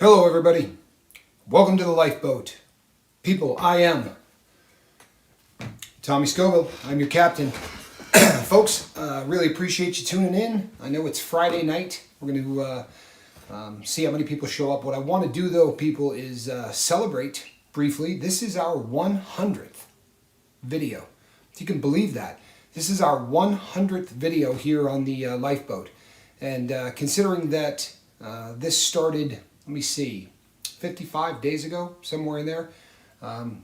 Hello everybody, welcome to the Lifeboat. People, I am Tommy Scoville, I'm your captain. Folks, really appreciate you tuning in. I know it's Friday night, we're going to see how many people show up. What I want to do though, people, is celebrate briefly. This is our 100th video, if you can believe that. This is our 100th video here on the Lifeboat. And considering that this started, let me see, 55 days ago, somewhere in there.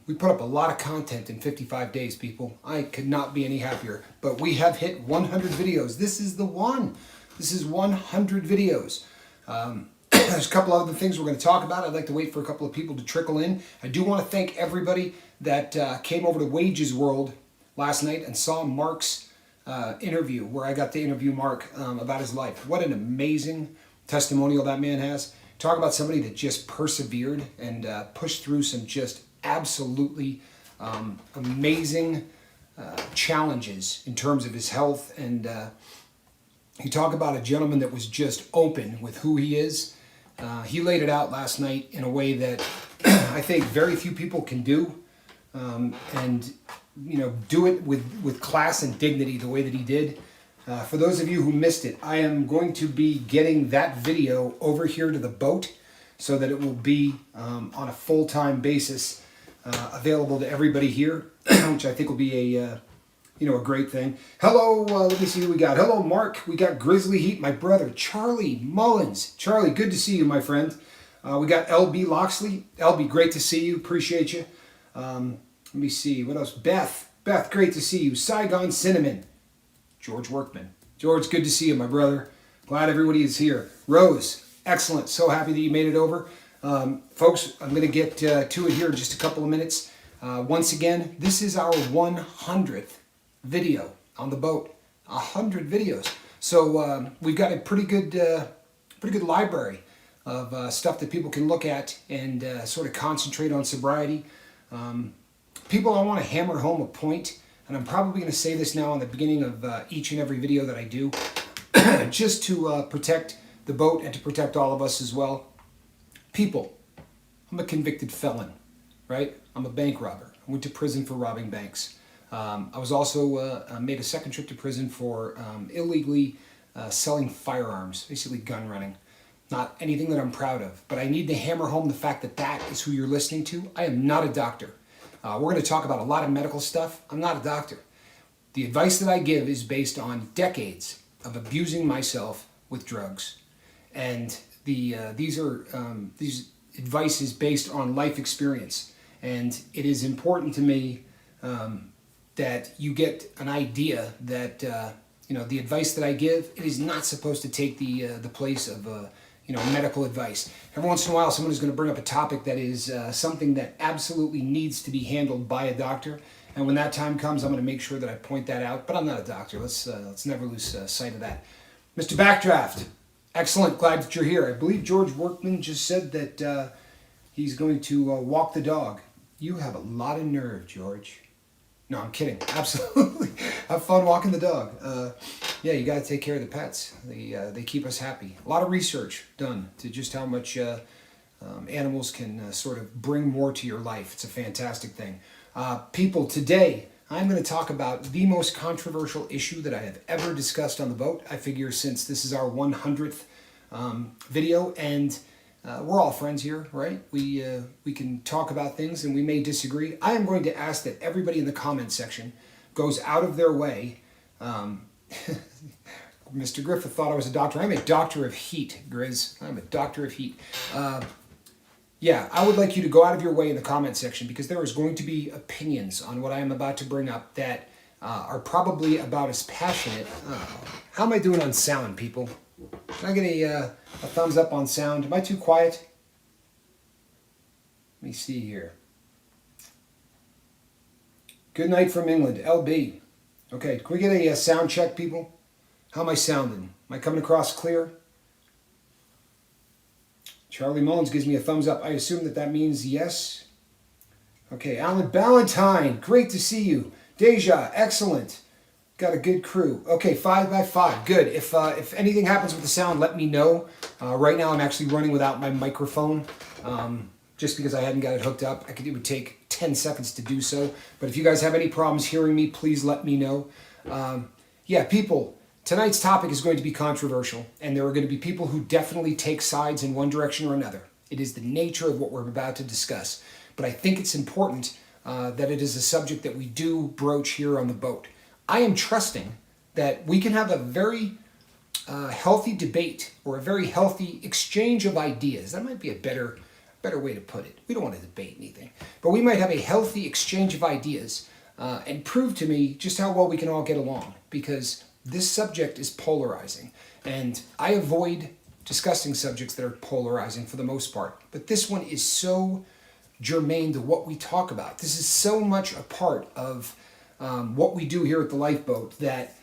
We put up a lot of content in 55 days, people. I could not be any happier. But we have hit 100 videos. This is the one. This is 100 videos. There's a couple other things we're going to talk about. I'd like to wait for a couple of people to trickle in. I do want to thank everybody that came over to Wages World last night and saw Mark's interview, where I got to interview Mark about his life. What an amazing testimonial that man has. Talk about somebody that just persevered and pushed through some just absolutely amazing challenges in terms of his health. And you talk about a gentleman that was just open with who he is. He laid it out last night in a way that I think very few people can do. And, you know, do it with class and dignity the way that he did. For those of you who missed it, I am going to be getting that video over here to the boat so that it will be on a full-time basis available to everybody here, which I think will be a great thing. Hello, let me see who we got. Hello, Mark. We got Grizzly Heat, my brother, Charlie Mullins. Charlie, good to see you, my friend. We got LB Loxley. LB, great to see you. Appreciate you. Let me see. What else? Beth, great to see you. Saigon Cinnamon. George Workman. George, good to see you, my brother. Glad everybody is here. Rose, excellent. So happy that you made it over. Folks, I'm going to get to it here in just a couple of minutes. Once again, this is our 100th video on the boat. 100 videos. So we've got a pretty good library of stuff that people can look at and sort of concentrate on sobriety. People, I want to hammer home a point. And I'm probably going to say this now on the beginning of each and every video that I do, just to protect the boat and to protect all of us as well. People, I'm a convicted felon, right? I'm a bank robber. I went to prison for robbing banks. I was also made a second trip to prison for illegally selling firearms, basically gun running. Not anything that I'm proud of, but I need to hammer home the fact that that is who you're listening to. I am not a doctor. We're going to talk about a lot of medical stuff. I'm not a doctor. The advice that I give is based on decades of abusing myself with drugs. And these advice is based on life experience. And it is important to me that you get an idea that the advice that I give, it is not supposed to take the place of medical advice. Every once in a while, someone is going to bring up a topic that is something that absolutely needs to be handled by a doctor. And when that time comes, I'm going to make sure that I point that out. But I'm not a doctor. Let's never lose sight of that. Mr. Backdraft, excellent. Glad that you're here. I believe George Workman just said that he's going to walk the dog. You have a lot of nerve, George. No, I'm kidding. Absolutely. Have fun walking the dog. Yeah, you got to take care of the pets. They keep us happy. A lot of research done to just how much animals can sort of bring more to your life. It's a fantastic thing. People, today I'm going to talk about the most controversial issue that I have ever discussed on the boat. I figure since this is our 100th video, and we're all friends here, right? We can talk about things and we may disagree. I am going to ask that everybody in the comment section goes out of their way. Mr. Griffith thought I was a doctor. I'm a doctor of heat, Grizz. I'm a doctor of heat. Yeah, I would like you to go out of your way in the comment section, because there is going to be opinions on what I am about to bring up that are probably about as passionate. How am I doing on sound, people? Can I get a thumbs up on sound? Am I too quiet? Let me see here. Good night from England, LB. Okay, can we get a sound check, people? How am I sounding? Am I coming across clear? Charlie Mullins gives me a thumbs up. I assume that means yes. Okay, Alan Ballantyne, great to see you. Deja, excellent. Got a good crew. Okay, 5 by 5, good. If anything happens with the sound, let me know. Right now I'm actually running without my microphone, just because I hadn't got it hooked up. It would take 10 seconds to do so. But if you guys have any problems hearing me, please let me know. Yeah, people, tonight's topic is going to be controversial, and there are going to be people who definitely take sides in one direction or another. It is the nature of what we're about to discuss. But I think it's important that it is a subject that we do broach here on the boat. I am trusting that we can have a very healthy debate or a very healthy exchange of ideas. That might be a better way to put it. We don't want to debate anything, but we might have a healthy exchange of ideas and prove to me just how well we can all get along, because this subject is polarizing, and I avoid discussing subjects that are polarizing for the most part. But this one is so germane to what we talk about. This is so much a part of what we do here at the Lifeboat that,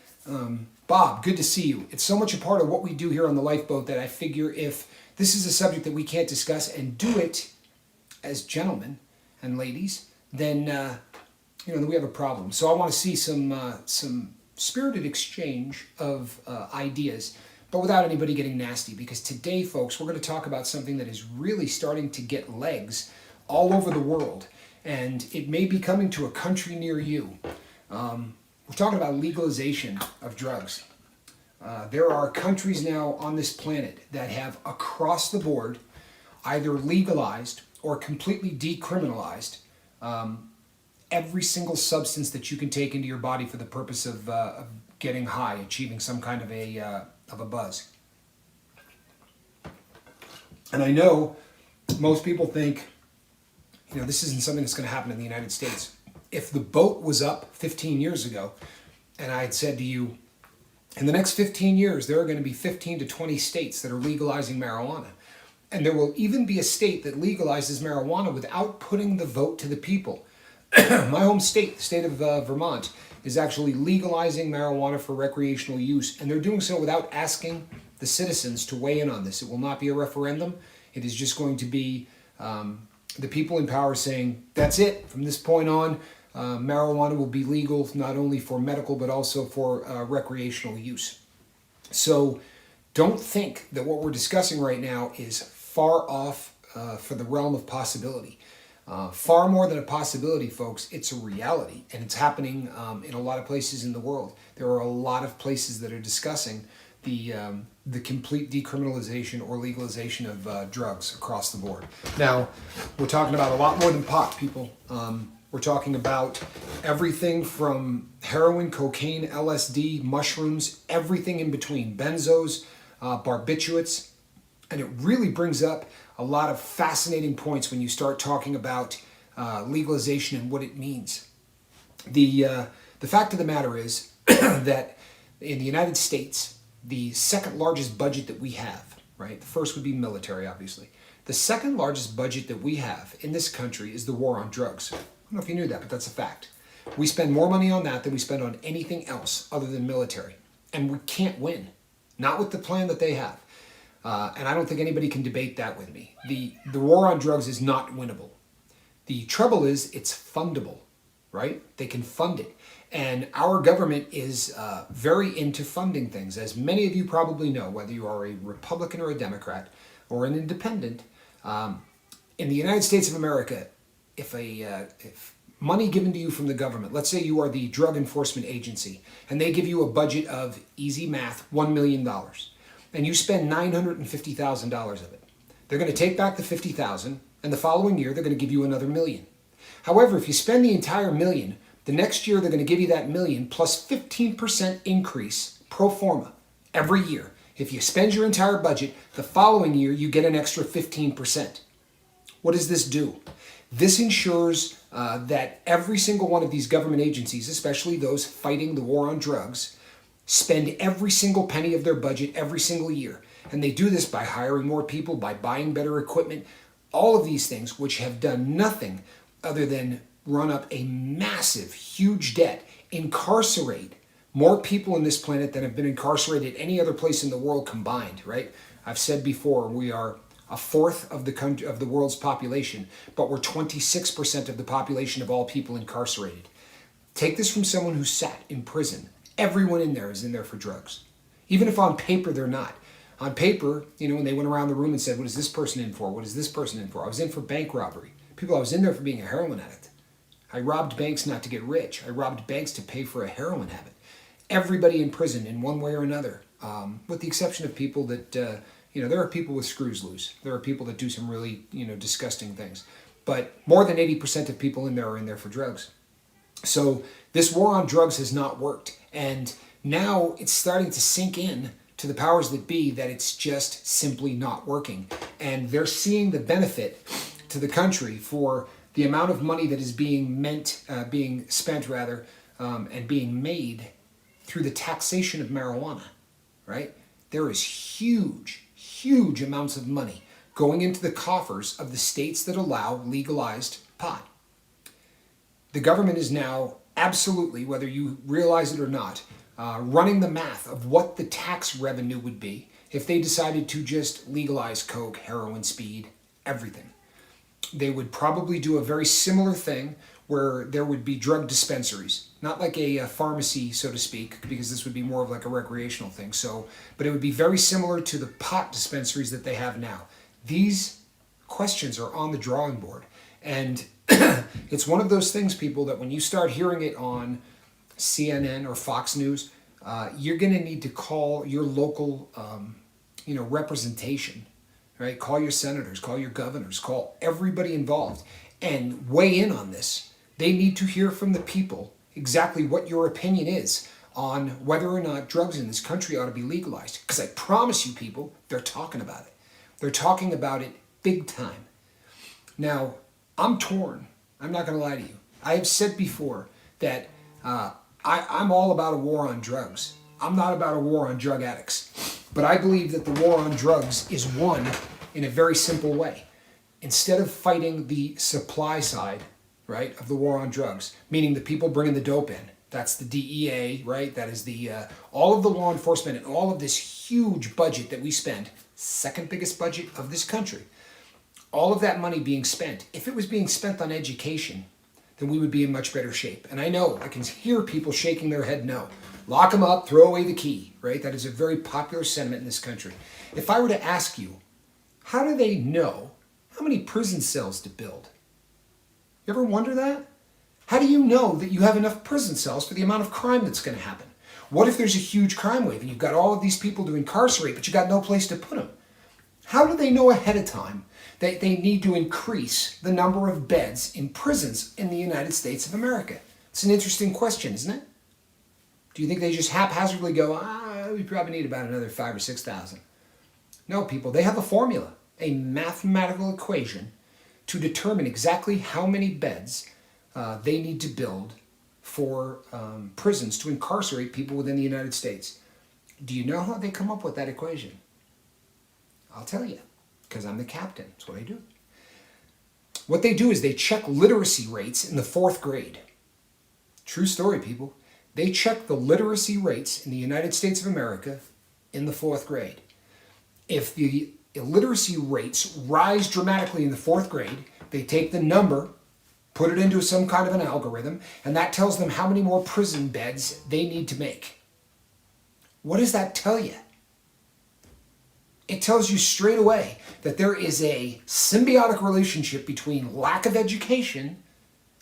Bob, good to see you. It's so much a part of what we do here on the Lifeboat that I figure if this is a subject that we can't discuss and do it as gentlemen and ladies, then then we have a problem. So I want to see some spirited exchange of ideas, but without anybody getting nasty. Because today, folks, we're going to talk about something that is really starting to get legs all over the world, and it may be coming to a country near you. We're talking about legalization of drugs. There are countries now on this planet that have, across the board, either legalized or completely decriminalized every single substance that you can take into your body for the purpose of getting high, achieving some kind of a buzz. And I know most people think, this isn't something that's going to happen in the United States. If the boat was up 15 years ago, and I had said to you, in the next 15 years, there are going to be 15 to 20 states that are legalizing marijuana. And there will even be a state that legalizes marijuana without putting the vote to the people. My home state, the state of Vermont, is actually legalizing marijuana for recreational use. And they're doing so without asking the citizens to weigh in on this. It will not be a referendum. It is just going to be the people in power saying, that's it. From this point on, marijuana will be legal not only for medical but also for recreational use. So don't think that what we're discussing right now is far off for the realm of possibility. Far more than a possibility, folks. It's a reality, and it's happening in a lot of places in the world. There are a lot of places that are discussing the complete decriminalization or legalization of drugs across the board. Now, we're talking about a lot more than pot, people. We're talking about everything from heroin, cocaine, LSD, mushrooms, everything in between, benzos, barbiturates, and it really brings up a lot of fascinating points when you start talking about legalization and what it means. The fact of the matter is that in the United States, the second largest budget that we have, right? The first would be military, obviously. The second largest budget that we have in this country is the war on drugs. I don't know if you knew that, but that's a fact. We spend more money on that than we spend on anything else other than military. And we can't win. Not with the plan that they have. And I don't think anybody can debate that with me. The war on drugs is not winnable. The trouble is it's fundable, right? They can fund it. And our government is very into funding things. As many of you probably know, whether you are a Republican or a Democrat or an independent, in the United States of America, if money given to you from the government, let's say you are the Drug Enforcement Agency, and they give you a budget of, easy math, $1 million, and you spend $950,000 of it, they're going to take back the $50,000, and the following year they're going to give you another $1 million. However, if you spend the entire $1 million, the next year they're going to give you that $1 million plus 15% increase pro forma every year. If you spend your entire budget, the following year you get an extra 15%. What does this do? This ensures that every single one of these government agencies, especially those fighting the war on drugs, spend every single penny of their budget every single year. And they do this by hiring more people, by buying better equipment, all of these things which have done nothing other than run up a massive, huge debt, incarcerate more people on this planet than have been incarcerated any other place in the world combined, right? I've said before, we are a fourth of the world's population, but we're 26% of the population of all people incarcerated. Take this from someone who sat in prison. Everyone in there is in there for drugs. Even if on paper they're not. On paper, when they went around the room and said, what is this person in for? What is this person in for? I was in for bank robbery. People, I was in there for being a heroin addict. I robbed banks not to get rich. I robbed banks to pay for a heroin habit. Everybody in prison in one way or another, with the exception of people that, there are people with screws loose. There are people that do some really, disgusting things. But more than 80% of people in there are in there for drugs. So this war on drugs has not worked. And now it's starting to sink in to the powers that be that it's just simply not working. And they're seeing the benefit to the country for the amount of money that is being spent and being made through the taxation of marijuana, right? There is huge amounts of money going into the coffers of the states that allow legalized pot. The government is now absolutely, whether you realize it or not, running the math of what the tax revenue would be if they decided to just legalize coke, heroin, speed, everything. They would probably do a very similar thing where there would be drug dispensaries, not like a pharmacy, so to speak, because this would be more of like a recreational thing. But it would be very similar to the pot dispensaries that they have now. These questions are on the drawing board. And it's one of those things, people, that when you start hearing it on CNN or Fox News, you're going to need to call your local, representation, right? Call your senators, call your governors, call everybody involved and weigh in on this. They need to hear from the people exactly what your opinion is on whether or not drugs in this country ought to be legalized. Because I promise you, people, they're talking about it. They're talking about it big time. Now, I'm torn. I'm not going to lie to you. I have said before that I'm all about a war on drugs. I'm not about a war on drug addicts. But I believe that the war on drugs is won in a very simple way. Instead of fighting the supply side, right, of the war on drugs, meaning the people bringing the dope in, that's the DEA, right? That is the all of the law enforcement and all of this huge budget that we spend, second biggest budget of this country. All of that money being spent, if it was being spent on education, then we would be in much better shape. And I know, I can hear people shaking their head no. Lock them up, throw away the key, right? That is a very popular sentiment in this country. If I were to ask you, how do they know how many prison cells to build? You ever wonder that? How do you know that you have enough prison cells for the amount of crime that's going to happen? What if there's a huge crime wave and you've got all of these people to incarcerate, but you've got no place to put them? How do they know ahead of time that they need to increase the number of beds in prisons in the United States of America? It's an interesting question, isn't it? Do you think they just haphazardly go, we probably need about another 5,000 or 6,000? No, people, they have a formula, a mathematical equation to determine exactly how many beds they need to build for prisons to incarcerate people within the United States. Do you know how they come up with that equation? I'll tell you, because I'm the captain. That's what I do. What they do is they check literacy rates in the 4th grade. True story, people. They check the literacy rates in the United States of America in the 4th grade. If the illiteracy rates rise dramatically in the 4th grade, they take the number, put it into some kind of an algorithm, and that tells them how many more prison beds they need to make. What does that tell you? It tells you straight away that there is a symbiotic relationship between lack of education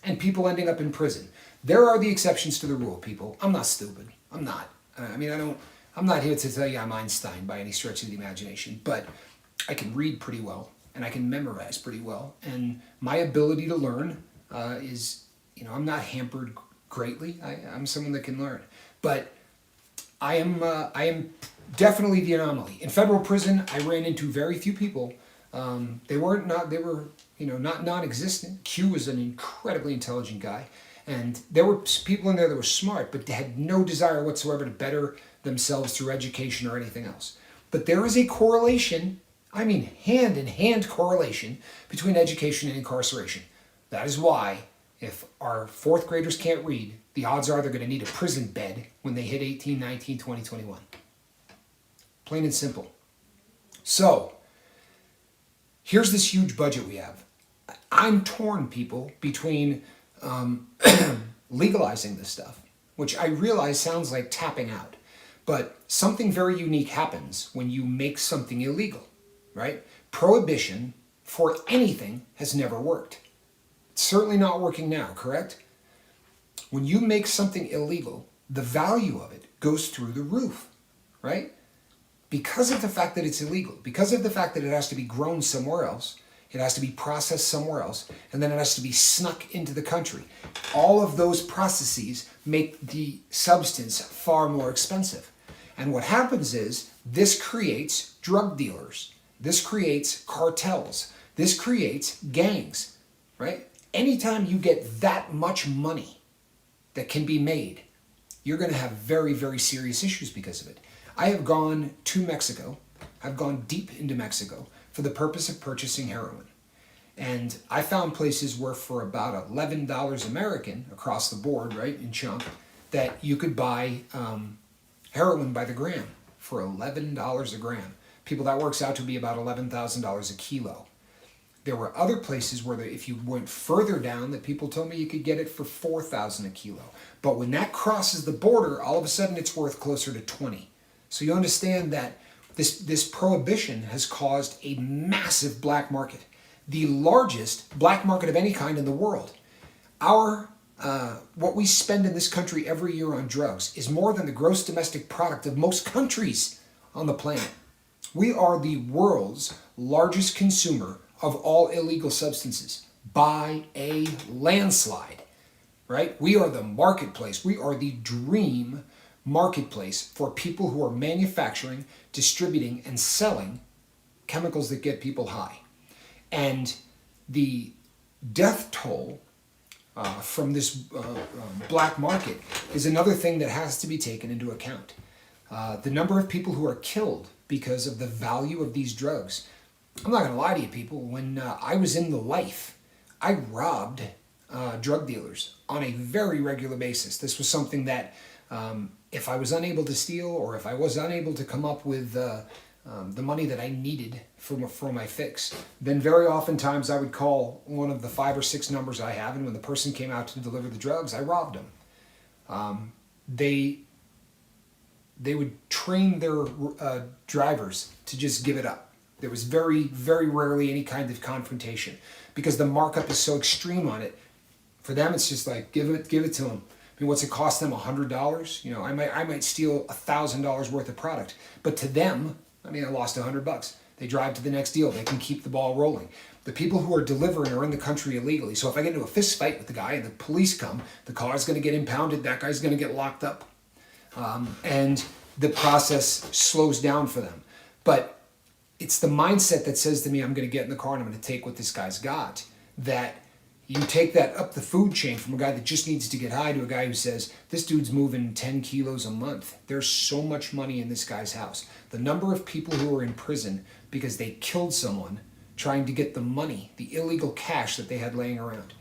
and people ending up in prison. There are the exceptions to the rule, people. I'm not stupid. I'm not. I'm not here to tell you I'm Einstein by any stretch of the imagination, but I can read pretty well and I can memorize pretty well. And my ability to learn is, I'm not hampered greatly. I'm someone that can learn. But I am definitely the anomaly. In federal prison, I ran into very few people. They were not non-existent. Q was an incredibly intelligent guy. And there were people in there that were smart, but they had no desire whatsoever to better themselves through education or anything else. But there is a correlation, I mean hand-in-hand correlation, between education and incarceration. That is why if our fourth graders can't read, the odds are they're going to need a prison bed when they hit 18, 19, 20, 21. Plain and simple. So, here's this huge budget we have. I'm torn, people, between legalizing this stuff, which I realize sounds like tapping out. But something very unique happens when you make something illegal, right? Prohibition for anything has never worked. It's certainly not working now, correct? When you make something illegal, the value of it goes through the roof, right? Because of the fact that it's illegal, because of the fact that it has to be grown somewhere else, it has to be processed somewhere else, and then it has to be snuck into the country. All of those processes make the substance far more expensive. And what happens is this creates drug dealers. This creates cartels. This creates gangs, right? Anytime you get that much money that can be made, you're going to have very, very serious issues because of it. I have gone to Mexico. I've gone deep into Mexico for the purpose of purchasing heroin. And I found places where for about $11 American across the board, right, in chunk, that you could buy heroin by the gram for $11 a gram. People, that works out to be about $11,000 a kilo. There were other places where if you went further down, that people told me you could get it for $4,000 a kilo. But when that crosses the border, all of a sudden it's worth closer to 20. So you understand that this prohibition has caused a massive black market, the largest black market of any kind in the world. What we spend in this country every year on drugs is more than the gross domestic product of most countries on the planet. We are the world's largest consumer of all illegal substances by a landslide, right? We are the marketplace. We are the dream marketplace for people who are manufacturing, distributing, and selling chemicals that get people high. And the death toll from this black market is another thing that has to be taken into account. The number of people who are killed because of the value of these drugs. I'm not going to lie to you, people. When I was in the life, I robbed drug dealers on a very regular basis. This was something that if I was unable to steal, or if I was unable to come up with the money that I needed for my fix, then very oftentimes I would call one of the 5 or 6 numbers I have, and when the person came out to deliver the drugs, I robbed them. They would train their drivers to just give it up. There was very, very rarely any kind of confrontation because the markup is so extreme on it. For them, it's just like, give it to them. I mean, what's it cost them? $100? You know, I might steal $1,000 worth of product, but to them, I mean, I lost $100. They drive to the next deal. They can keep the ball rolling. The people who are delivering are in the country illegally. So if I get into a fist fight with the guy and the police come, the car is going to get impounded. That guy's going to get locked up. And the process slows down for them. But it's the mindset that says to me, I'm going to get in the car and I'm going to take what this guy's got. That you take that up the food chain from a guy that just needs to get high to a guy who says, this dude's moving 10 kilos a month. There's so much money in this guy's house. The number of people who are in prison because they killed someone trying to get the money, the illegal cash that they had laying around.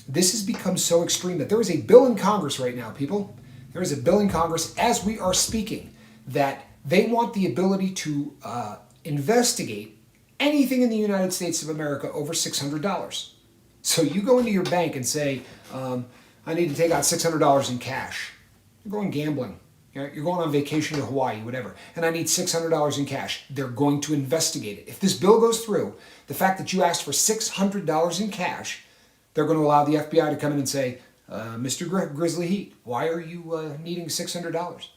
This has become so extreme that there is a bill in Congress right now, people. There is a bill in Congress as we are speaking that they want the ability to investigate anything in the United States of America over $600. So you go into your bank and say, I need to take out $600 in cash. You're going gambling. You're going on vacation to Hawaii, whatever. And I need $600 in cash. They're going to investigate it. If this bill goes through, the fact that you asked for $600 in cash, they're going to allow the FBI to come in and say, Mr. Grizzly Heat, why are you needing $600?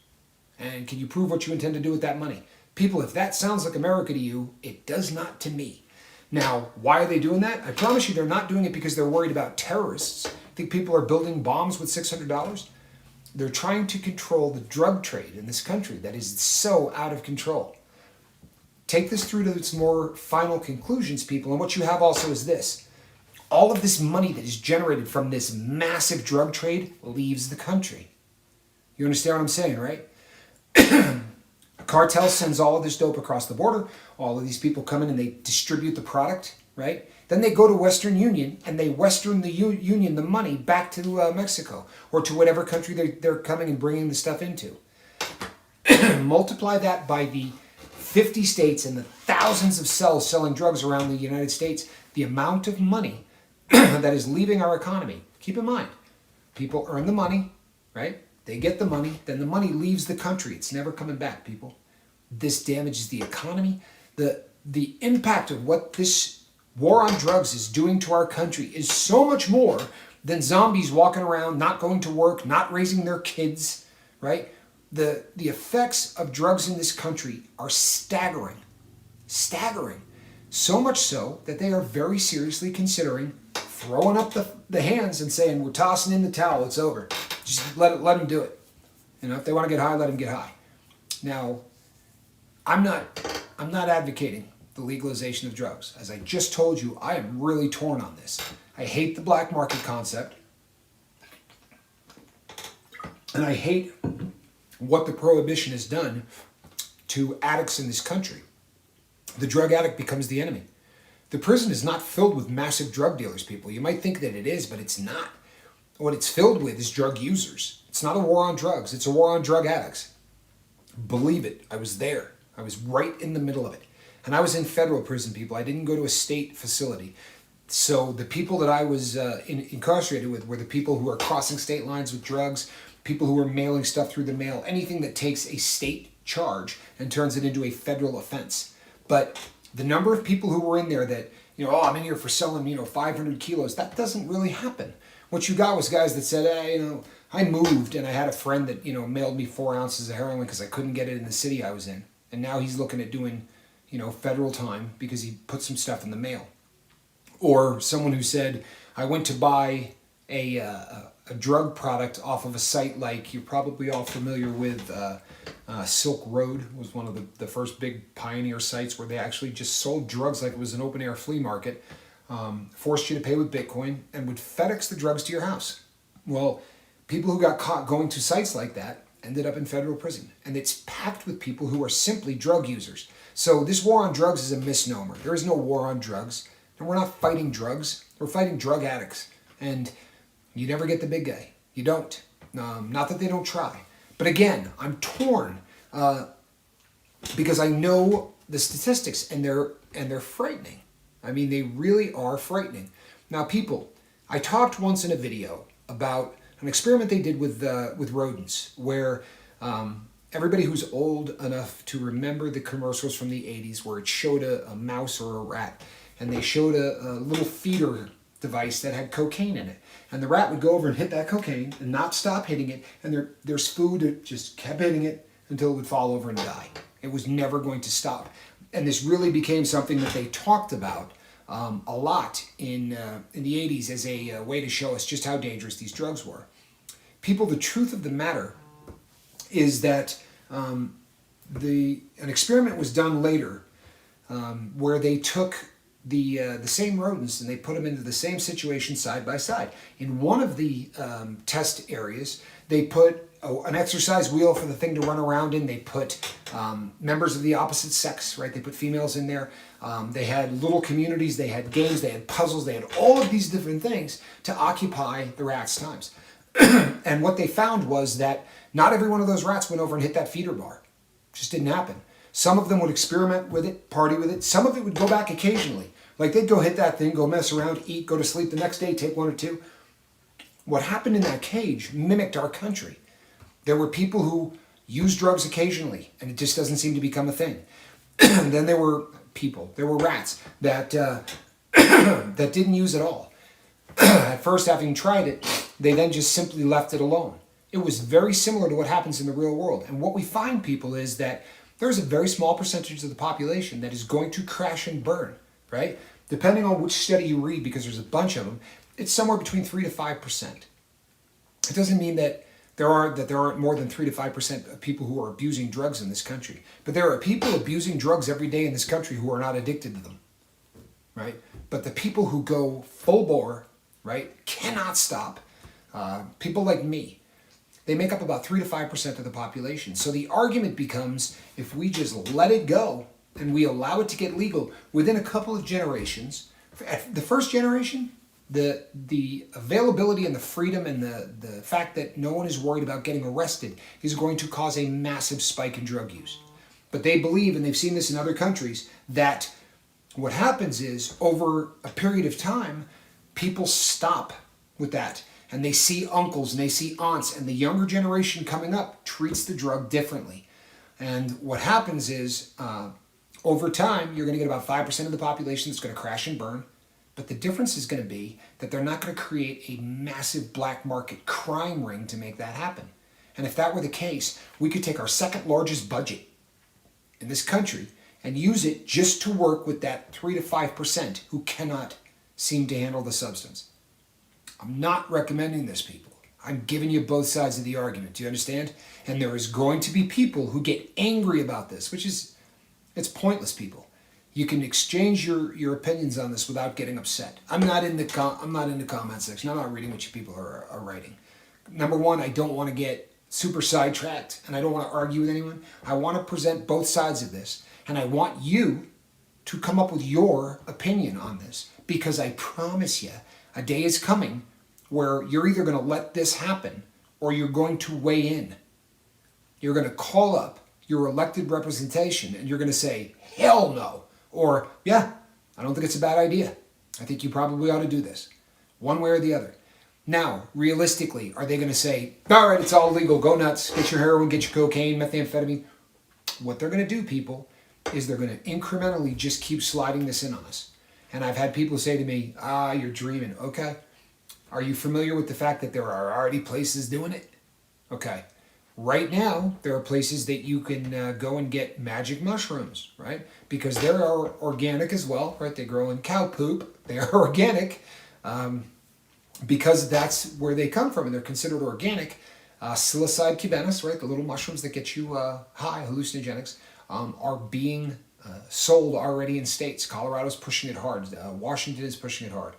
And can you prove what you intend to do with that money? People, if that sounds like America to you, it does not to me. Now, why are they doing that? I promise you they're not doing it because they're worried about terrorists. Think people are building bombs with $600? They're trying to control the drug trade in this country that is so out of control. Take this through to its more final conclusions, people, and what you have also is this. All of this money that is generated from this massive drug trade leaves the country. You understand what I'm saying, right? A cartel sends all of this dope across the border. All of these people come in and they distribute the product, right? Then they go to Western Union and they Western the Union the money back to Mexico or to whatever country they're coming and bringing the stuff into. Multiply that by the 50 states and the thousands of cells selling drugs around the United States, the amount of money that is leaving our economy. Keep in mind, people earn the money, right? They get the money, then the money leaves the country. It's never coming back, people. This damages the economy. The impact of what this war on drugs is doing to our country is so much more than zombies walking around, not going to work, not raising their kids, right? The effects of drugs in this country are staggering. Staggering. So much so that they are very seriously considering throwing up the hands and saying, we're tossing in the towel, it's over. Just let them do it. You know, if they want to get high, let them get high. Now, I'm not advocating the legalization of drugs. As I just told you, I am really torn on this. I hate the black market concept. And I hate what the prohibition has done to addicts in this country. The drug addict becomes the enemy. The prison is not filled with massive drug dealers, people. You might think that it is, but it's not. What it's filled with is drug users. It's not a war on drugs. It's a war on drug addicts. Believe it. I was there. I was right in the middle of it. And I was in federal prison, people. I didn't go to a state facility. So the people that I was incarcerated with were the people who are crossing state lines with drugs, people who are mailing stuff through the mail, anything that takes a state charge and turns it into a federal offense. But the number of people who were in there that, oh, I'm in here for selling, 500 kilos, that doesn't really happen. What you got was guys that said, hey, I moved and I had a friend that, mailed me 4 ounces of heroin because I couldn't get it in the city I was in. And now he's looking at doing, federal time because he put some stuff in the mail. Or someone who said, I went to buy a drug product off of a site like you're probably all familiar with. Silk Road was one of the first big pioneer sites where they actually just sold drugs like it was an open air flea market, forced you to pay with Bitcoin, and would FedEx the drugs to your house. Well, people who got caught going to sites like that ended up in federal prison. And it's packed with people who are simply drug users. So this war on drugs is a misnomer. There is no war on drugs. And we're not fighting drugs. We're fighting drug addicts. And you never get the big guy. You don't. Not that they don't try. But again, I'm torn because I know the statistics and they're frightening. I mean, they really are frightening. Now, people, I talked once in a video about an experiment they did with rodents where everybody who's old enough to remember the commercials from the 80s where it showed a mouse or a rat, and they showed a little feeder device that had cocaine in it. And the rat would go over and hit that cocaine and not stop hitting it, and there's food that just kept hitting it until it would fall over and die. It was never going to stop. And this really became something that they talked about a lot in the 80s as a way to show us just how dangerous these drugs were. People, the truth of the matter is that an experiment was done later where they took the same rodents and they put them into the same situation side by side. In one of the test areas, they put an exercise wheel for the thing to run around in. They put members of the opposite sex, right? They put females in there. They had little communities. They had games. They had puzzles. They had all of these different things to occupy the rats' times. And what they found was that not every one of those rats went over and hit that feeder bar. It just didn't happen. Some of them would experiment with it, party with it. Some of it would go back occasionally. Like they'd go hit that thing, go mess around, eat, go to sleep the next day, take 1 or 2. What happened in that cage mimicked our country. There were people who used drugs occasionally, and it just doesn't seem to become a thing. And then there were rats that that didn't use at all. At first, having tried it, they then just simply left it alone. It was very similar to what happens in the real world. And what we find, people, is that there's a very small percentage of the population that is going to crash and burn, right? Depending on which study you read, because there's a bunch of them, it's somewhere between 3 to 5%. It doesn't mean that there aren't more than 3 to 5% of people who are abusing drugs in this country. But there are people abusing drugs every day in this country who are not addicted to them, right? But the people who go full bore, right, cannot stop. People like me, They make up about 3 to 5% of the population. So the argument becomes, if we just let it go and we allow it to get legal within a couple of generations, the first generation, the availability and the freedom and the fact that no one is worried about getting arrested is going to cause a massive spike in drug use. But they believe, and they've seen this in other countries, that what happens is over a period of time, people stop with that. And they see uncles and they see aunts, and the younger generation coming up treats the drug differently. And what happens is, over time, you're going to get about 5% of the population that's going to crash and burn. But the difference is going to be that they're not going to create a massive black market crime ring to make that happen. And if that were the case, we could take our second largest budget in this country and use it just to work with that 3 to 5% who cannot seem to handle the substance. I'm not recommending this, people. I'm giving you both sides of the argument. Do you understand? And there is going to be people who get angry about this, which is, it's pointless, people. You can exchange your opinions on this without getting upset. I'm not in the comment section. I'm not reading what you people are writing. Number one, I don't want to get super sidetracked, and I don't want to argue with anyone. I want to present both sides of this, and I want you to come up with your opinion on this, because I promise you, a day is coming where you're either going to let this happen or you're going to weigh in. You're going to call up your elected representation and you're going to say, hell no. Or, yeah, I don't think it's a bad idea. I think you probably ought to do this. One way or the other. Now, realistically, are they going to say, all right, it's all legal, go nuts, get your heroin, get your cocaine, methamphetamine? What they're going to do, people, is they're going to incrementally just keep sliding this in on us. And I've had people say to me, you're dreaming. Okay. Are you familiar with the fact that there are already places doing it? Okay. Right now, there are places that you can go and get magic mushrooms, right? Because they are organic as well, right? They grow in cow poop. They are organic because that's where they come from, and they're considered organic. Psilocybe cubatus, right? The little mushrooms that get you high, hallucinogenics, are being sold already in states. Colorado's pushing it hard. Washington is pushing it hard.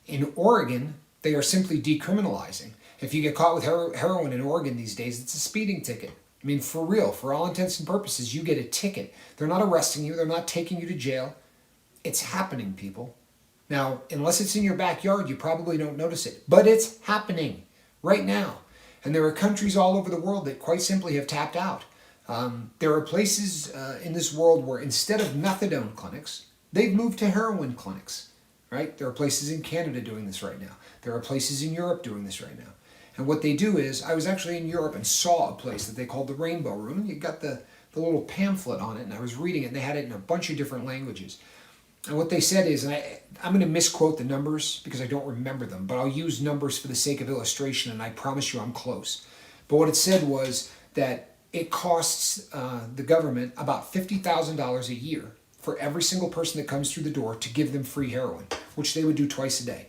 In Oregon, they are simply decriminalizing. If you get caught with heroin in Oregon these days, it's a speeding ticket. I mean, for real, for all intents and purposes, you get a ticket. They're not arresting you. They're not taking you to jail. It's happening, people. Now, unless it's in your backyard, you probably don't notice it. But it's happening right now. And there are countries all over the world that quite simply have tapped out. There are places in this world where instead of methadone clinics, they've moved to heroin clinics, right? There are places in Canada doing this right now. There are places in Europe doing this right now. And what they do is, I was actually in Europe and saw a place that they called the Rainbow Room. You got the little pamphlet on it, and I was reading it, and they had it in a bunch of different languages. And what they said is, and I'm going to misquote the numbers because I don't remember them, but I'll use numbers for the sake of illustration, and I promise you I'm close. But what it said was that it costs the government about $50,000 a year for every single person that comes through the door to give them free heroin, which they would do twice a day.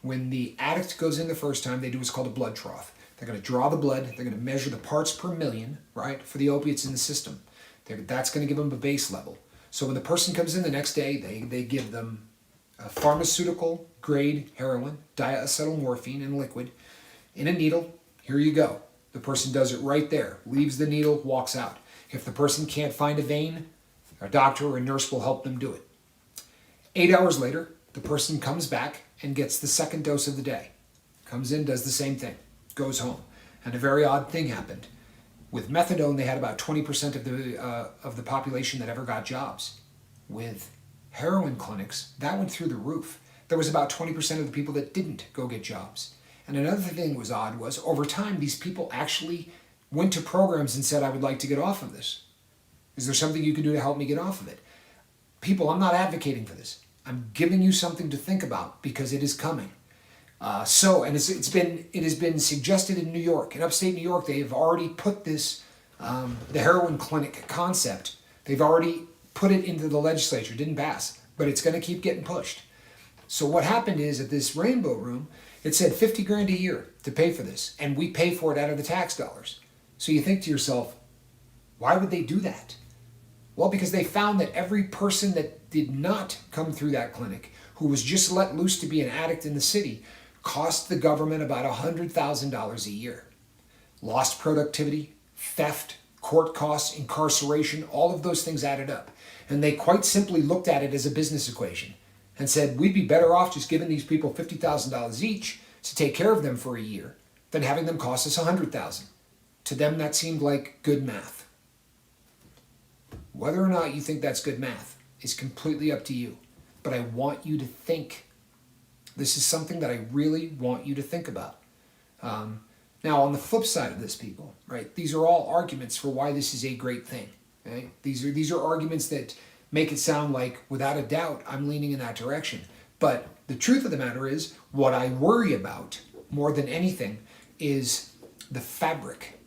When the addict goes in the first time, they do what's called a blood trough. They're going to draw the blood. They're going to measure the parts per million, right, for the opiates in the system. That's going to give them a base level. So when the person comes in the next day, they give them a pharmaceutical-grade heroin, diacetylmorphine in liquid, in a needle. Here you go. The person does it right there, leaves the needle, walks out. If the person can't find a vein, a doctor or a nurse will help them do it. 8 hours later, the person comes back and gets the second dose of the day. Comes in, does the same thing, goes home. And a very odd thing happened. With methadone, they had about 20% of the population that ever got jobs. With heroin clinics, that went through the roof. There was about 20% of the people that didn't go get jobs. And another thing was odd was, over time, these people actually went to programs and said, I would like to get off of this. Is there something you can do to help me get off of it? People, I'm not advocating for this. I'm giving you something to think about because it is coming. And it has been suggested in New York. In upstate New York, they have already put this, the heroin clinic concept, they've already put it into the legislature. It didn't pass, but it's going to keep getting pushed. So what happened is, at this Rainbow Room, it said $50,000 a year to pay for this, and we pay for it out of the tax dollars. So you think to yourself, why would they do that? Well, because they found that every person that did not come through that clinic, who was just let loose to be an addict in the city, cost the government about $100,000 a year. lost productivity, theft, court costs, incarceration, all of those things added up. And they quite simply looked at it as a business equation and said, we'd be better off just giving these people $50,000 each to take care of them for a year than having them cost us $100,000. To them, that seemed like good math. Whether or not you think that's good math is completely up to you. But I want you to think. This is something that I really want you to think about. Now, on the flip side of this, people, right? These are all arguments for why this is a great thing. Right? These are arguments that make it sound like, without a doubt, I'm leaning in that direction. But the truth of the matter is, what I worry about more than anything is the fabric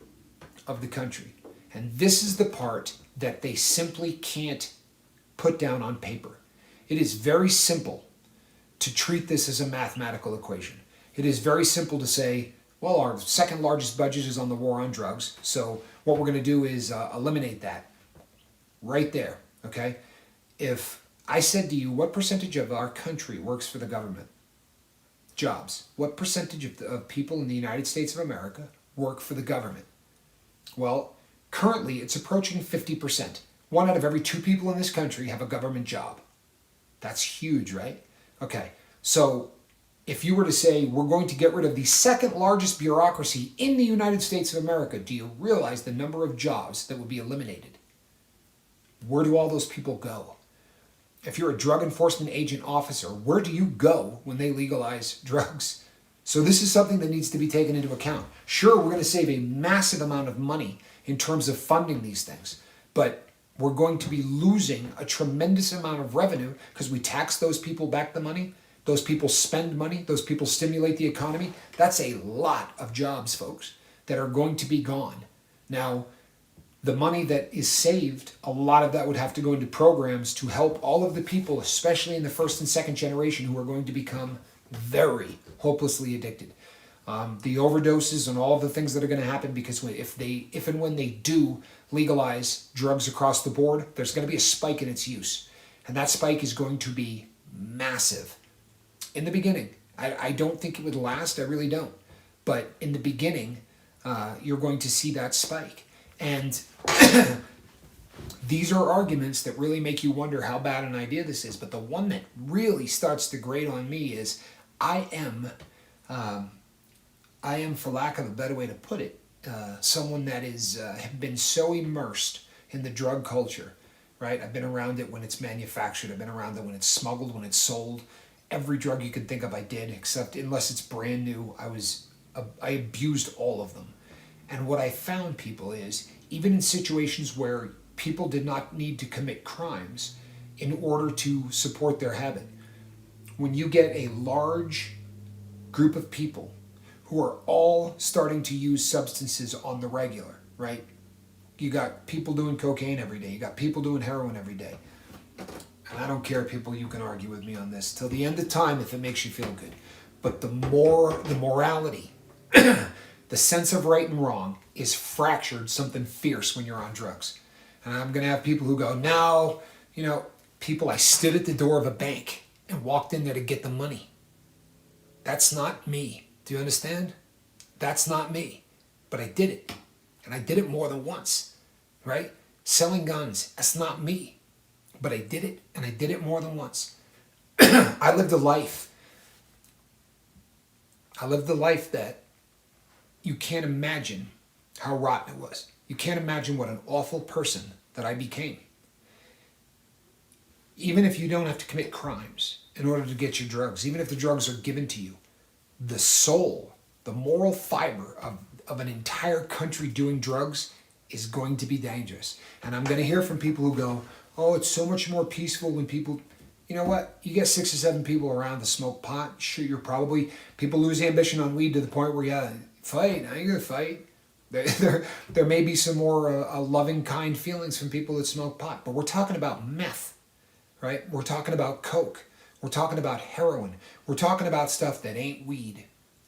of the country. And this is the part that they simply can't put down on paper. It is very simple to treat this as a mathematical equation. It is very simple to say, well, our second largest budget is on the war on drugs, so what we're going to do is eliminate that. Right there, okay? If I said to you, what percentage of our country works for the government? Jobs. What percentage of people in the United States of America work for the government? Well, currently it's approaching 50%. 1 out of every 2 people in this country have a government job. That's huge, right? Okay, so if you were to say, we're going to get rid of the second largest bureaucracy in the United States of America, do you realize the number of jobs that would be eliminated? Where do all those people go? If you're a drug enforcement agent officer, where do you go when they legalize drugs? So this is something that needs to be taken into account. Sure, we're going to save a massive amount of money in terms of funding these things, but we're going to be losing a tremendous amount of revenue because we tax those people back the money. Those people spend money. Those people stimulate the economy. That's a lot of jobs, folks, that are going to be gone. Now, the money that is saved, a lot of that would have to go into programs to help all of the people, especially in the first and second generation, who are going to become very hopelessly addicted. The overdoses and all of the things that are going to happen, because if and when they do legalize drugs across the board, there's going to be a spike in its use. And that spike is going to be massive. In the beginning, I don't think it would last, I really don't. But in the beginning, you're going to see that spike. And these are arguments that really make you wonder how bad an idea this is. But the one that really starts to grate on me is I am, for lack of a better way to put it, someone that is have been so immersed in the drug culture, right? I've been around it when it's manufactured. I've been around it when it's smuggled, when it's sold. Every drug you could think of I did, except unless it's brand new, I abused all of them. And what I found, people, is even in situations where people did not need to commit crimes in order to support their habit, when you get a large group of people who are all starting to use substances on the regular, right? You got people doing cocaine every day. You got people doing heroin every day. And I don't care, people, you can argue with me on this till the end of time if it makes you feel good. But the morality, the sense of right and wrong is fractured something fierce when you're on drugs. And I'm going to have people who go, now, people, I stood at the door of a bank and walked in there to get the money. That's not me. Do you understand? That's not me. But I did it. And I did it more than once, right? Selling guns, that's not me. But I did it, and I did it more than once. I lived a life. That you can't imagine how rotten it was. You can't imagine what an awful person that I became. Even if you don't have to commit crimes in order to get your drugs, even if the drugs are given to you, the soul, the moral fiber of an entire country doing drugs is going to be dangerous. And I'm going to hear from people who go, oh, it's so much more peaceful when people... You know what? You get 6 or 7 people around to smoke pot. Sure, people lose ambition on weed to the point where you fight. Now you're going to fight. There may be some more loving, kind feelings from people that smoke pot. But we're talking about meth, right? We're talking about coke. We're talking about heroin. We're talking about stuff that ain't weed,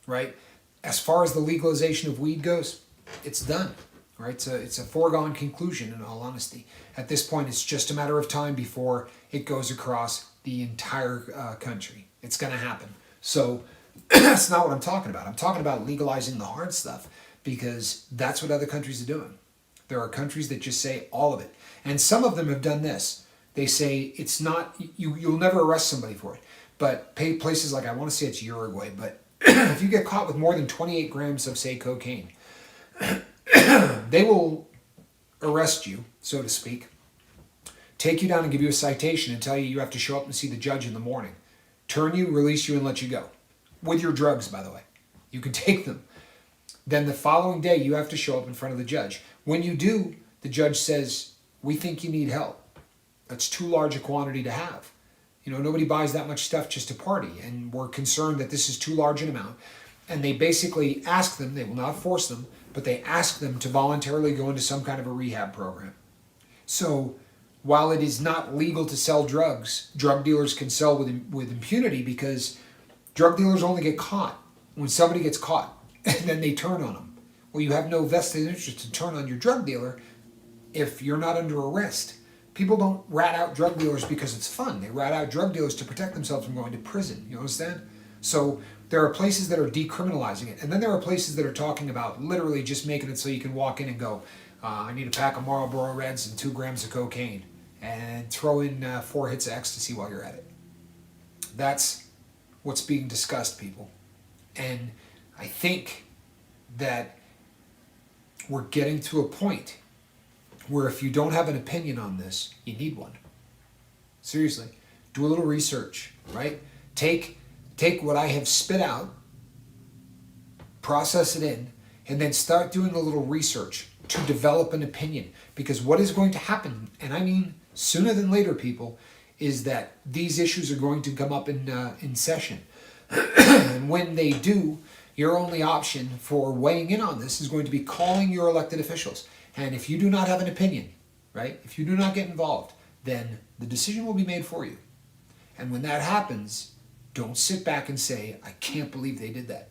right? As far as the legalization of weed goes, it's done. Right? It's a foregone conclusion, in all honesty. At this point, it's just a matter of time before it goes across the entire country. It's going to happen. So that's not what I'm talking about. I'm talking about legalizing the hard stuff. because that's what other countries are doing. There are countries that just say all of it. And some of them have done this. They say it's not, you'll never arrest somebody for it. But places like, I want to say it's Uruguay, but if you get caught with more than 28 grams of, say, cocaine, they will arrest you, so to speak, take you down and give you a citation and tell you you have to show up and see the judge in the morning. Turn you, release you, and let you go. With your drugs, by the way. You can take them. Then the following day, you have to show up in front of the judge. When you do, the judge says, we think you need help. That's too large a quantity to have. You know, nobody buys that much stuff just to party, and we're concerned that this is too large an amount. And they basically ask them, they will not force them, but they ask them to voluntarily go into some kind of a rehab program. So while it is not legal to sell drugs, drug dealers can sell with impunity, because drug dealers only get caught when somebody gets caught, and then they turn on them. Well, you have no vested interest to turn on your drug dealer if you're not under arrest. People don't rat out drug dealers because it's fun. They rat out drug dealers to protect themselves from going to prison. You understand? So there are places that are decriminalizing it. And then there are places that are talking about literally just making it so you can walk in and go, I need a pack of Marlboro Reds and 2 grams of cocaine. And throw in 4 hits of ecstasy while you're at it. That's what's being discussed, people. And I think that we're getting to a point where if you don't have an opinion on this, you need one. Seriously. Do a little research, right? Take what I have spit out, process it in, and then start doing a little research to develop an opinion. Because what is going to happen, and I mean sooner than later, people, is that these issues are going to come up in session. And when they do, your only option for weighing in on this is going to be calling your elected officials. And if you do not have an opinion, right, if you do not get involved, then the decision will be made for you. And when that happens, don't sit back and say, I can't believe they did that,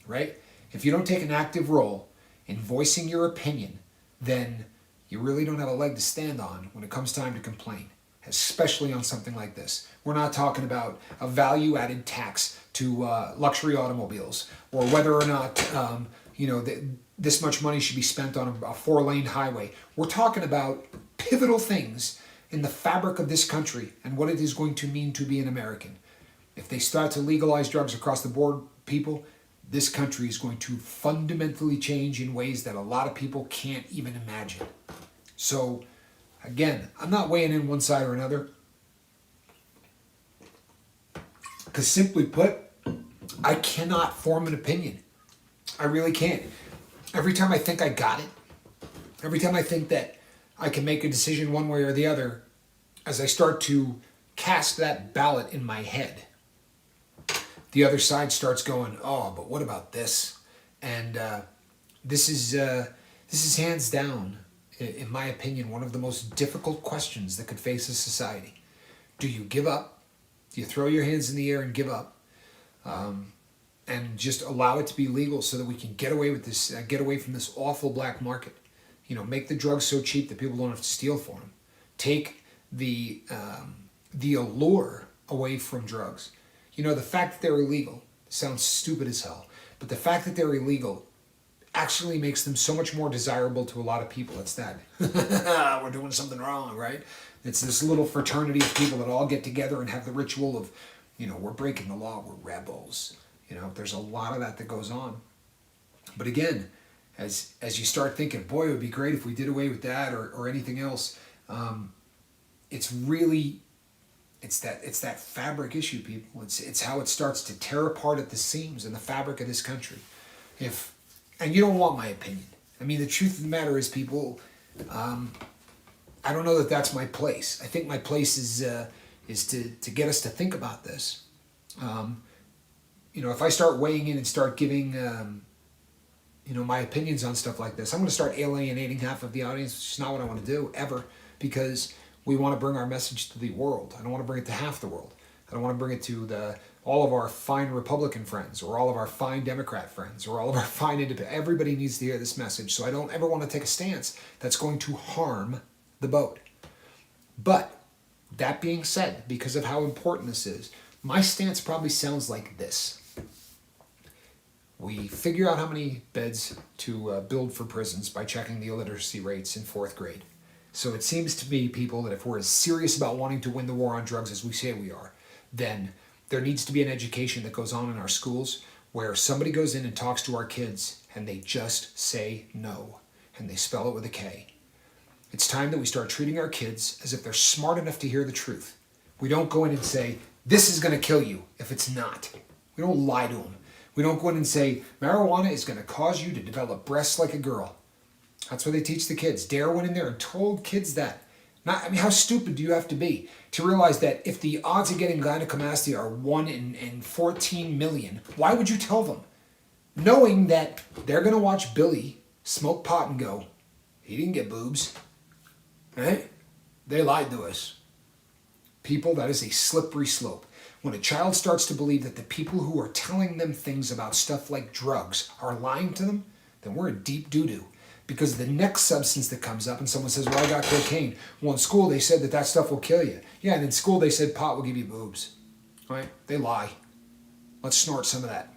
right? If you don't take an active role in voicing your opinion, then you really don't have a leg to stand on when it comes time to complain, especially on something like this. We're not talking about a value-added tax to luxury automobiles, or whether or not this much money should be spent on a 4-lane highway. We're talking about pivotal things in the fabric of this country and what it is going to mean to be an American. If they start to legalize drugs across the board, people, this country is going to fundamentally change in ways that a lot of people can't even imagine. So, again, I'm not weighing in one side or another. Because simply put, I cannot form an opinion. I really can't. Every time I think I got it, every time I think that I can make a decision one way or the other, as I start to cast that ballot in my head, the other side starts going, oh, but what about this? And this is hands down, in my opinion, one of the most difficult questions that could face a society. Do you give up? Do you throw your hands in the air and give up? And just allow it to be legal so that we can get away with this, get away from this awful black market. You know, make the drugs so cheap that people don't have to steal for them. Take the allure away from drugs. You know, the fact that they're illegal sounds stupid as hell, but the fact that they're illegal actually makes them so much more desirable to a lot of people. It's that we're doing something wrong, right? It's this little fraternity of people that all get together and have the ritual of, you know, we're breaking the law, we're rebels. You know, there's a lot of that goes on. But again, as you start thinking, boy, it would be great if we did away with that or anything else, it's that fabric issue, people. It's how it starts to tear apart at the seams in the fabric of this country. And you don't want my opinion. I mean, the truth of the matter is, people, I don't know that that's my place. I think my place is to get us to think about this. You know, if I start weighing in and start giving, my opinions on stuff like this, I'm going to start alienating half of the audience, which is not what I want to do, ever, because we want to bring our message to the world. I don't want to bring it to half the world. I don't want to bring it to all of our fine Republican friends, or all of our fine Democrat friends, or all of our fine independent. Everybody needs to hear this message, so I don't ever want to take a stance that's going to harm the boat. But, that being said, because of how important this is, my stance probably sounds like this. We figure out how many beds to build for prisons by checking the illiteracy rates in 4th grade. So it seems to me, people, that if we're as serious about wanting to win the war on drugs as we say we are, then there needs to be an education that goes on in our schools where somebody goes in and talks to our kids and they just say no, and they spell it with a K. It's time that we start treating our kids as if they're smart enough to hear the truth. We don't go in and say, this is going to kill you, if it's not. We don't lie to them. We don't go in and say, marijuana is going to cause you to develop breasts like a girl. That's what they teach the kids. Dare went in there and told kids that. How stupid do you have to be to realize that if the odds of getting gynecomastia are 1 in 14 million, why would you tell them? Knowing that they're going to watch Billy smoke pot and go, he didn't get boobs. Right? They lied to us. People, that is a slippery slope. When a child starts to believe that the people who are telling them things about stuff like drugs are lying to them, then we're in deep doo-doo. Because the next substance that comes up and someone says, well, I got cocaine. Well, in school they said that stuff will kill you. Yeah, and in school they said pot will give you boobs. Right? They lie. Let's snort some of that.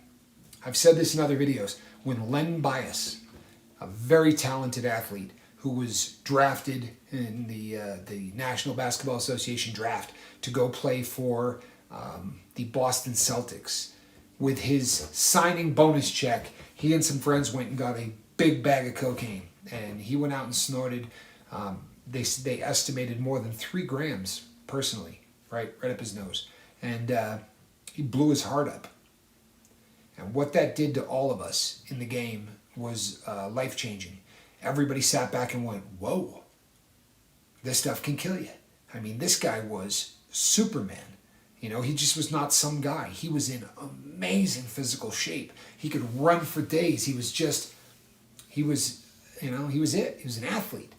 I've said this in other videos. When Len Bias, a very talented athlete who was drafted in the National Basketball Association draft to go play for the Boston Celtics, with his signing bonus check, he and some friends went and got a big bag of cocaine, and he went out and snorted. They estimated more than 3 grams personally, right up his nose, and he blew his heart up. And what that did to all of us in the game was life-changing. Everybody sat back and went, whoa, this stuff can kill you. I mean, this guy was Superman. You know, he just was not some guy. He was in amazing physical shape. He could run for days. He was it. He was an athlete.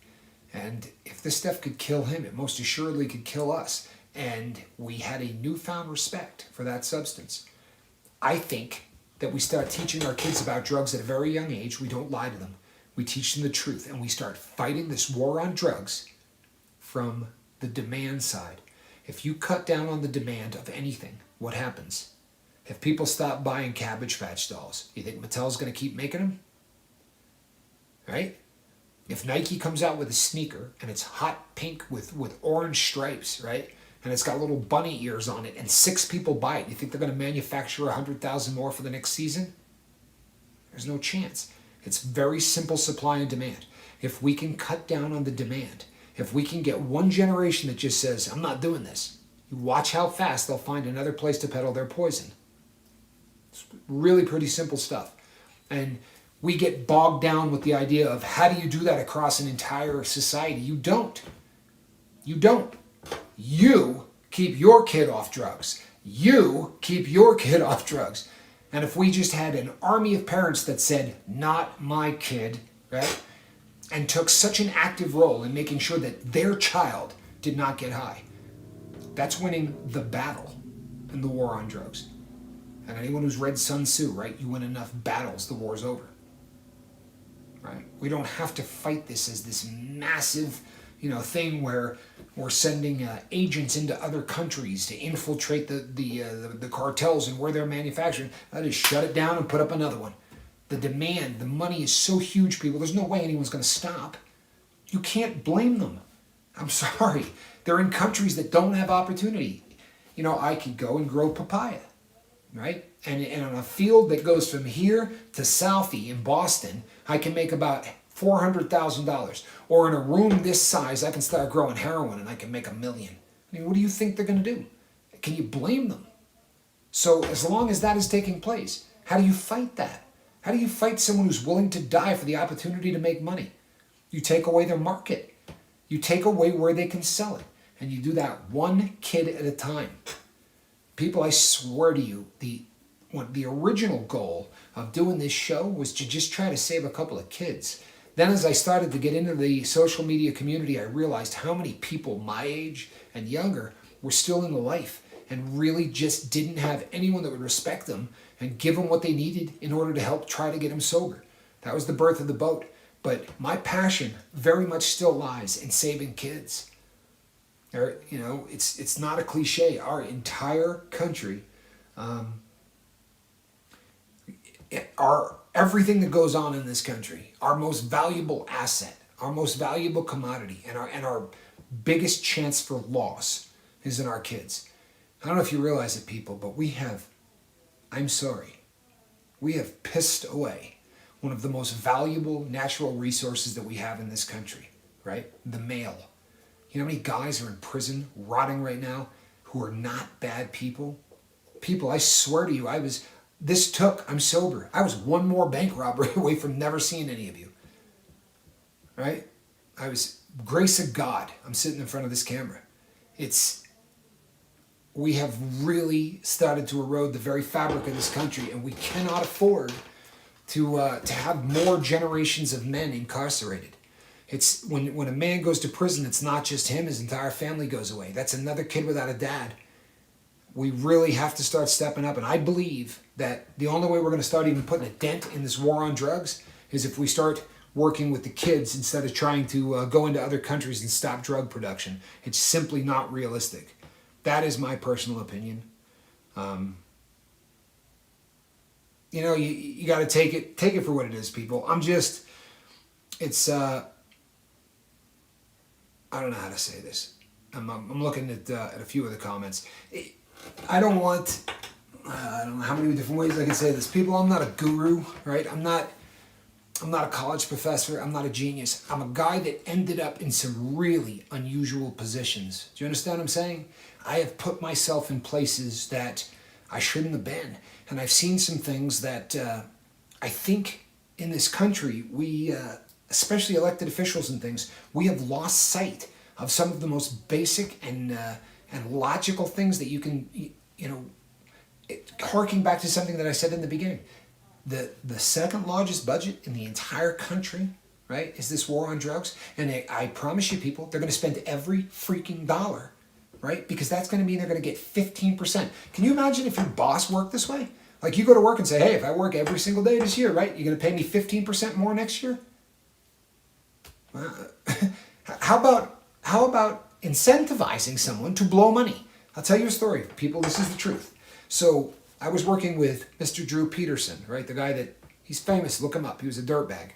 And if this stuff could kill him, it most assuredly could kill us. And we had a newfound respect for that substance. I think that we start teaching our kids about drugs at a very young age. We don't lie to them. We teach them the truth. And we start fighting this war on drugs from the demand side. If you cut down on the demand of anything, what happens? If people stop buying Cabbage Patch dolls, you think Mattel's going to keep making them? Right? If Nike comes out with a sneaker and it's hot pink with orange stripes, right? And it's got little bunny ears on it and 6 people buy it, you think they're going to manufacture 100,000 more for the next season? There's no chance. It's very simple supply and demand. If we can cut down on the demand, if we can get one generation that just says, I'm not doing this, you watch how fast they'll find another place to peddle their poison. It's really pretty simple stuff. And we get bogged down with the idea of how do you do that across an entire society? You don't. You don't. You keep your kid off drugs. You keep your kid off drugs. And if we just had an army of parents that said, not my kid, right? And took such an active role in making sure that their child did not get high, that's winning the battle in the war on drugs. And anyone who's read Sun Tzu, right? You win enough battles, the war's over. Right? We don't have to fight this as this massive, thing where we're sending agents into other countries to infiltrate the cartels and where they're manufacturing. I just shut it down and put up another one. The demand, the money is so huge, people. There's no way anyone's going to stop. You can't blame them. I'm sorry. They're in countries that don't have opportunity. I could go and grow papaya, right? And on a field that goes from here to Southie in Boston, I can make about $400,000. Or in a room this size, I can start growing heroin and I can make $1 million. I mean, what do you think they're going to do? Can you blame them? So as long as that is taking place, how do you fight that? How do you fight someone who's willing to die for the opportunity to make money? You take away their market. You take away where they can sell it. And you do that one kid at a time. People, I swear to you, the original goal of doing this show was to just try to save a couple of kids. Then as I started to get into the social media community, I realized how many people my age and younger were still in the life and really just didn't have anyone that would respect them and give them what they needed in order to help try to get them sober. That was the birth of the boat. But my passion very much still lies in saving kids. It's not a cliche. Our entire country, everything that goes on in this country, our most valuable asset, our most valuable commodity, and our biggest chance for loss is in our kids. I don't know if you realize it, people, but we have pissed away one of the most valuable natural resources that we have in this country, right? The male. You know how many guys are in prison rotting right now who are not bad people? People, I swear to you, I'm sober. I was one more bank robbery away from never seeing any of you. Right? I was, grace of God, I'm sitting in front of this camera. We have really started to erode the very fabric of this country, and we cannot afford to have more generations of men incarcerated. It's when a man goes to prison, it's not just him, his entire family goes away. That's another kid without a dad. We really have to start stepping up, and I believe that the only way we're going to start even putting a dent in this war on drugs is if we start working with the kids instead of trying to go into other countries and stop drug production. It's simply not realistic. That is my personal opinion. You got to take it for what it is, people. I don't know how to say this. I'm looking at a few of the comments. I don't know how many different ways I can say this. People, I'm not a guru, right? I'm not a college professor. I'm not a genius. I'm a guy that ended up in some really unusual positions. Do you understand what I'm saying? I have put myself in places that I shouldn't have been. And I've seen some things that I think in this country, we, especially elected officials and things, we have lost sight of some of the most basic and logical things that you can, harking back to something that I said in the beginning. The second largest budget in the entire country, right, is this war on drugs. And I promise you, people, they're going to spend every freaking dollar, right? Because that's going to mean they're going to get 15%. Can you imagine if your boss worked this way? Like you go to work and say, hey, if I work every single day this year, right, you're going to pay me 15% more next year? How about incentivizing someone to blow money? I'll tell you a story, people. This is the truth. So I was working with Mr. Drew Peterson, right? The guy that, he's famous, look him up. He was a dirtbag.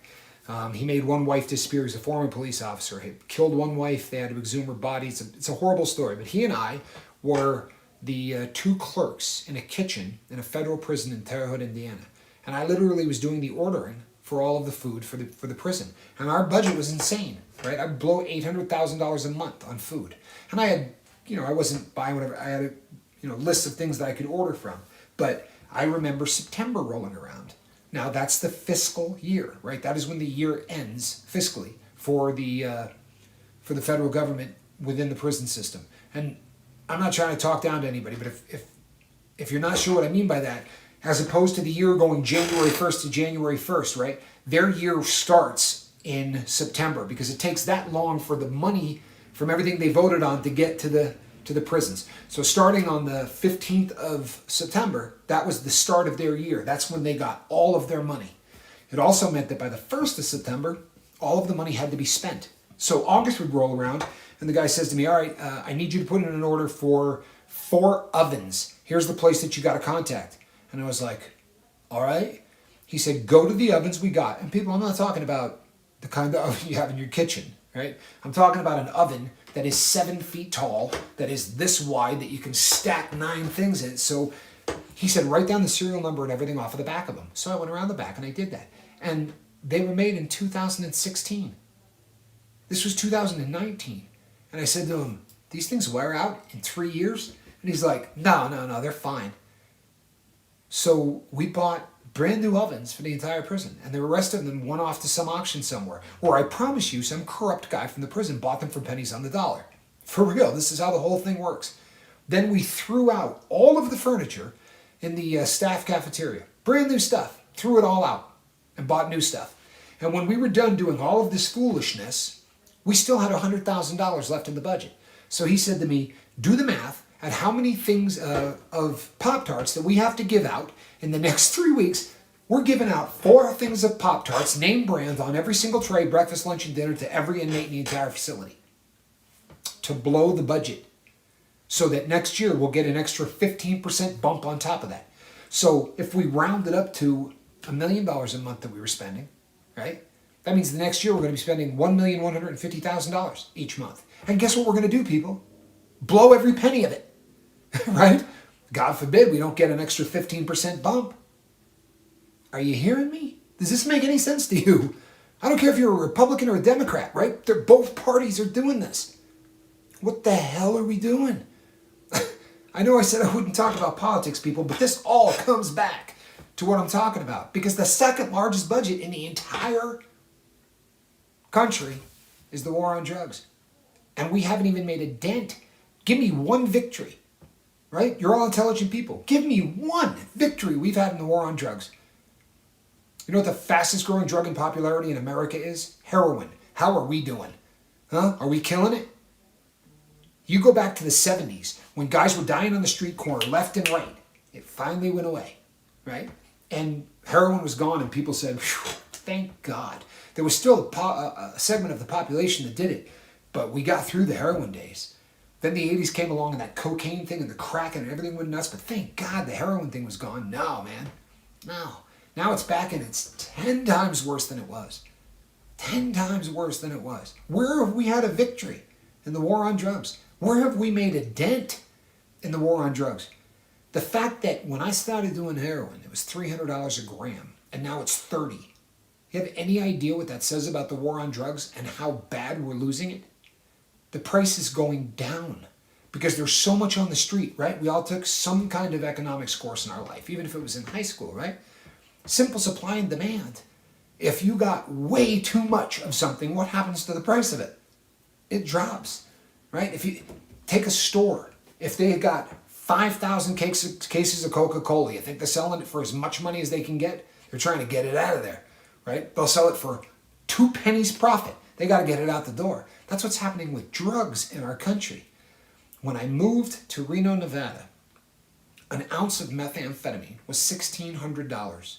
He made one wife disappear. He's a former police officer. He killed one wife. They had to exhume her body. It's a horrible story. But he and I were the two clerks in a kitchen in a federal prison in Terre Haute, Indiana. And I literally was doing the ordering for all of the food for the prison. And our budget was insane, right? I'd blow $800,000 a month on food. And I had, I wasn't buying whatever. I had a list of things that I could order from. But I remember September rolling around. Now that's the fiscal year, right? That is when the year ends fiscally for the federal government within the prison system. And I'm not trying to talk down to anybody, but if you're not sure what I mean by that, as opposed to the year going January 1st to January 1st, right? Their year starts in September because it takes that long for the money from everything they voted on to get to the prisons. So starting on the 15th of September, that was the start of their year. That's when they got all of their money. It also meant that by the 1st of September, all of the money had to be spent. So August would roll around, and the guy says to me, all right, I need you to put in an order for 4 ovens. Here's the place that you got to contact. And I was like, all right. He said, go to the ovens we got. And people, I'm not talking about the kind of oven you have in your kitchen, right? I'm talking about an oven that is 7 feet tall, that is this wide, that you can stack 9 things in. So he said, write down the serial number and everything off of the back of them. So I went around the back and I did that. And they were made in 2016. This was 2019. And I said to him, these things wear out in 3 years? And he's like, no, they're fine. So we bought brand new ovens for the entire prison, and the rest of them went off to some auction somewhere, where I promise you some corrupt guy from the prison bought them for pennies on the dollar. For real, this is how the whole thing works. Then we threw out all of the furniture in the staff cafeteria. Brand new stuff. Threw it all out and bought new stuff. And when we were done doing all of this foolishness, we still had $100,000 left in the budget. So he said to me, do the math at how many things of Pop-Tarts that we have to give out in the next 3 weeks. We're giving out 4 things of Pop-Tarts, name brand, on every single tray, breakfast, lunch, and dinner, to every inmate in the entire facility, to blow the budget, so that next year we'll get an extra 15% bump on top of that. So if we round it up to $1 million a month that we were spending, right? That means the next year we're going to be spending $1,150,000 each month. And guess what we're going to do, people? Blow every penny of it, right? God forbid we don't get an extra 15% bump. Are you hearing me? Does this make any sense to you? I don't care if you're a Republican or a Democrat, right? Both parties are doing this. What the hell are we doing? I know I said I wouldn't talk about politics, people, but this all comes back to what I'm talking about. Because the second largest budget in the entire country is the war on drugs. And we haven't even made a dent. Give me one victory, right? You're all intelligent people. Give me one victory we've had in the war on drugs. You know what the fastest growing drug in popularity in America is? Heroin. How are we doing? Huh? Are we killing it? You go back to the 70s when guys were dying on the street corner, left and right. It finally went away, right? And heroin was gone and people said, thank God. There was still a segment of the population that did it, but we got through the heroin days. Then the 80s came along and that cocaine thing and the crack and everything went nuts, but thank God the heroin thing was gone. No, man. No. Now it's back and it's 10 times worse than it was. 10 times worse than it was. Where have we had a victory in the war on drugs? Where have we made a dent in the war on drugs? The fact that when I started doing heroin, it was $300 a gram, and now it's $30. You have any idea what that says about the war on drugs and how bad we're losing it? The price is going down because there's so much on the street, right? We all took some kind of economics course in our life, even if it was in high school, right? Simple supply and demand. If you got way too much of something, what happens to the price of it? It drops, right? If you take a store, if they got 5,000 cases of Coca-Cola, you think they're selling it for as much money as they can get? They're trying to get it out of there, right? They'll sell it for 2 pennies profit. They got to get it out the door. That's what's happening with drugs in our country. When I moved to Reno, Nevada, an ounce of methamphetamine was $1,600,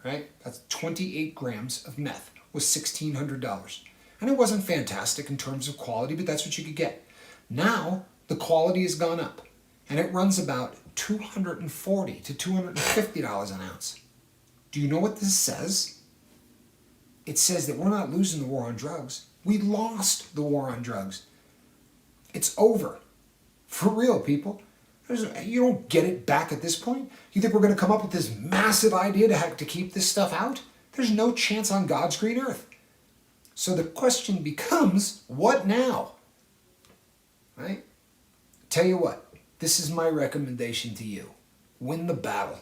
right? That's 28 grams of meth was $1,600. And it wasn't fantastic in terms of quality, but that's what you could get. Now, the quality has gone up, and it runs about $240 to $250 an ounce. Do you know what this says? It says that we're not losing the war on drugs. We lost the war on drugs. It's over. For real, people. You don't get it back at this point? You think we're going to come up with this massive idea to keep this stuff out? There's no chance on God's green earth. So the question becomes, what now? Right? Tell you what, this is my recommendation to you. Win the battle.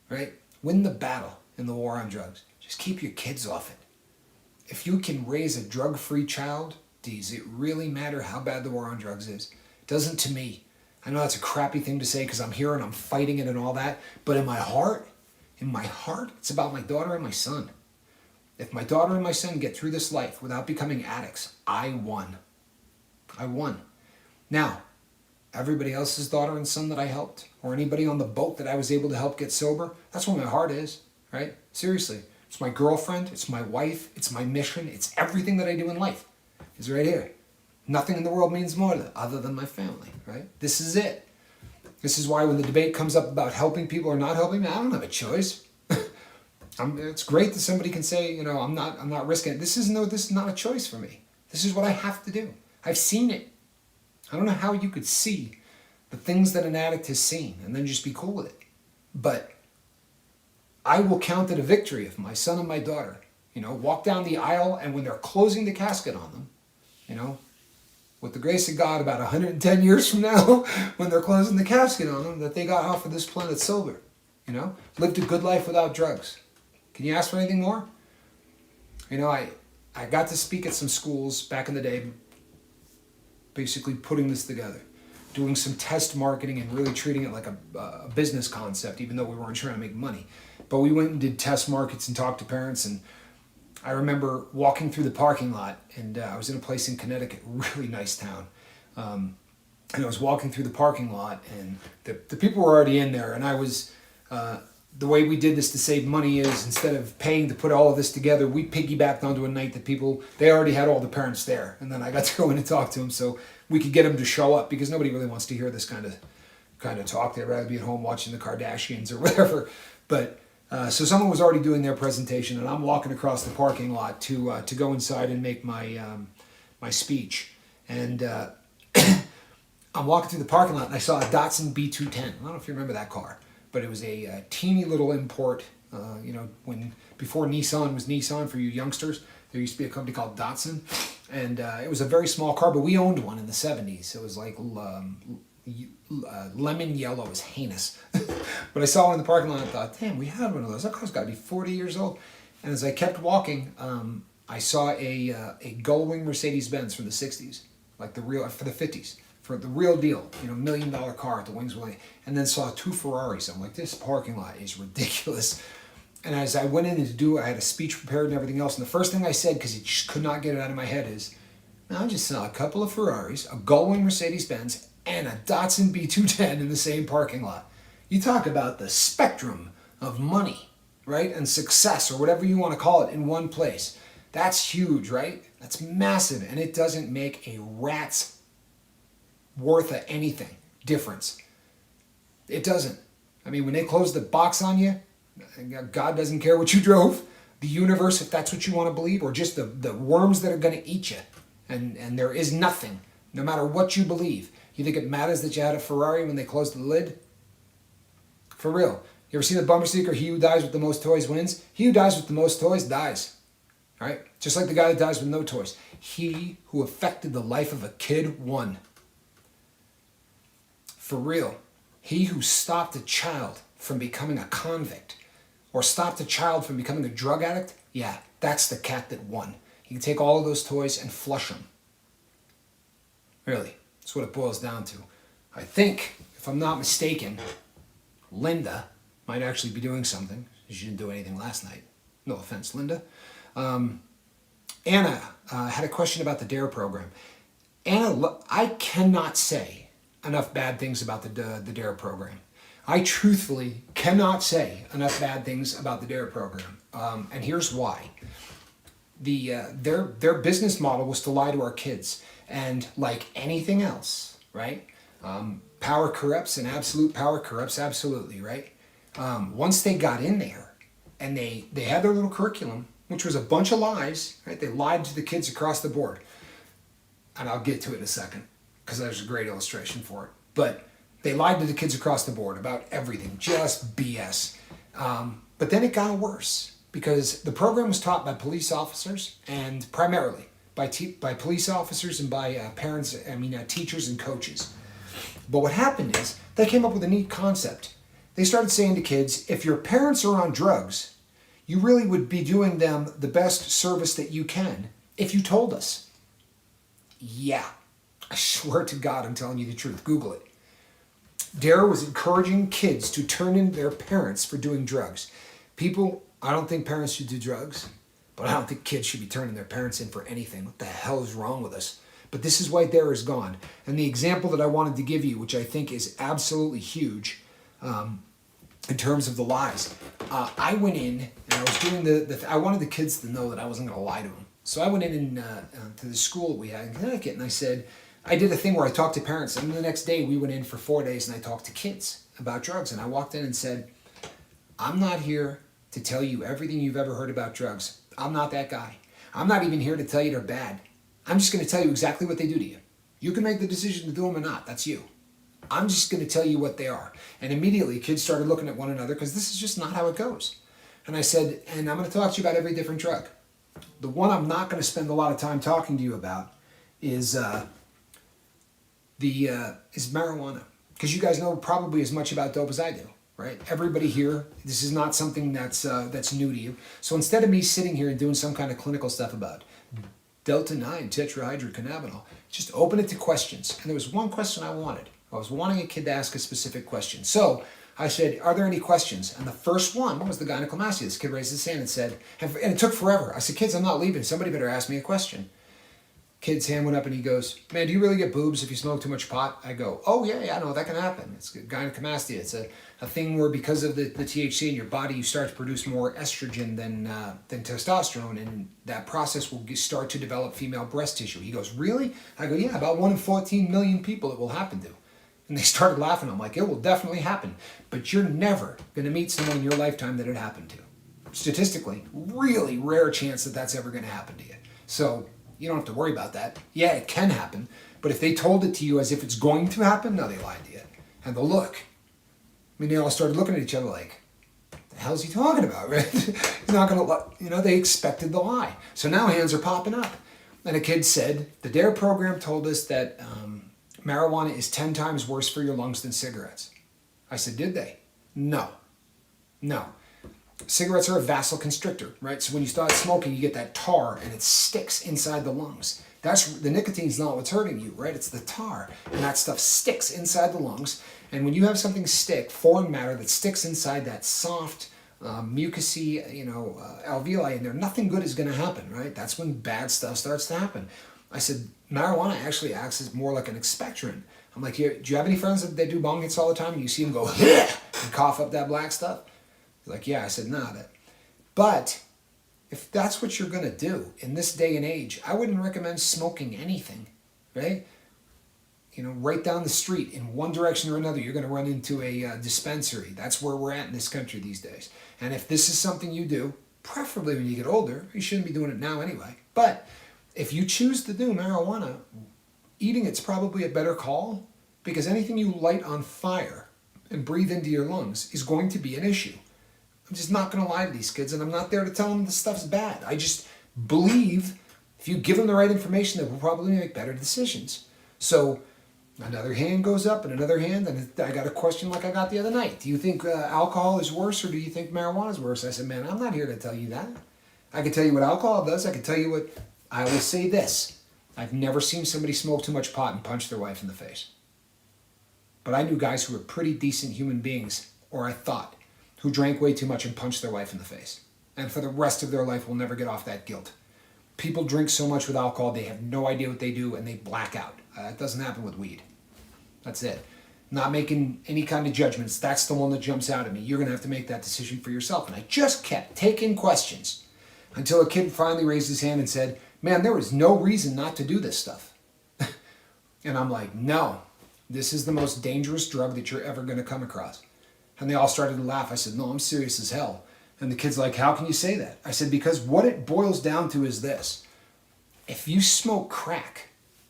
Right? Win the battle in the war on drugs. Just keep your kids off it. If you can raise a drug-free child, does it really matter how bad the war on drugs is? It doesn't to me. I know that's a crappy thing to say because I'm here and I'm fighting it and all that, but in my heart, it's about my daughter and my son. If my daughter and my son get through this life without becoming addicts, I won. I won. Now, everybody else's daughter and son that I helped, or anybody on the boat that I was able to help get sober, that's where my heart is, right? Seriously. It's my girlfriend, it's my wife, it's my mission, it's everything that I do in life. It's right here. Nothing in the world means more other than my family, right? This is it. This is why when the debate comes up about helping people or not helping, I don't have a choice. It's great that somebody can say, I'm not risking it. This is not a choice for me. This is what I have to do. I've seen it. I don't know how you could see the things that an addict has seen and then just be cool with it. But I will count it a victory if my son and my daughter, walk down the aisle and when they're closing the casket on them, with the grace of God, about 110 years from now, when they're closing the casket on them, that they got off of this planet sober, lived a good life without drugs. Can you ask for anything more? I got to speak at some schools back in the day, basically putting this together, doing some test marketing and really treating it like a business concept, even though we weren't trying to make money. But we went and did test markets and talked to parents, and I remember walking through the parking lot, and I was in a place in Connecticut, really nice town, and I was walking through the parking lot, and the people were already in there, and I was, the way we did this to save money is instead of paying to put all of this together, we piggybacked onto a night that they already had all the parents there, and then I got to go in and talk to them so we could get them to show up, because nobody really wants to hear this kind of talk. They'd rather be at home watching the Kardashians or whatever, but So someone was already doing their presentation, and I'm walking across the parking lot to go inside and make my my speech. And I'm walking through the parking lot, and I saw a Datsun B210. I don't know if you remember that car, but it was a teeny little import. Before Nissan was Nissan for you youngsters, there used to be a company called Datsun, and it was a very small car, but we owned one in the 70s. It was like lemon yellow. It was heinous. But I saw one in the parking lot and I thought, damn, we had one of those. That car's got to be 40 years old. And as I kept walking, I saw a gull-wing Mercedes-Benz from the 60s, like the real, for the 50s, for the real deal, $1 million car at the wings were, and then saw 2 Ferraris. I'm like, this parking lot is ridiculous. And as I went in to do, I had a speech prepared and everything else. And the first thing I said, because it just could not get it out of my head, is, I just saw a couple of Ferraris, a gull-wing Mercedes-Benz, and a Datsun B210 in the same parking lot. You talk about the spectrum of money, right? And success, or whatever you want to call it, in one place. That's huge, right? That's massive. And it doesn't make a rat's worth of anything difference. It doesn't. I mean, when they close the box on you, God doesn't care what you drove. The universe, if that's what you want to believe, or just the worms that are going to eat you. And there is nothing, no matter what you believe. You think it matters that you had a Ferrari when they closed the lid? For real. You ever seen the bumper sticker, he who dies with the most toys wins? He who dies with the most toys dies. All right? Just like the guy that dies with no toys. He who affected the life of a kid won. For real. He who stopped a child from becoming a convict, or stopped a child from becoming a drug addict, yeah, that's the cat that won. You can take all of those toys and flush them. Really. That's what it boils down to. I think, if I'm not mistaken, Linda might actually be doing something. She didn't do anything last night. No offense, Linda. Anna had a question about the DARE program. Anna, I cannot say enough bad things about the DARE program. I truthfully cannot say enough bad things about the DARE program. And here's why. Their business model was to lie to our kids. And like anything else, right? Power corrupts, and absolute power corrupts absolutely, right? Once they got in there and they had their little curriculum, which was a bunch of lies, right? They lied to the kids across the board. And I'll get to it in a second because there's a great illustration for it. But they lied to the kids across the board about everything, just BS. But then it got worse because the program was taught by police officers, and primarily by police officers and by teachers and coaches. But what happened is they came up with a neat concept. They started saying to kids, if your parents are on drugs, you really would be doing them the best service that you can if you told us. Yeah, I swear to God, I'm telling you the truth. Google it. DARE was encouraging kids to turn in their parents for doing drugs. People, I don't think parents should do drugs. But I don't think kids should be turning their parents in for anything. What the hell is wrong with us? But this is why DARE is gone. And the example that I wanted to give you, which I think is absolutely huge in terms of the lies. I went in and I was doing I wanted the kids to know that I wasn't going to lie to them. So I went in to the school that we had in Connecticut, and I did a thing where I talked to parents. And the next day we went in for 4 days and I talked to kids about drugs. And I walked in and said, I'm not here to tell you everything you've ever heard about drugs. I'm not that guy. I'm not even here to tell you they're bad. I'm just going to tell you exactly what they do to you. You can make the decision to do them or not. That's you. I'm just going to tell you what they are. And immediately kids started looking at one another because this is just not how it goes. And I said, and I'm going to talk to you about every different drug. The one I'm not going to spend a lot of time talking to you about is marijuana. Because you guys know probably as much about dope as I do. Right? Everybody here, this is not something that's new to you. So instead of me sitting here and doing some kind of clinical stuff about delta-9 tetrahydrocannabinol, just open it to questions. And there was one question I wanted. I was wanting a kid to ask a specific question. So I said, are there any questions? And the first one was the gynecomastia. This kid raised his hand and said, and it took forever. I said, kids, I'm not leaving. Somebody better ask me a question. Kid's hand went up and he goes, man, do you really get boobs if you smoke too much pot? I go, oh yeah, I know, that can happen. It's gynecomastia. It's a thing where because of the THC in your body, you start to produce more estrogen than testosterone, and that process will start to develop female breast tissue. He goes, really? I go, yeah, about 1 in 14 million people it will happen to. And they started laughing. I'm like, it will definitely happen. But you're never going to meet someone in your lifetime that it happened to. Statistically, really rare chance that that's ever going to happen to you. So you don't have to worry about that. Yeah, it can happen. But if they told it to you as if it's going to happen, no, they lied to you. And the look. I mean, they all started looking at each other like, the hell's he talking about, right? He's not going to, they expected the lie. So now hands are popping up. And a kid said, the DARE program told us that marijuana is 10 times worse for your lungs than cigarettes. I said, did they? No. Cigarettes are a vasoconstrictor, right? So when you start smoking, you get that tar and it sticks inside the lungs. The nicotine's not what's hurting you, right? It's the tar. And that stuff sticks inside the lungs. And when you have something stick, foreign matter that sticks inside that soft, mucousy, alveoli in there, nothing good is going to happen, right? That's when bad stuff starts to happen. I said, marijuana actually acts as more like an expectorant. I'm like, do you have any friends that they do bong hits all the time? And you see them go, and cough up that black stuff? He's like, yeah. I said, nah. But if that's what you're going to do in this day and age, I wouldn't recommend smoking anything, right? Right down the street in one direction or another, you're going to run into a dispensary. That's where we're at in this country these days. And if this is something you do, preferably when you get older, you shouldn't be doing it now anyway. But if you choose to do marijuana, eating it's probably a better call, because anything you light on fire and breathe into your lungs is going to be an issue. I'm just not going to lie to these kids, and I'm not there to tell them this stuff's bad. I just believe if you give them the right information, they will probably make better decisions. So another hand goes up and another hand, and I got a question like I got the other night. Do you think alcohol is worse, or do you think marijuana is worse? I said, man, I'm not here to tell you that. I can tell you what alcohol does. I can tell you what... I will say this. I've never seen somebody smoke too much pot and punch their wife in the face. But I knew guys who were pretty decent human beings, or I thought, who drank way too much and punched their wife in the face. And for the rest of their life will never get off that guilt. People drink so much with alcohol, they have no idea what they do, and they black out. That doesn't happen with weed. That's it. Not making any kind of judgments. That's the one that jumps out at me. You're going to have to make that decision for yourself. And I just kept taking questions until a kid finally raised his hand and said, man, there was no reason not to do this stuff. And I'm like, no, this is the most dangerous drug that you're ever going to come across. And they all started to laugh. I said, no, I'm serious as hell. And the kid's like, how can you say that? I said, because what it boils down to is this. If you smoke crack,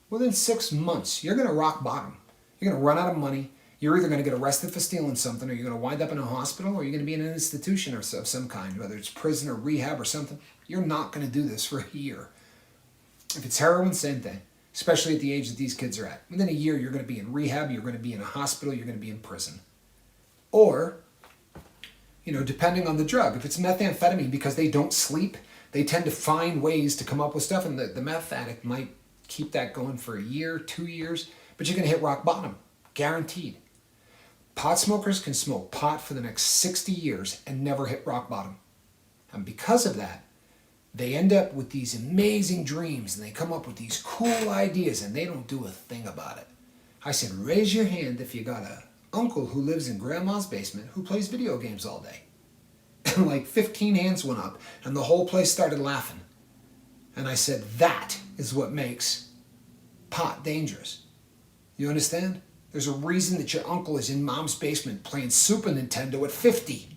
within 6 months, you're going to rock bottom. You're going to run out of money. You're either going to get arrested for stealing something, or you're going to wind up in a hospital, or you're going to be in an institution of some kind, whether it's prison or rehab or something. You're not going to do this for a year. If it's heroin, same thing, especially at the age that these kids are at. Within a year, you're going to be in rehab, you're going to be in a hospital, you're going to be in prison. Or, depending on the drug. If it's methamphetamine, because they don't sleep, they tend to find ways to come up with stuff, and the meth addict might keep that going for a year, 2 years, but you're going to hit rock bottom, guaranteed. Pot smokers can smoke pot for the next 60 years and never hit rock bottom. And because of that, they end up with these amazing dreams, and they come up with these cool ideas, and they don't do a thing about it. I said, raise your hand if you got a uncle who lives in grandma's basement who plays video games all day. And like 15 hands went up, and the whole place started laughing. And I said, that is what makes pot dangerous. You understand? There's a reason that your uncle is in mom's basement playing Super Nintendo at 50.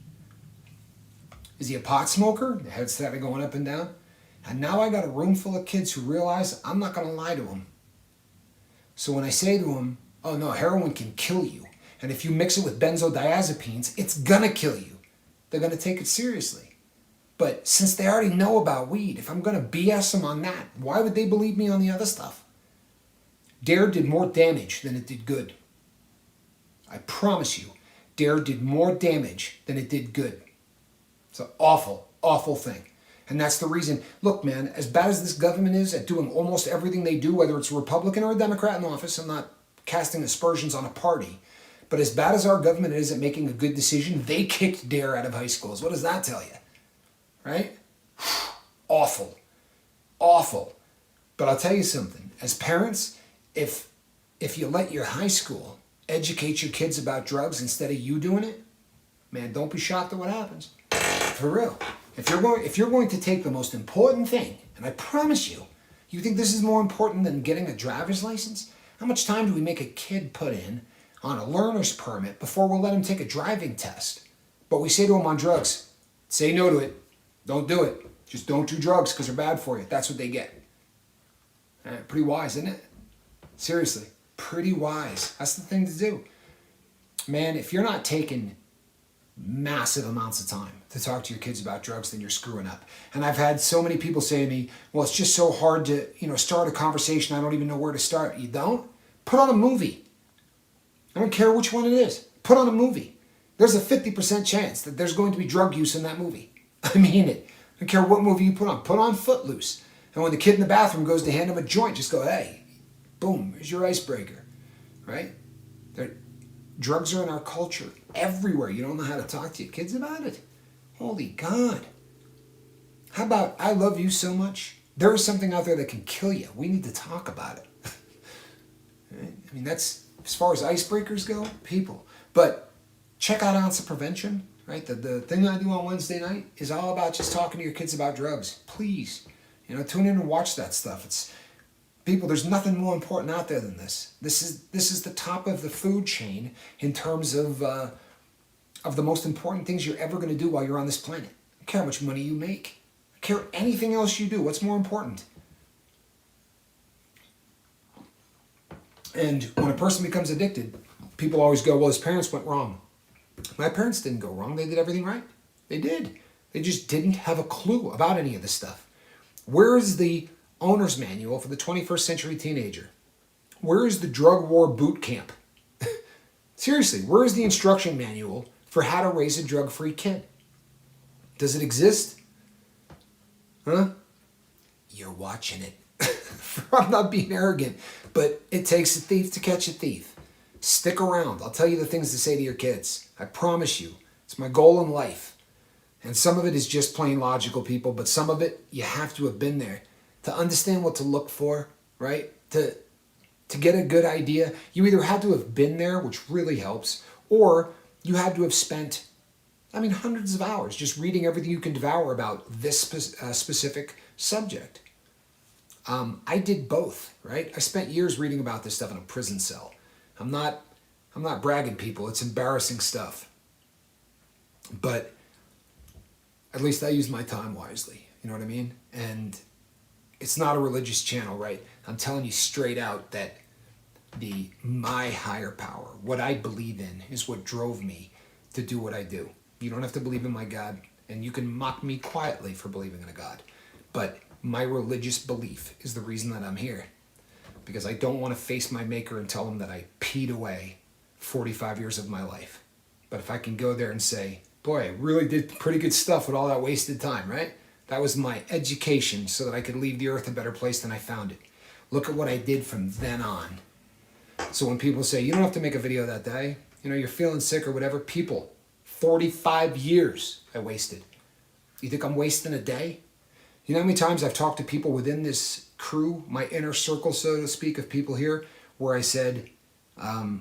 Is he a pot smoker? The head started going up and down. And now I got a room full of kids who realize I'm not going to lie to them. So when I say to them, oh no, heroin can kill you, and if you mix it with benzodiazepines, it's going to kill you, they're going to take it seriously. But since they already know about weed, if I'm going to BS them on that, why would they believe me on the other stuff? DARE did more damage than it did good. I promise you, DARE did more damage than it did good. It's an awful, awful thing. And that's the reason, look man, as bad as this government is at doing almost everything they do, whether it's a Republican or a Democrat in office, I'm not casting aspersions on a party, but as bad as our government is at making a good decision, they kicked DARE out of high schools. What does that tell you? Right? Awful. Awful. But I'll tell you something. As parents, if you let your high school educate your kids about drugs instead of you doing it, man, don't be shocked at what happens. For real. If you're going to take the most important thing, and I promise you, you think this is more important than getting a driver's license? How much time do we make a kid put in on a learner's permit before we'll let them take a driving test. But we say to them on drugs, say no to it. Don't do it. Just don't do drugs because they're bad for you. That's what they get. Pretty wise, isn't it? Seriously, pretty wise. That's the thing to do. Man, if you're not taking massive amounts of time to talk to your kids about drugs, then you're screwing up. And I've had so many people say to me, well, it's just so hard to, start a conversation. I don't even know where to start. You don't? Put on a movie. I don't care which one it is. Put on a movie. There's a 50% chance that there's going to be drug use in that movie. I mean it. I don't care what movie you put on. Put on Footloose. And when the kid in the bathroom goes to hand him a joint, just go, hey, boom, here's your icebreaker. Right? Drugs are in our culture everywhere. You don't know how to talk to your kids about it? Holy God. How about, I love you so much? There is something out there that can kill you. We need to talk about it. Right? I mean, that's, as far as icebreakers go, people. But check out Ounce of Prevention. Right? The thing I do on Wednesday night is all about just talking to your kids about drugs. Please, tune in and watch that stuff. It's people. There's nothing more important out there than this. This is the top of the food chain in terms of the most important things you're ever going to do while you're on this planet. I don't care how much money you make. I don't care anything else you do. What's more important? And when a person becomes addicted, people always go, well, his parents went wrong. My parents didn't go wrong. They did everything right. They did. They just didn't have a clue about any of this stuff. Where is the owner's manual for the 21st century teenager? Where is the drug war boot camp? Seriously, where is the instruction manual for how to raise a drug-free kid? Does it exist? Huh? You're watching it. I'm not being arrogant, but it takes a thief to catch a thief. Stick around. I'll tell you the things to say to your kids. I promise you. It's my goal in life. And some of it is just plain logical, people, but some of it you have to have been there to understand what to look for, right? To get a good idea. You either had to have been there, which really helps, or you had to have spent, hundreds of hours just reading everything you can devour about this specific subject. I did both, right? I spent years reading about this stuff in a prison cell. I'm not bragging, people. It's embarrassing stuff. But at least I use my time wisely. You know what I mean? And it's not a religious channel, right? I'm telling you straight out that my higher power, what I believe in, is what drove me to do what I do. You don't have to believe in my God, and you can mock me quietly for believing in a God. But my religious belief is the reason that I'm here. Because I don't want to face my maker and tell him that I peed away 45 years of my life. But if I can go there and say, boy, I really did pretty good stuff with all that wasted time, right? That was my education so that I could leave the earth a better place than I found it. Look at what I did from then on. So when people say, you don't have to make a video that day, you're feeling sick or whatever, people, 45 years I wasted. You think I'm wasting a day? You know how many times I've talked to people within this crew, my inner circle, so to speak, of people here, where I said, I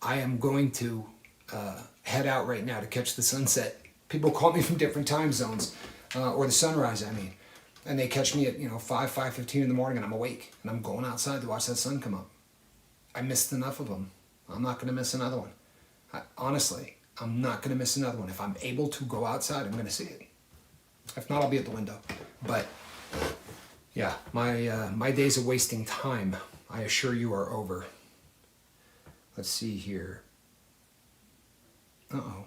am going to head out right now to catch the sunset. People call me from different time zones, or the sunrise, and they catch me at 5:15 in the morning, and I'm awake, and I'm going outside to watch that sun come up. I missed enough of them. I'm not going to miss another one. Honestly, I'm not going to miss another one. If I'm able to go outside, I'm going to see it. If not, I'll be at the window. But yeah, my days of wasting time, I assure you, are over. Let's see here. Uh-oh.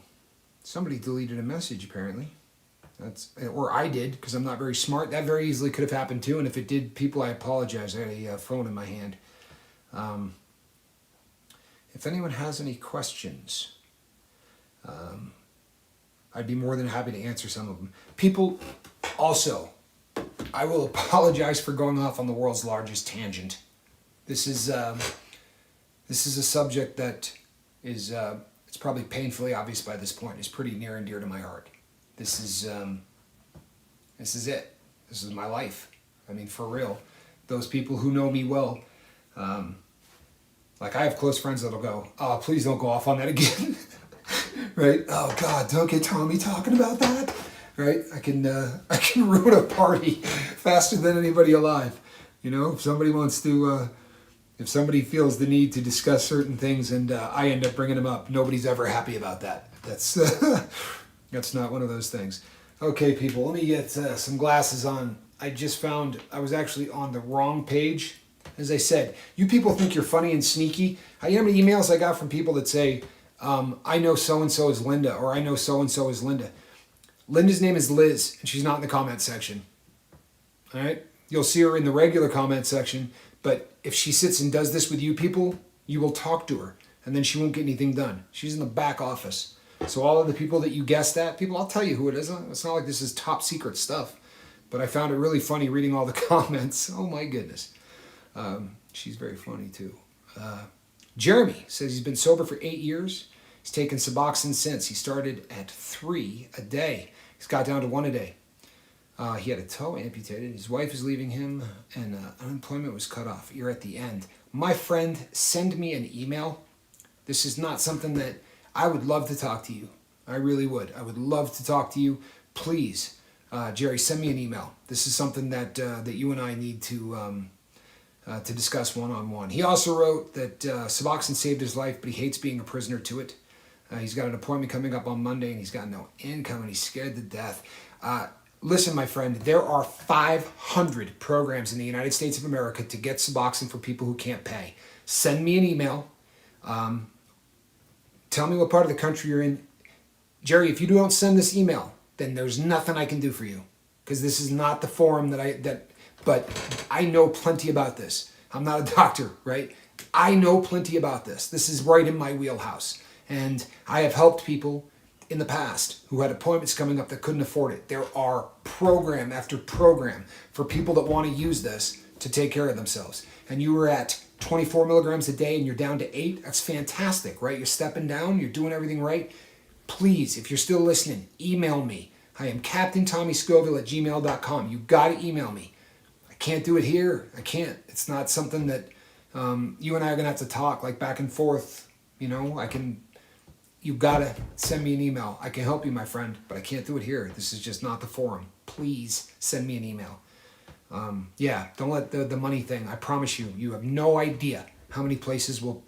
Somebody deleted a message, apparently. Or I did, because I'm not very smart. That very easily could have happened too, and if it did, people, I apologize. I had a phone in my hand. If anyone has any questions, I'd be more than happy to answer some of them. People, also, I will apologize for going off on the world's largest tangent. This is a subject that is, it's probably painfully obvious by this point, is pretty near and dear to my heart. This is it. This is my life. For real. Those people who know me well, like I have close friends that'll go, oh, please don't go off on that again. Right? Oh God, don't get Tommy talking about that. Right? I can ruin a party faster than anybody alive. If somebody wants to, If somebody feels the need to discuss certain things and I end up bringing them up, nobody's ever happy about that. That's that's not one of those things. Okay, people, let me get some glasses on. I just found I was actually on the wrong page. As I said, you people think you're funny and sneaky. You know how many emails I got from people that say, I know so-and-so is Linda, or I know so-and-so is Linda. Linda's name is Liz, and she's not in the comment section. All right? You'll see her in the regular comment section, but if she sits and does this with you people, you will talk to her, and then she won't get anything done. She's in the back office. So all of the people that you guessed at, people, I'll tell you who it is. It's not like this is top secret stuff, but I found it really funny reading all the comments. Oh my goodness. She's very funny too. Jeremy says he's been sober for 8 years. He's taken Suboxone since. He started at 3 a day. He's got down to 1 a day. He had a toe amputated. His wife is leaving him, and unemployment was cut off. You're at the end. My friend, send me an email. This is not something that I would love to talk to you. I really would. I would love to talk to you. Please, Jerry, send me an email. This is something that that you and I need to discuss one-on-one. He also wrote that Suboxone saved his life, but he hates being a prisoner to it. He's got an appointment coming up on Monday, and he's got no income, and he's scared to death. Listen, my friend, there are 500 programs in the United States of America to get Suboxone for people who can't pay. Send me an email. Tell me what part of the country you're in. Jerry, if you don't send this email, then there's nothing I can do for you, because this is not the forum but I know plenty about this. I'm not a doctor, right? I know plenty about this. This is right in my wheelhouse. And I have helped people in the past who had appointments coming up that couldn't afford it. There are program after program for people that want to use this to take care of themselves. And you were at 24 milligrams a day and you're down to 8. That's fantastic, right? You're stepping down. You're doing everything right. Please, if you're still listening, email me. I am CaptainTommyScoville@gmail.com. You got to email me. Can't do it here. I can't. It's not something that you and I are gonna have to talk like back and forth. You know, you gotta send me an email. I can help you, my friend, but I can't do it here. This is just not the forum. Please send me an email. Yeah, don't let the money thing. I promise you, you have no idea how many places will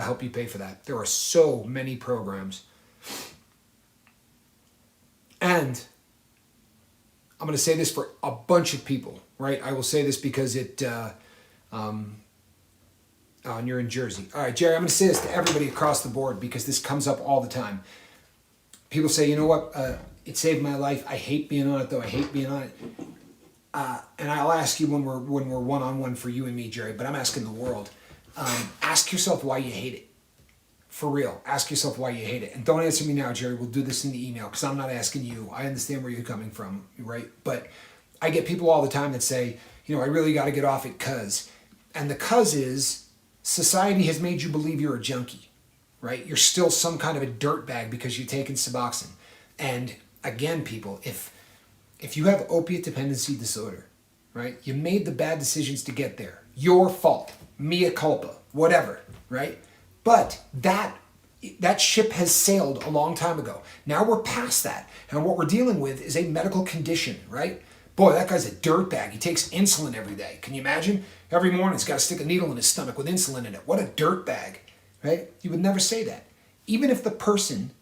help you pay for that. There are so many programs, and I'm going to say this for a bunch of people, right? I will say this because and you're in Jersey. All right, Jerry, I'm going to say this to everybody across the board because this comes up all the time. People say, you know what? It saved my life. I hate being on it, though. I hate being on it. And I'll ask you when we're one-on-one for you and me, Jerry, but I'm asking the world. Ask yourself why you hate it. For real, ask yourself why you hate it. And don't answer me now, Jerry. We'll do this in the email because I'm not asking you. I understand where you're coming from, right? But I get people all the time that say, you know, I really got to get off it because. And the cause is society has made you believe you're a junkie, right? You're still some kind of a dirtbag because you're taking Suboxone. And again, people, if you have opiate dependency disorder, right? You made the bad decisions to get there. Your fault. Mea culpa. Whatever, right? But that ship has sailed a long time ago. Now we're past that. And what we're dealing with is a medical condition, right? Boy, that guy's a dirtbag. He takes insulin every day. Can you imagine? Every morning he's got to stick a needle in his stomach with insulin in it. What a dirtbag, right? You would never say that. Even if the person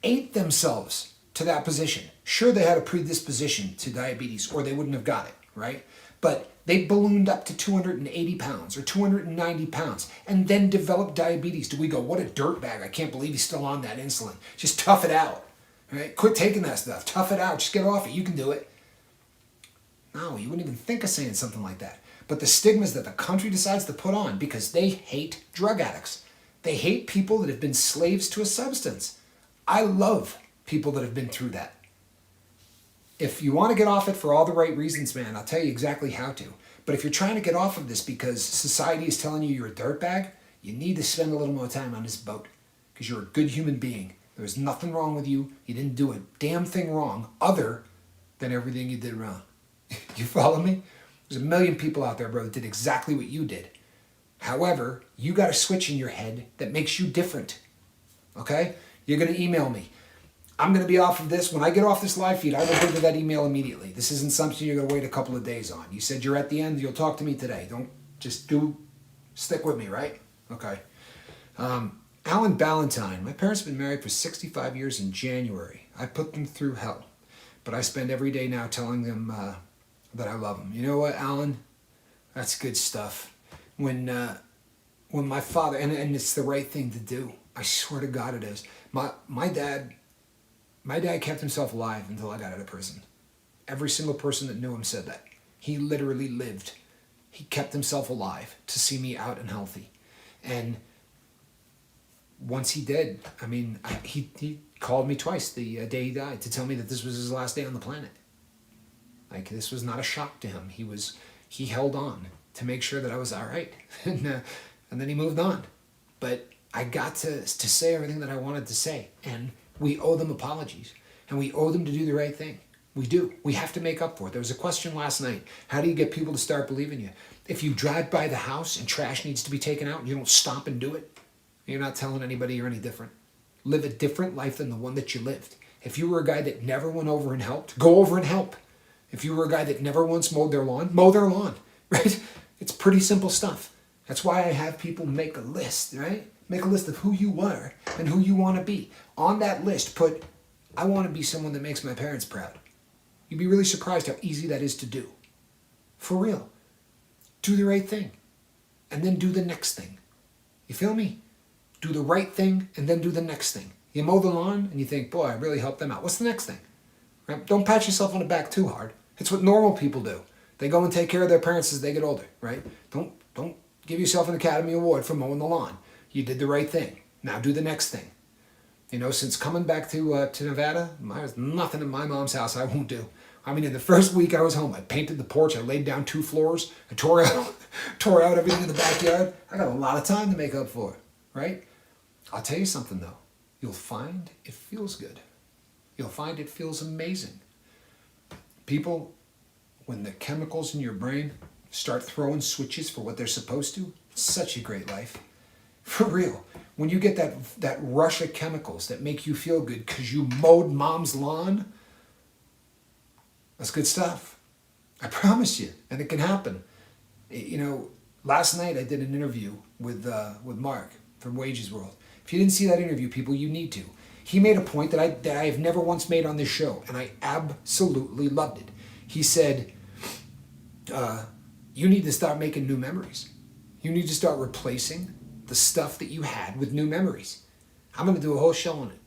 ate themselves to that position, sure, they had a predisposition to diabetes or they wouldn't have got it, right? But they ballooned up to 280 pounds or 290 pounds and then developed diabetes. Do we go, what a dirtbag. I can't believe he's still on that insulin. Just tough it out, right? Quit taking that stuff. Tough it out. Just get off it. You can do it. No, you wouldn't even think of saying something like that. But the stigmas that the country decides to put on because they hate drug addicts. They hate people that have been slaves to a substance. I love people that have been through that. If you want to get off it for all the right reasons, man, I'll tell you exactly how to. But if you're trying to get off of this because society is telling you you're a dirtbag, you need to spend a little more time on this boat because you're a good human being. There's nothing wrong with you. You didn't do a damn thing wrong other than everything you did wrong. You follow me? There's a million people out there, bro, that did exactly what you did. However, you got a switch in your head that makes you different. Okay? You're going to email me. I'm going to be off of this. When I get off this live feed, I will go to that email immediately. This isn't something you're going to wait a couple of days on. You said you're at the end. You'll talk to me today. Don't just do Stick with me, right? Okay. Alan Ballantyne. My parents have been married for 65 years in January. I put them through hell, but I spend every day now telling them that I love them. You know what, Alan? That's good stuff. When my father, and it's the right thing to do. I swear to God it is. My dad kept himself alive until I got out of prison. Every single person that knew him said that. He literally lived. He kept himself alive to see me out and healthy. And once he did, I mean, he called me twice the day he died to tell me that this was his last day on the planet. Like, this was not a shock to him. He held on to make sure that I was all right. And then he moved on. But I got to say everything that I wanted to say. And we owe them apologies. And we owe them to do the right thing. We do. We have to make up for it. There was a question last night. How do you get people to start believing you? If you drive by the house and trash needs to be taken out and you don't stop and do it, you're not telling anybody you're any different. Live a different life than the one that you lived. If you were a guy that never went over and helped, go over and help. If you were a guy that never once mowed their lawn, mow their lawn, right? It's pretty simple stuff. That's why I have people make a list, right? Make a list of who you are and who you want to be. On that list, put, I want to be someone that makes my parents proud. You'd be really surprised how easy that is to do. For real. Do the right thing. And then do the next thing. You feel me? Do the right thing and then do the next thing. You mow the lawn and you think, boy, I really helped them out. What's the next thing? Right? Don't pat yourself on the back too hard. It's what normal people do. They go and take care of their parents as they get older, right? Don't give yourself an Academy Award for mowing the lawn. You did the right thing. Now do the next thing. You know, since coming back to Nevada, there's nothing in my mom's house I won't do. I mean, in the first week I was home, I painted the porch, I laid down 2 floors, I tore out everything in the backyard. I got a lot of time to make up for it, right? I'll tell you something though. You'll find it feels good. You'll find it feels amazing. People, when the chemicals in your brain start throwing switches for what they're supposed to, it's such a great life. For real. When you get that rush of chemicals that make you feel good because you mowed mom's lawn, that's good stuff. I promise you. And it can happen. You know, last night I did an interview with Mark from Wages World. If you didn't see that interview, people, you need to. He made a point that I have never once made on this show, and I absolutely loved it. He said, you need to start making new memories. You need to start replacing the stuff that you had with new memories. I'm going to do a whole show on it.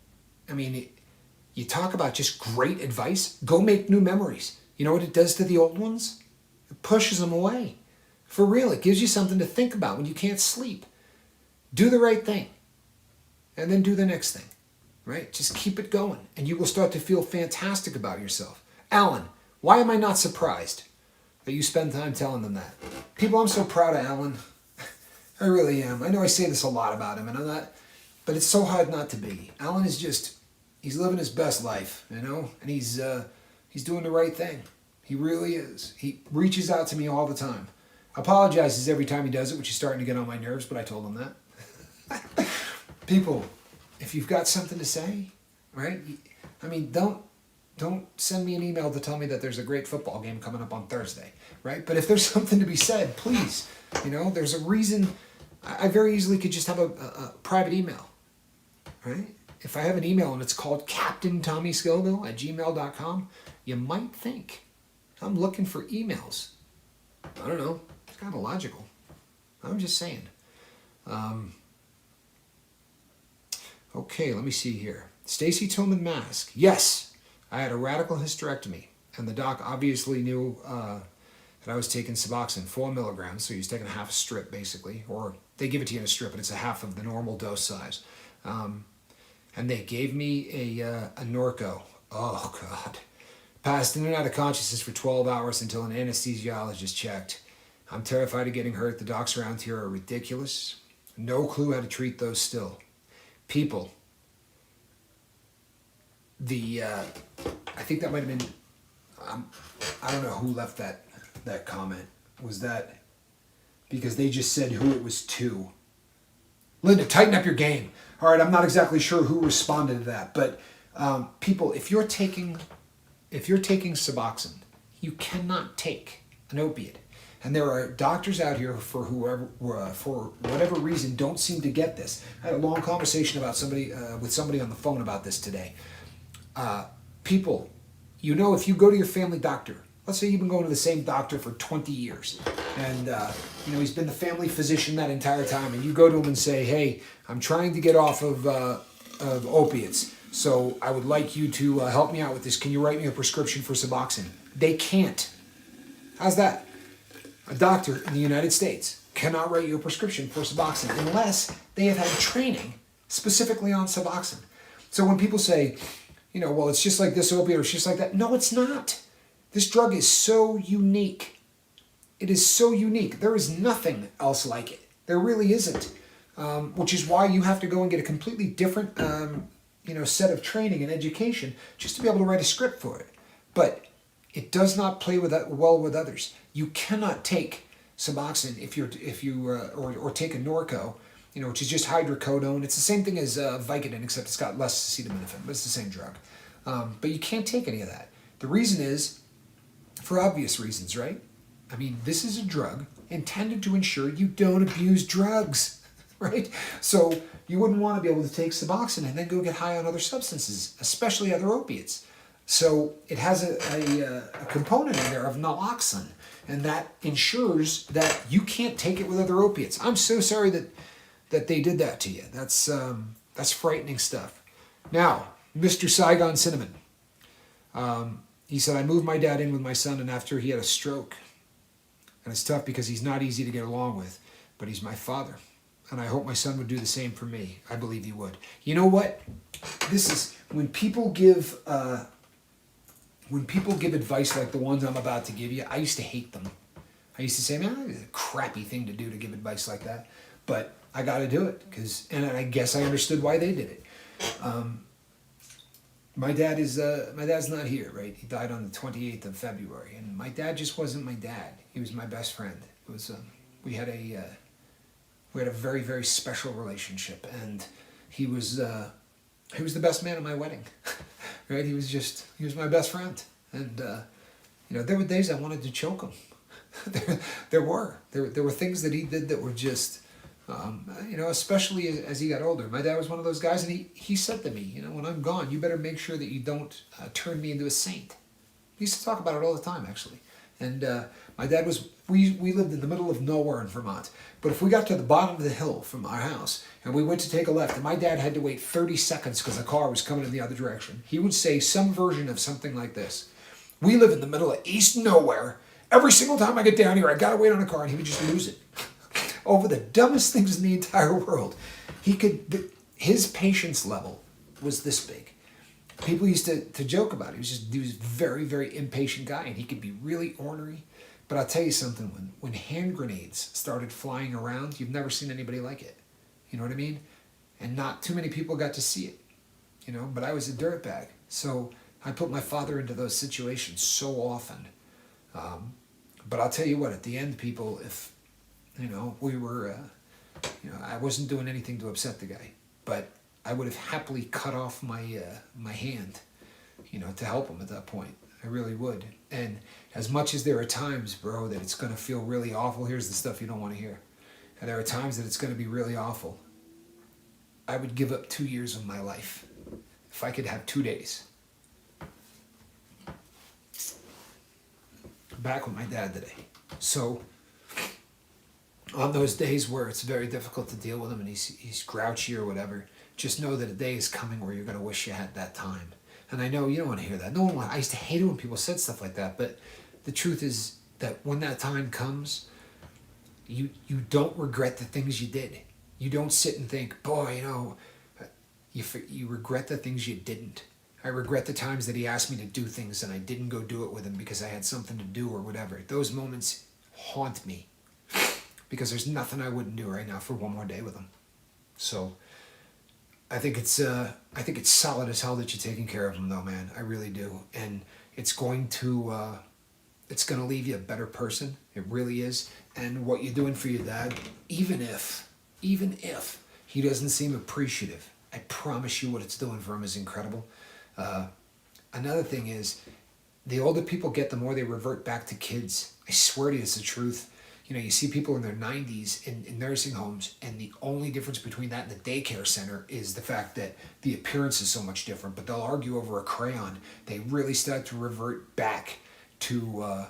I mean, you talk about just great advice. Go make new memories. You know what it does to the old ones? It pushes them away. For real, it gives you something to think about when you can't sleep. Do the right thing. And then do the next thing. Right? Just keep it going. And you will start to feel fantastic about yourself. Alan, why am I not surprised that you spend time telling them that? People, I'm so proud of Alan. I really am. I know I say this a lot about him, and I'm not, but it's so hard not to be. Alan is just, he's living his best life, you know, and he's doing the right thing. He really is. He reaches out to me all the time. Apologizes every time he does it, which is starting to get on my nerves, but I told him that. People, if you've got something to say, right? I mean, don't send me an email to tell me that there's a great football game coming up on Thursday, right? But if there's something to be said, please, you know, there's a reason. I very easily could just have a private email, right? If I have an email and it's called CaptainTommyScoville@gmail.com, you might think I'm looking for emails. I don't know. It's kind of logical. I'm just saying. Okay, let me see here. Stacy Tillman Mask. Yes, I had a radical hysterectomy, and the doc obviously knew that I was taking Suboxone, 4 milligrams, so he was taking a half a strip, basically, or they give it to you in a strip, but it's a half of the normal dose size. And they gave me a Norco. Oh, God. Passed in and out of consciousness for 12 hours until an anesthesiologist checked. I'm terrified of getting hurt. The docs around here are ridiculous. No clue how to treat those still. People, I think that might have been, I don't know who left that comment. Was that because they just said who it was to? Linda, tighten up your game. All right, I'm not exactly sure who responded to that, but people, if you're taking Suboxone, you cannot take an opiate. And there are doctors out here for whatever reason don't seem to get this. I had a long conversation about with somebody on the phone about this today. People, if you go to your family doctor, let's say you've been going to the same doctor for 20 years, and he's been the family physician that entire time, and you go to him and say, "Hey, I'm trying to get off of opiates, so I would like you to help me out with this. Can you write me a prescription for Suboxone?" They can't. How's that? A doctor in the United States cannot write you a prescription for Suboxone unless they have had training specifically on Suboxone. So when people say, well, it's just like this opiate or it's just like that. No, it's not. This drug is so unique. It is so unique. There is nothing else like it. There really isn't. Which is why you have to go and get a completely different, set of training and education just to be able to write a script for it. But it does not play well with others. You cannot take Suboxone or take a Norco, which is just hydrocodone. It's the same thing as Vicodin, except it's got less acetaminophen, but it's the same drug. But you can't take any of that. The reason is, for obvious reasons, right? I mean, this is a drug intended to ensure you don't abuse drugs, right? So you wouldn't want to be able to take Suboxone and then go get high on other substances, especially other opiates. So it has a component in there of naloxone, and that ensures that you can't take it with other opiates. I'm so sorry that they did that to you. That's frightening stuff. Now, Mr. Saigon Cinnamon. He said, "I moved my dad in with my son, and after he had a stroke. And it's tough because he's not easy to get along with, but he's my father. And I hope my son would do the same for me. I believe he would." You know what? This is when people give advice like the ones I'm about to give you. I used to hate them. I used to say, "Man, it's a crappy thing to do to give advice like that." But I got to do it and I guess I understood why they did it. My dad's not here, right? He died on the 28th of February, and my dad just wasn't my dad. He was my best friend. It was we had a very, very special relationship, and he was the best man at my wedding, right? He was my best friend, and there were days I wanted to choke him. there were things that he did that were just. Especially as he got older. My dad was one of those guys, and he said to me, "When I'm gone, you better make sure that you don't turn me into a saint." He used to talk about it all the time, actually. And my dad we lived in the middle of nowhere in Vermont. But if we got to the bottom of the hill from our house, and we went to take a left, and my dad had to wait 30 seconds because the car was coming in the other direction, he would say some version of something like this: "We live in the middle of East Nowhere. Every single time I get down here, I gotta wait on a car," and he would just lose it. Over the dumbest things in the entire world. His patience level was this big. People used to joke about it. He was a very, very impatient guy, and he could be really ornery. But I'll tell you something, when hand grenades started flying around, you've never seen anybody like it. You know what I mean? And not too many people got to see it. But I was a dirtbag. So I put my father into those situations so often. But I'll tell you what, at the end, people, if we were, I wasn't doing anything to upset the guy, but I would have happily cut off my hand, to help him at that point. I really would. And as much as there are times, bro, that it's going to feel really awful, here's the stuff you don't want to hear. And there are times that it's going to be really awful. I would give up 2 years of my life if I could have 2 days. Back with my dad today. So on those days where it's very difficult to deal with him and he's grouchy or whatever, just know that a day is coming where you're going to wish you had that time. And I know you don't want to hear that. I used to hate it when people said stuff like that, but the truth is that when that time comes, you don't regret the things you did. You don't sit and think, boy, you regret the things you didn't. I regret the times that he asked me to do things and I didn't go do it with him because I had something to do or whatever. Those moments haunt me. Because there's nothing I wouldn't do right now for one more day with him. So I think it's solid as hell that you're taking care of him, though, man. I really do, and it's going to leave you a better person. It really is. And what you're doing for your dad, even if he doesn't seem appreciative, I promise you what it's doing for him is incredible. Another thing is, the older people get, the more they revert back to kids. I swear to you, it's the truth. You see people in their 90s in nursing homes, and the only difference between that and the daycare center is the fact that the appearance is so much different, but they'll argue over a crayon. They really start to revert back to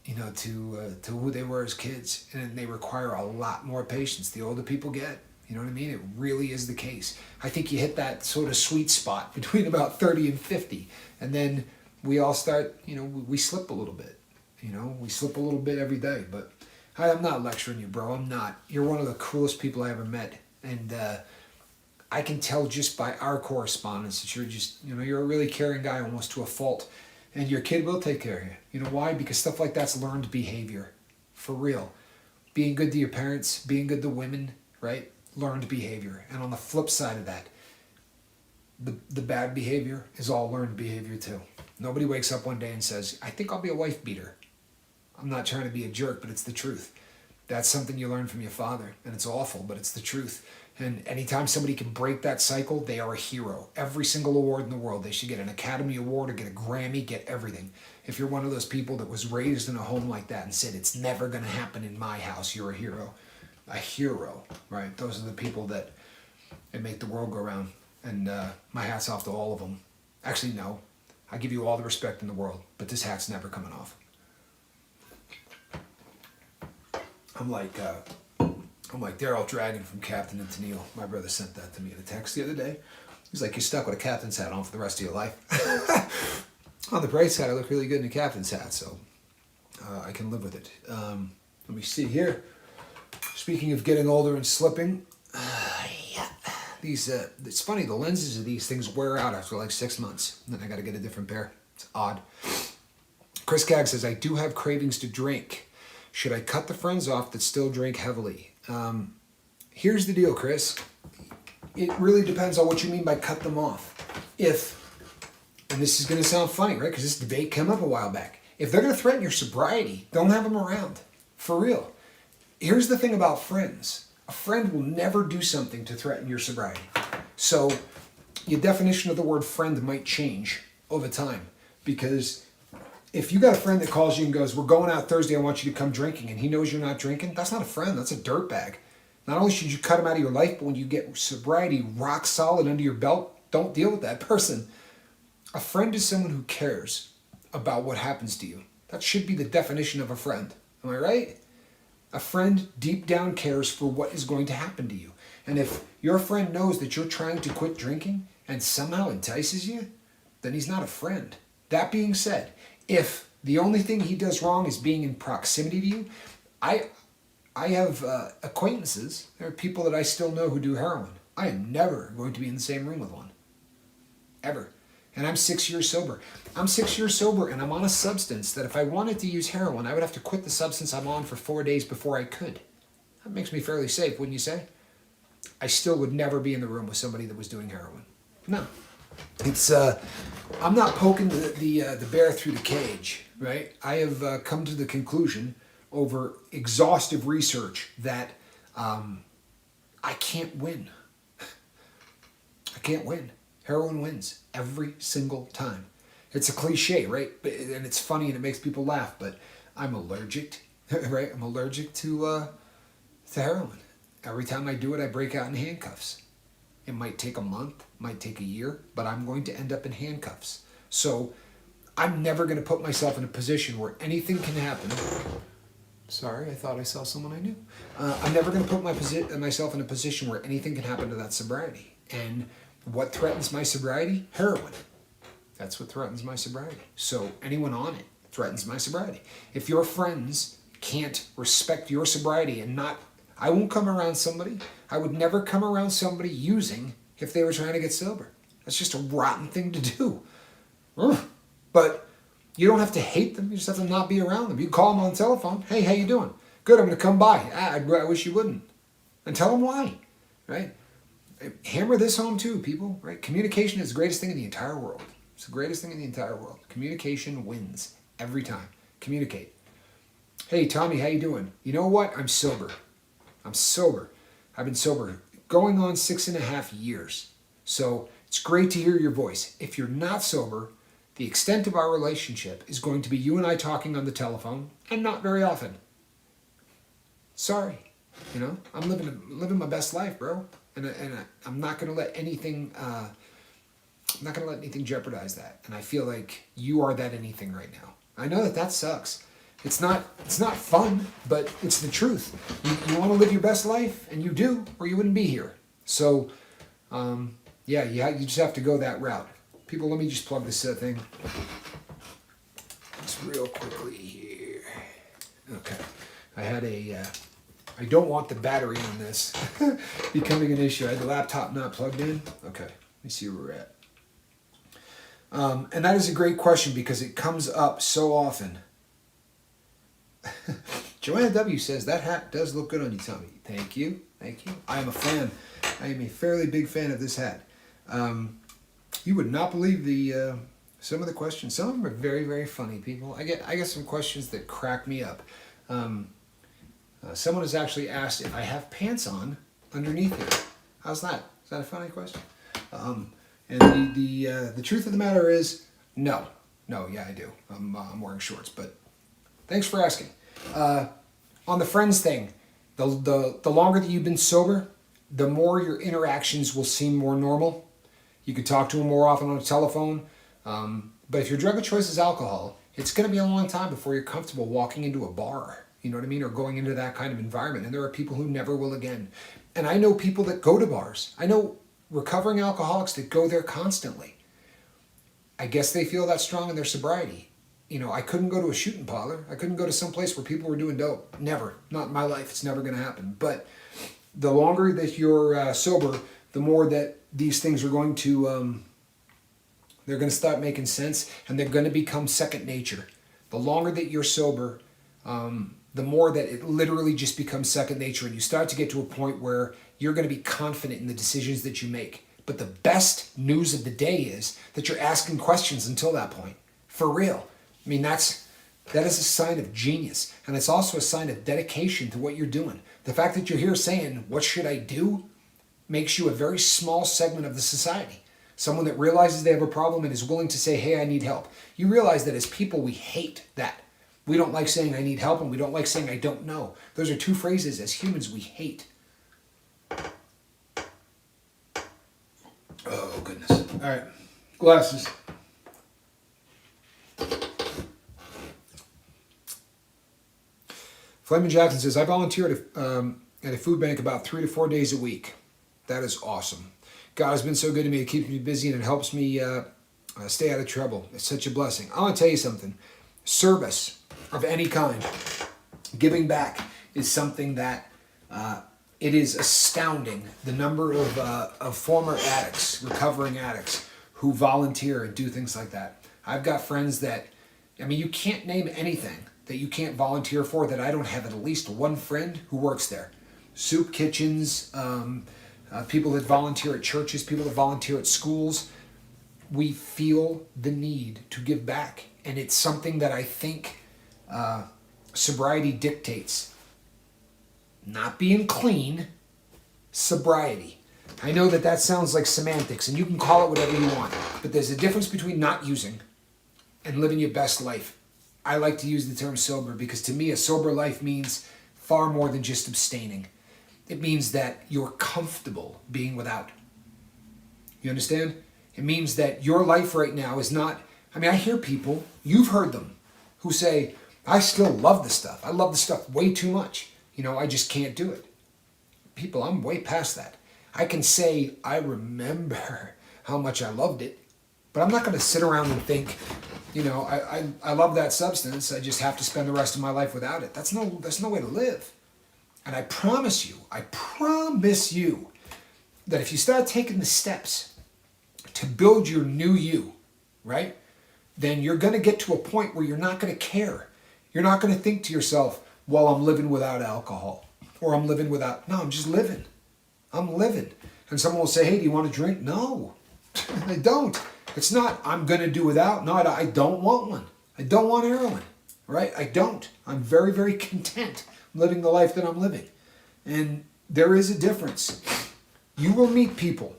to who they were as kids, and they require a lot more patience the older people get. You know what I mean? It really is the case. I think you hit that sort of sweet spot between about 30 and 50, and then we all start, we slip a little bit. We slip a little bit every day, but I'm not lecturing you, bro. I'm not. You're one of the coolest people I ever met, and I can tell just by our correspondence that you're a really caring guy, almost to a fault. And your kid will take care of you. You know why? Because stuff like that's learned behavior. For real. Being good to your parents, being good to women, right? Learned behavior. And on the flip side of that, the bad behavior is all learned behavior too. Nobody wakes up one day and says, I think I'll be a wife beater. I'm not trying to be a jerk, but it's the truth. That's something you learn from your father. And it's awful, but it's the truth. And anytime somebody can break that cycle, they are a hero. Every single award in the world, they should get an Academy Award or get a Grammy, get everything. If you're one of those people that was raised in a home like that and said, it's never going to happen in my house, you're a hero. A hero, right? Those are the people that make the world go round. And my hat's off to all of them. Actually, no. I give you all the respect in the world, but this hat's never coming off. I'm like Daryl Dragon from Captain and Tennille. My brother sent that to me in a text the other day. He's like, you're stuck with a captain's hat on for the rest of your life. On the bright side, I look really good in a captain's hat, so I can live with it. Let me see here. Speaking of getting older and slipping, it's funny, the lenses of these things wear out after like 6 months. Then I got to get a different pair. It's odd. Chris Cagg says, I do have cravings to drink. Should I cut the friends off that still drink heavily? Here's the deal, Chris. It really depends on what you mean by cut them off. And this is going to sound funny, right? Because this debate came up a while back. If they're going to threaten your sobriety, don't have them around. For real. Here's the thing about friends. A friend will never do something to threaten your sobriety. So your definition of the word friend might change over time. Because if you got a friend that calls you and goes, we're going out Thursday, I want you to come drinking, and he knows you're not drinking, that's not a friend, that's a dirtbag. Not only should you cut him out of your life, but when you get sobriety rock solid under your belt, don't deal with that person. A friend is someone who cares about what happens to you. That should be the definition of a friend. Am I right? A friend deep down cares for what is going to happen to you. And if your friend knows that you're trying to quit drinking and somehow entices you, then he's not a friend. That being said, if the only thing he does wrong is being in proximity to you, I have acquaintances. There are people that I still know who do heroin. I am never going to be in the same room with one. Ever. And I'm 6 years sober. I'm 6 years sober and I'm on a substance that if I wanted to use heroin, I would have to quit the substance I'm on for 4 days before I could. That makes me fairly safe, wouldn't you say? I still would never be in the room with somebody that was doing heroin. No. It's I'm not poking the bear through the cage, right? I have come to the conclusion over exhaustive research that I can't win. I can't win. Heroin wins every single time. It's a cliche, right? And it's funny and it makes people laugh, but I'm allergic, right? I'm allergic to heroin. Every time I do it, I break out in handcuffs. It might take a month, might take a year, but I'm going to end up in handcuffs. So I'm never going to put myself in a position where anything can happen. Sorry, I thought I saw someone I knew. I'm never going to put myself in a position where anything can happen to that sobriety. And what threatens my sobriety? Heroin. That's what threatens my sobriety. So anyone on it threatens my sobriety. If your friends can't respect your sobriety and not, I won't come around somebody. I would never come around somebody using if they were trying to get sober. That's just a rotten thing to do. But you don't have to hate them. You just have to not be around them. You call them on the telephone. Hey, how you doing? Good, I'm going to come by. I wish you wouldn't. And tell them why, right? Hammer this home too, people, right? Communication is the greatest thing in the entire world. It's the greatest thing in the entire world. Communication wins every time. Communicate. Hey, Tommy, how you doing? You know what? I'm sober. I'm sober. I've been sober going on 6.5 years. So it's great to hear your voice. If you're not sober, the extent of our relationship is going to be you and I talking on the telephone, and not very often. Sorry, I'm living my best life, bro, and I'm not gonna let anything. I'm not gonna let anything jeopardize that. And I feel like you are that anything right now. I know that sucks. It's not fun, but it's the truth. You want to live your best life, and you do, or you wouldn't be here. So, you just have to go that route. People, let me just plug this thing. Just real quickly here. Okay. I don't want the battery on this becoming an issue. I had the laptop not plugged in. Okay, let me see where we're at. And that is a great question because it comes up so often. Joanna W. says, that hat does look good on you, Tommy. Thank you. I am a fan. I am a fairly big fan of this hat. You would not believe some of the questions. Some of them are very, very funny, people. I get some questions that crack me up. Someone has actually asked if I have pants on underneath here. How's that? Is that a funny question? And the truth of the matter is, no, I do. I'm wearing shorts, but thanks for asking. On the friends thing, the longer that you've been sober, the more your interactions will seem more normal. You could talk to them more often on a telephone. But if your drug of choice is alcohol, it's going to be a long time before you're comfortable walking into a bar, you know what I mean, or going into that kind of environment. And there are people who never will again. And I know people that go to bars. I know recovering alcoholics that go there constantly. I guess they feel that strong in their sobriety. I couldn't go to a shooting parlor. I couldn't go to some place where people were doing dope. Never. Not in my life. It's never going to happen. But the longer that you're sober, the more that these things are going to, they're going to start making sense, and they're going to become second nature. The longer that you're sober, the more that it literally just becomes second nature, and you start to get to a point where you're going to be confident in the decisions that you make. But the best news of the day is that you're asking questions until that point. For real. I mean, that is a sign of genius. And it's also a sign of dedication to what you're doing. The fact that you're here saying, what should I do? Makes you a very small segment of the society. Someone that realizes they have a problem and is willing to say, hey, I need help. You realize that as people, we hate that. We don't like saying I need help, and we don't like saying I don't know. Those are two phrases as humans we hate. Oh, goodness. All right. Glasses. Fleming Jackson says, I volunteer at a food bank about 3 to 4 days a week. That is awesome. God has been so good to me. It keeps me busy and it helps me stay out of trouble. It's such a blessing. I want to tell you something. Service of any kind, giving back, is something that it is astounding the number of former addicts, recovering addicts, who volunteer and do things like that. I've got friends that, you can't name anything that you can't volunteer for that I don't have at least one friend who works there. Soup kitchens, people that volunteer at churches, people that volunteer at schools. We feel the need to give back. And it's something that I think sobriety dictates. Not being clean, sobriety. I know that sounds like semantics, and you can call it whatever you want. But there's a difference between not using and living your best life. I like to use the term sober because to me a sober life means far more than just abstaining. It means that you're comfortable being without. You understand? It means that your life right now is not... I hear people, you've heard them, who say, I still love this stuff. I love this stuff way too much. I just can't do it. People, I'm way past that. I can say, I remember how much I loved it, but I'm not going to sit around and think, I love that substance. I just have to spend the rest of my life without it. That's no way to live. And I promise you that if you start taking the steps to build your new you, right, then you're going to get to a point where you're not going to care. You're not going to think to yourself, well, I'm living without alcohol, or I'm living without... No, I'm just living. I'm living. And someone will say, hey, do you want a drink? No, I don't. It's not, I'm going to do without. No, I don't want one. I don't want heroin, right? I don't. I'm very, very content living the life that I'm living. And there is a difference. You will meet people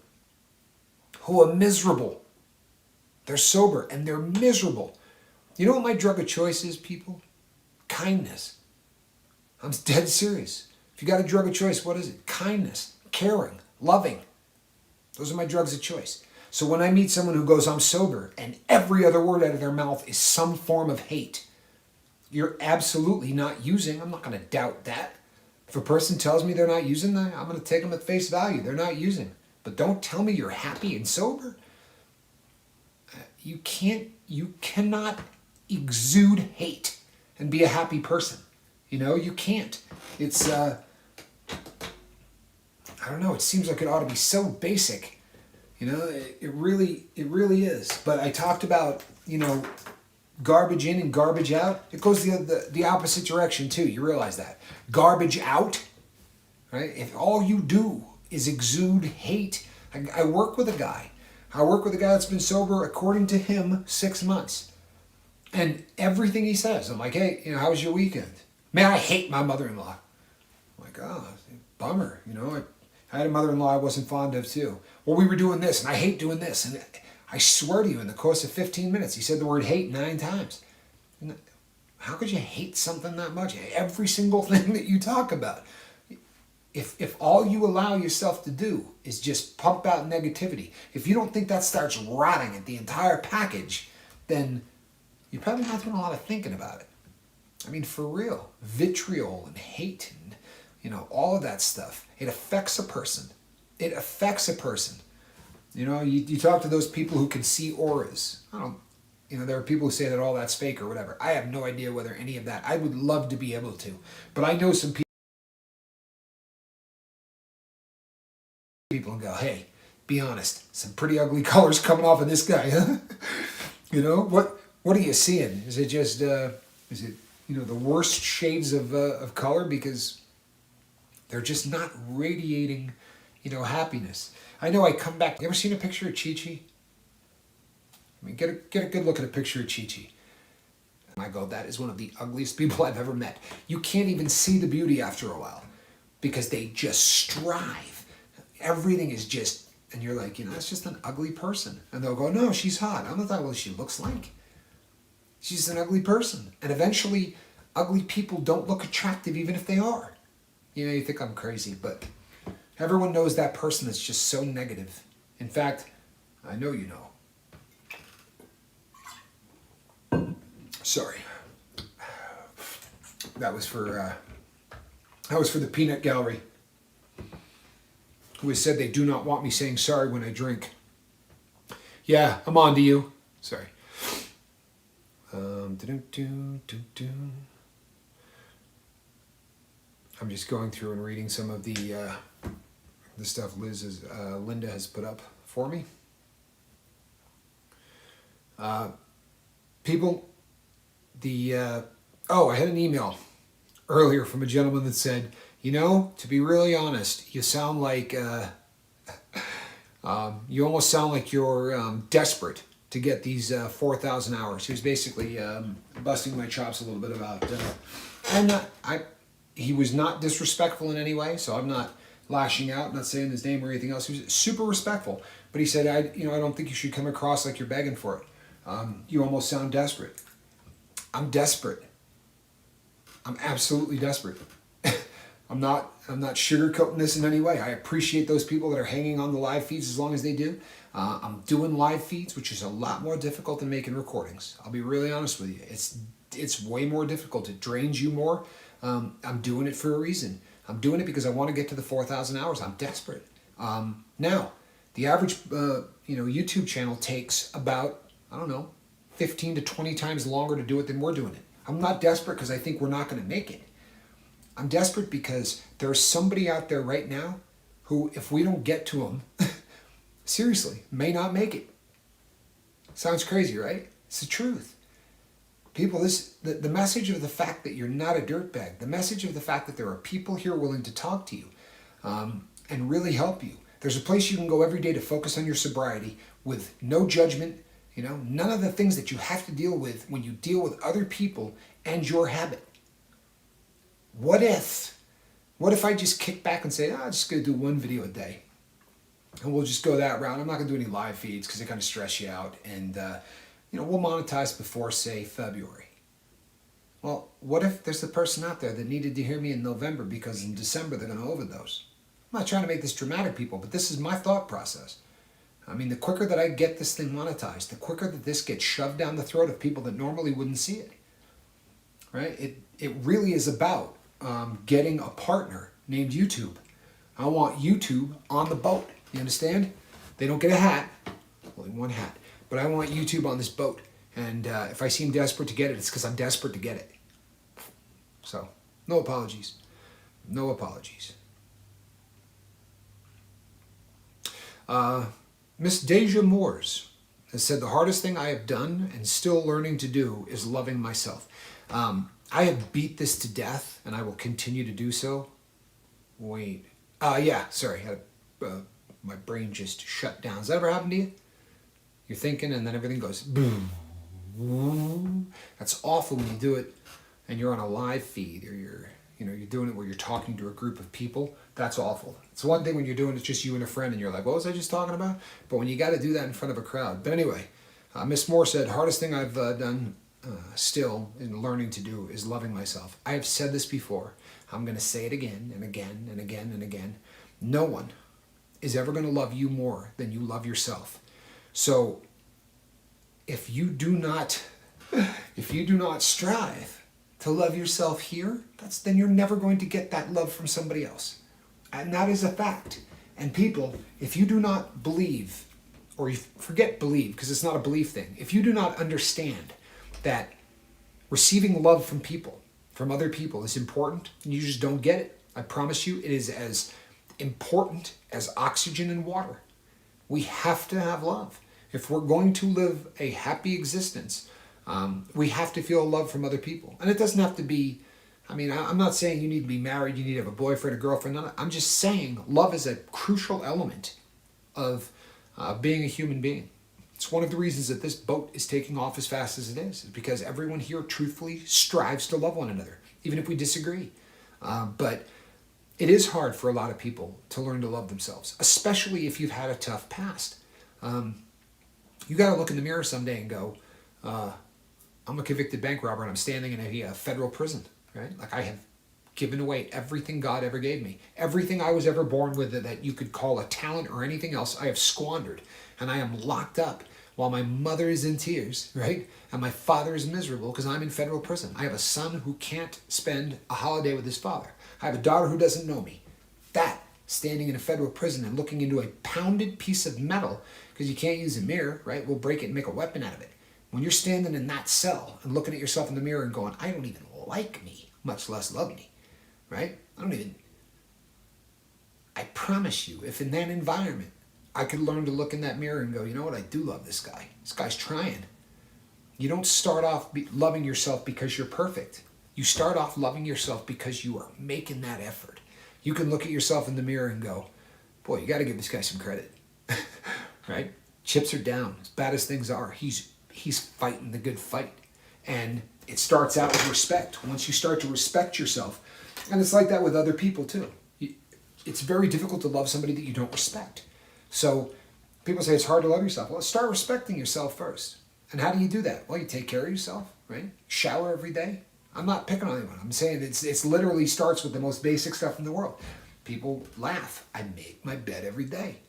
who are miserable. They're sober and they're miserable. You know what my drug of choice is, people? Kindness. I'm dead serious. If you got a drug of choice, what is it? Kindness, caring, loving. Those are my drugs of choice. So when I meet someone who goes, I'm sober, and every other word out of their mouth is some form of hate, you're absolutely not using. I'm not going to doubt that. If a person tells me they're not using that, I'm going to take them at face value. They're not using. But don't tell me you're happy and sober. You cannot exude hate and be a happy person. You can't. It's, I don't know, it seems like it ought to be so basic. It really is. But I talked about, garbage in and garbage out. It goes the opposite direction too. You realize that. Garbage out, right? If all you do is exude hate. I work with a guy. That's been sober, according to him, 6 months. And everything he says, I'm like, hey, how was your weekend? Man, I hate my mother-in-law. I'm like, oh, bummer. I had a mother-in-law I wasn't fond of too. Well, we were doing this, and I hate doing this. And I swear to you, in the course of 15 minutes, he said the word hate 9 times. How could you hate something that much? Every single thing that you talk about. If all you allow yourself to do is just pump out negativity, if you don't think that starts rotting at the entire package, then you're probably not doing a lot of thinking about it. I mean, for real. Vitriol and hate and, all of that stuff. It affects a person. You talk to those people who can see auras. There are people who say that all that's fake or whatever. I have no idea whether any of that. I would love to be able to. But I know some people and go, hey, be honest. Some pretty ugly colors coming off of this guy, huh? What are you seeing? Is it just, the worst shades of color because they're just not radiating, happiness. I know I come back. You ever seen a picture of Chi-Chi? I mean, get a good look at a picture of Chi-Chi. My God, that is one of the ugliest people I've ever met. You can't even see the beauty after a while because they just strive. Everything is just, and you're like, that's just an ugly person. And they'll go, no, she's hot. I'm not talking what she looks like. She's an ugly person. And eventually, ugly people don't look attractive even if they are. You think I'm crazy, but everyone knows that person that's just so negative. In fact, I know you know. Sorry. That was for the peanut gallery, who has said they do not want me saying sorry when I drink. Yeah, I'm on to you. Sorry. I'm just going through and reading some of the stuff Linda has put up for me. People, I had an email earlier from a gentleman that said, to be really honest, you sound like, you almost sound like you're desperate to get these 4,000 hours. He was basically busting my chops a little bit about, he was not disrespectful in any way, so I'm not lashing out, not saying his name or anything else. He was super respectful, but he said, I don't think you should come across like you're begging for it. You almost sound desperate. I'm desperate. I'm absolutely desperate. I'm not sugarcoating this in any way. I appreciate those people that are hanging on the live feeds as long as they do. I'm doing live feeds, which is a lot more difficult than making recordings. I'll be really honest with you. It's way more difficult. It drains you more. I'm doing it for a reason. I'm doing it because I want to get to the 4,000 hours. I'm desperate. Now, the average YouTube channel takes about, 15 to 20 times longer to do it than we're doing it. I'm not desperate because I think we're not going to make it. I'm desperate because there's somebody out there right now who, if we don't get to them, seriously, may not make it. Sounds crazy, right? It's the truth. People, the message of the fact that you're not a dirtbag, the message of the fact that there are people here willing to talk to you and really help you. There's a place you can go every day to focus on your sobriety with no judgment, none of the things that you have to deal with when you deal with other people and your habit. What if I just kick back and say, I'm just going to do one video a day and we'll just go that route. I'm not going to do any live feeds because they kind of stress you out, and we'll monetize before, say, February. Well, what if there's a person out there that needed to hear me in November because in December they're going to overdose? I'm not trying to make this dramatic, people, but this is my thought process. I mean, the quicker that I get this thing monetized, the quicker that this gets shoved down the throat of people that normally wouldn't see it, right? It really is about getting a partner named YouTube. I want YouTube on the boat. You understand? They don't get a hat, only one hat, but I want YouTube on this boat. And if I seem desperate to get it, it's because I'm desperate to get it. So, no apologies. No apologies. Miss Deja Moores has said, the hardest thing I have done and still learning to do is loving myself. I have beat this to death, and I will continue to do so. Wait. Yeah, sorry. My brain just shut down. Has that ever happened to you? You're thinking, and then everything goes boom. That's awful when you do it, and you're on a live feed, or you're doing it where you're talking to a group of people. That's awful. It's one thing when you're doing it just you and a friend, and you're like, what was I just talking about? But when you got to do that in front of a crowd. But anyway, Miss Moore said, hardest thing I've done still in learning to do is loving myself. I have said this before. I'm going to say it again and again and again and again. No one is ever going to love you more than you love yourself. So if you do not strive to love yourself here, then you're never going to get that love from somebody else. And that is a fact. And people, if you do not believe, or you forget believe, because it's not a belief thing, if you do not understand that receiving love from people, from other people, is important, and you just don't get it, I promise you, it is as important as oxygen and water. We have to have love. If we're going to live a happy existence, we have to feel love from other people. And it doesn't have to be, I'm not saying you need to be married, you need to have a boyfriend, a girlfriend. I'm just saying love is a crucial element of being a human being. It's one of the reasons that this boat is taking off as fast as it is because everyone here truthfully strives to love one another, even if we disagree. But it is hard for a lot of people to learn to love themselves, especially if you've had a tough past. You got to look in the mirror someday and go, I'm a convicted bank robber and I'm standing in a federal prison, right? Like I have given away everything God ever gave me. Everything I was ever born with that you could call a talent or anything else, I have squandered. And I am locked up while my mother is in tears, right? And my father is miserable because I'm in federal prison. I have a son who can't spend a holiday with his father. I have a daughter who doesn't know me. That, standing in a federal prison and looking into a pounded piece of metal, because you can't use a mirror, right? We'll break it and make a weapon out of it. When you're standing in that cell and looking at yourself in the mirror and going, I don't even like me, much less love me, right? I promise you, if in that environment, I could learn to look in that mirror and go, you know what, I do love this guy. This guy's trying. You don't start off loving yourself because you're perfect. You start off loving yourself because you are making that effort. You can look at yourself in the mirror and go, boy, you got to give this guy some credit, right? Chips are down, as bad as things are. He's fighting the good fight. And it starts out with respect. Once you start to respect yourself, and it's like that with other people too. It's very difficult to love somebody that you don't respect. So people say it's hard to love yourself. Well, start respecting yourself first. And how do you do that? Well, you take care of yourself, right? Shower every day. I'm not picking on anyone. I'm saying it's literally starts with the most basic stuff in the world. People laugh. I make my bed every day.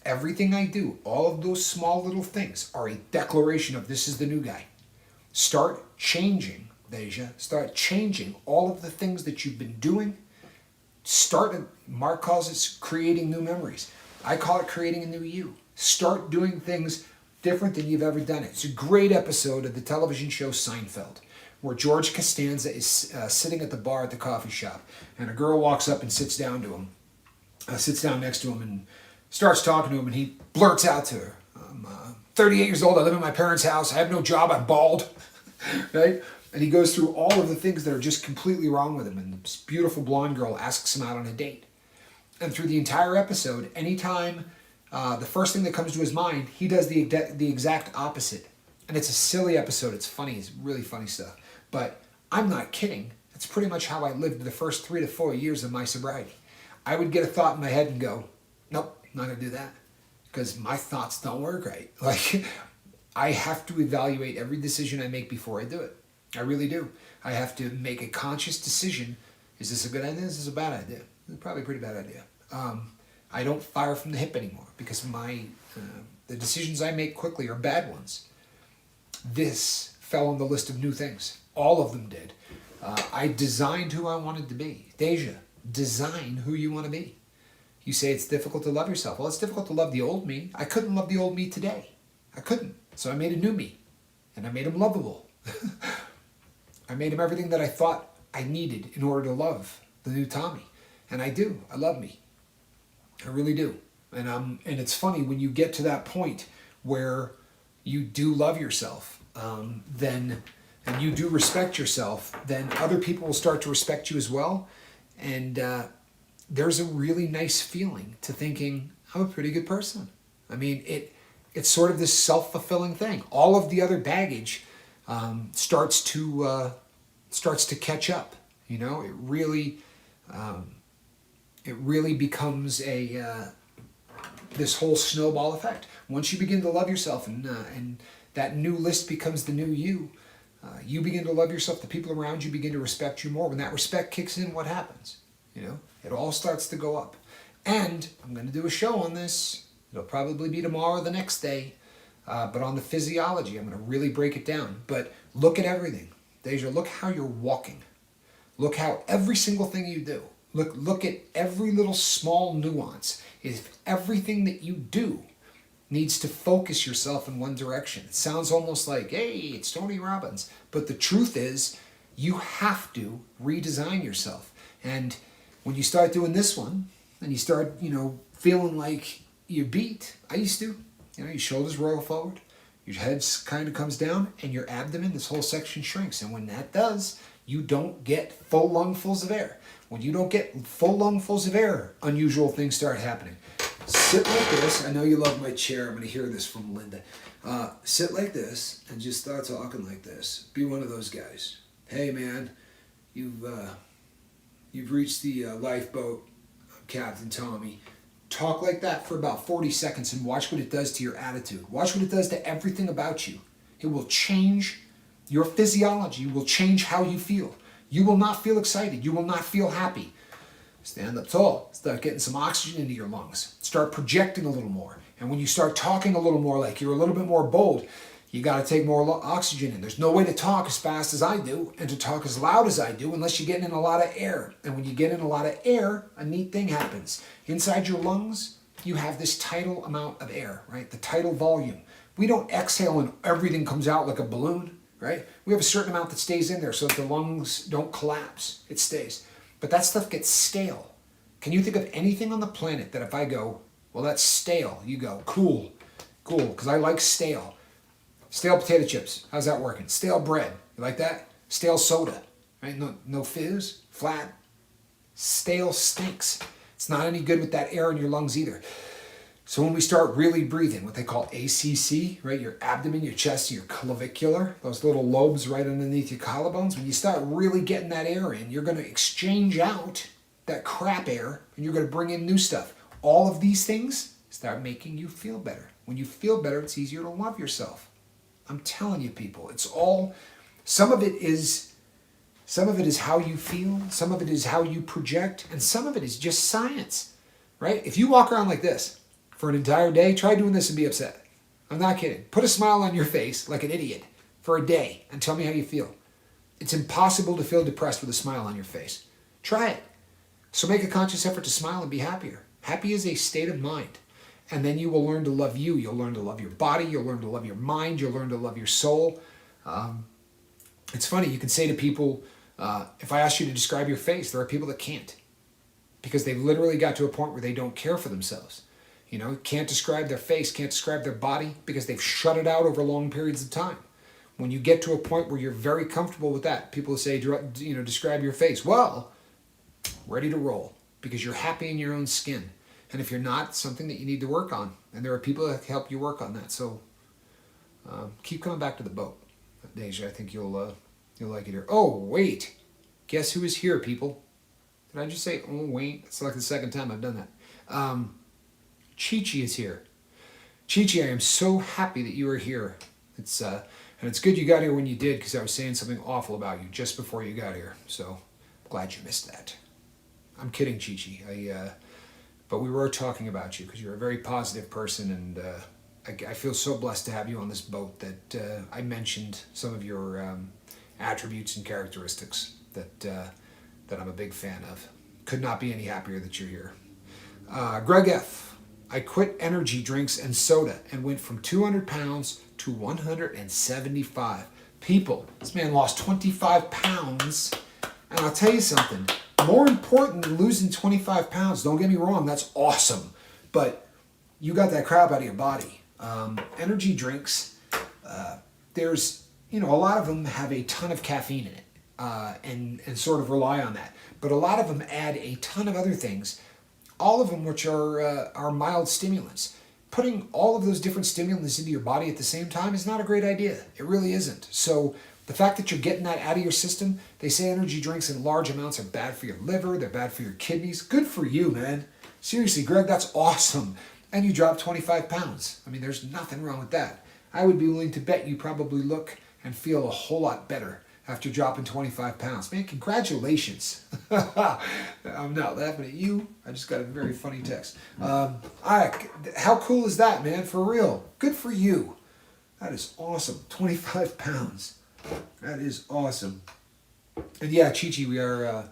Everything I do, all of those small little things are a declaration of this is the new guy. Start changing, Deja. Start changing all of the things that you've been doing. Mark calls it creating new memories. I call it creating a new you. Start doing things different than you've ever done it. It's a great episode of the television show Seinfeld, where George Costanza is sitting at the bar at the coffee shop, and a girl walks up and sits down next to him, and starts talking to him, and he blurts out to her, I'm 38 years old, I live in my parents' house, I have no job, I'm bald, right? And he goes through all of the things that are just completely wrong with him, and this beautiful blonde girl asks him out on a date. And through the entire episode, anytime the first thing that comes to his mind, he does the exact opposite. And it's a silly episode, it's funny, it's really funny stuff. But I'm not kidding, that's pretty much how I lived the first 3 to 4 years of my sobriety. I would get a thought in my head and go, nope, I'm not going to do that. Because my thoughts don't work right. Like, I have to evaluate every decision I make before I do it. I really do. I have to make a conscious decision. Is this a good idea? Is this a bad idea? It's probably a pretty bad idea. I don't fire from the hip anymore because the decisions I make quickly are bad ones. This fell on the list of new things. All of them did. I designed who I wanted to be. Deja, design who you want to be. You say it's difficult to love yourself. Well, it's difficult to love the old me. I couldn't love the old me today. I couldn't. So I made a new me. And I made him lovable. I made him everything that I thought I needed in order to love the new Tommy. And I do. I love me. I really do. And it's funny when you get to that point where you do love yourself, and you do respect yourself, then other people will start to respect you as well. And there's a really nice feeling to thinking, I'm a pretty good person. I mean, it's sort of this self-fulfilling thing. All of the other baggage starts to catch up. You know, it really becomes this whole snowball effect. Once you begin to love yourself and that new list becomes the new you, you begin to love yourself. The people around you begin to respect you more. When that respect kicks in, what happens? You know, it all starts to go up. And I'm going to do a show on this. It'll probably be tomorrow or the next day. But on the physiology, I'm going to really break it down. But look at everything. Deja, look how you're walking. Look how every single thing you do. Look at every little small nuance. If everything that you do needs to focus yourself in one direction. It sounds almost like, hey, it's Tony Robbins. But the truth is, you have to redesign yourself. And when you start doing this one, and you start, feeling like you're beat, I used to, your shoulders roll forward, your head kind of comes down, and your abdomen, this whole section shrinks. And when that does, you don't get full lungfuls of air. When you don't get full lungfuls of air, unusual things start happening. Sit like this. I know you love my chair. I'm going to hear this from Linda. Sit like this and just start talking like this. Be one of those guys. Hey, man, you've reached the lifeboat, Captain Tommy. Talk like that for about 40 seconds and watch what it does to your attitude. Watch what it does to everything about you. It will change your physiology. It will change how you feel. You will not feel excited. You will not feel happy. Stand up tall. Start getting some oxygen into your lungs. Start projecting a little more. And when you start talking a little more, like you're a little bit more bold, you got to take more oxygen in. There's no way to talk as fast as I do and to talk as loud as I do unless you're getting in a lot of air. And when you get in a lot of air, a neat thing happens. Inside your lungs, you have this tidal amount of air, right? The tidal volume. We don't exhale and everything comes out like a balloon, right? We have a certain amount that stays in there so that the lungs don't collapse. It stays. But that stuff gets stale. Can you think of anything on the planet that if I go, well, that's stale, you go, cool, because I like stale. Stale potato chips, how's that working? Stale bread, you like that? Stale soda, right? No fizz, flat. Stale stinks. It's not any good with that air in your lungs either. So when we start really breathing, what they call ACC, right? Your abdomen, your chest, your clavicular, those little lobes right underneath your collarbones, when you start really getting that air in, you're going to exchange out that crap air and you're going to bring in new stuff. All of these things start making you feel better. When you feel better, it's easier to love yourself. I'm telling you, people, it's all, some of it is how you feel, some of it is how you project, and some of it is just science, right? If you walk around like this for an entire day, try doing this and be upset. I'm not kidding. Put a smile on your face like an idiot for a day and tell me how you feel. It's impossible to feel depressed with a smile on your face. Try it. So make a conscious effort to smile and be happier. Happy is a state of mind. And then you will learn to love you. You'll learn to love your body. You'll learn to love your mind. You'll learn to love your soul. It's funny. You can say to people, if I ask you to describe your face, there are people that can't. Because they've literally got to a point where they don't care for themselves. Can't describe their face, can't describe their body because they've shut it out over long periods of time. When you get to a point where you're very comfortable with that, people say, describe your face. Well, ready to roll because you're happy in your own skin. And if you're not, it's something that you need to work on. And there are people that can help you work on that. So keep coming back to the boat. Deja, I think you'll like it here. Oh, wait. Guess who is here, people? Did I just say, oh, wait? It's like the second time I've done that. Chi-Chi is here. Chi-Chi, I am so happy that you are here. And And it's good you got here when you did, because I was saying something awful about you just before you got here. So glad you missed that. I'm kidding, Chi-Chi. But we were talking about you because you're a very positive person, and I feel so blessed to have you on this boat that I mentioned some of your attributes and characteristics that I'm a big fan of. Could not be any happier that you're here. Greg F. I quit energy drinks and soda and went from 200 pounds to 175. People, this man lost 25 pounds. And I'll tell you something, more important than losing 25 pounds, don't get me wrong, that's awesome. But you got that crap out of your body. Energy drinks, there's, a lot of them have a ton of caffeine in it and sort of rely on that. But a lot of them add a ton of other things, all of them which are mild stimulants. Putting all of those different stimulants into your body at the same time is not a great idea. It really isn't. So the fact that you're getting that out of your system, they say energy drinks in large amounts are bad for your liver, they're bad for your kidneys. Good for you, man. Seriously, Greg, that's awesome. And you dropped 25 pounds. I mean, there's nothing wrong with that. I would be willing to bet you probably look and feel a whole lot better after dropping 25 pounds. Man, congratulations. I'm not laughing at you. I just got a very funny text. How cool is that, man? For real. Good for you. That is awesome. 25 pounds. That is awesome. And yeah, Chi-Chi, we're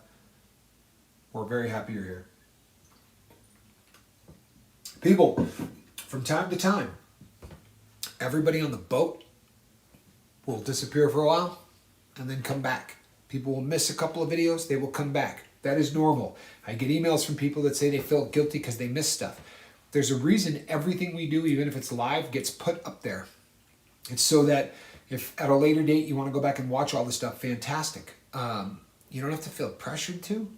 very happy you're here. People, from time to time, everybody on the boat will disappear for a while and then come back. People will miss a couple of videos, they will come back. That is normal. I get emails from people that say they feel guilty because they miss stuff. There's a reason everything we do, even if it's live, gets put up there. It's so that if at a later date you want to go back and watch all this stuff, fantastic. You don't have to feel pressured to.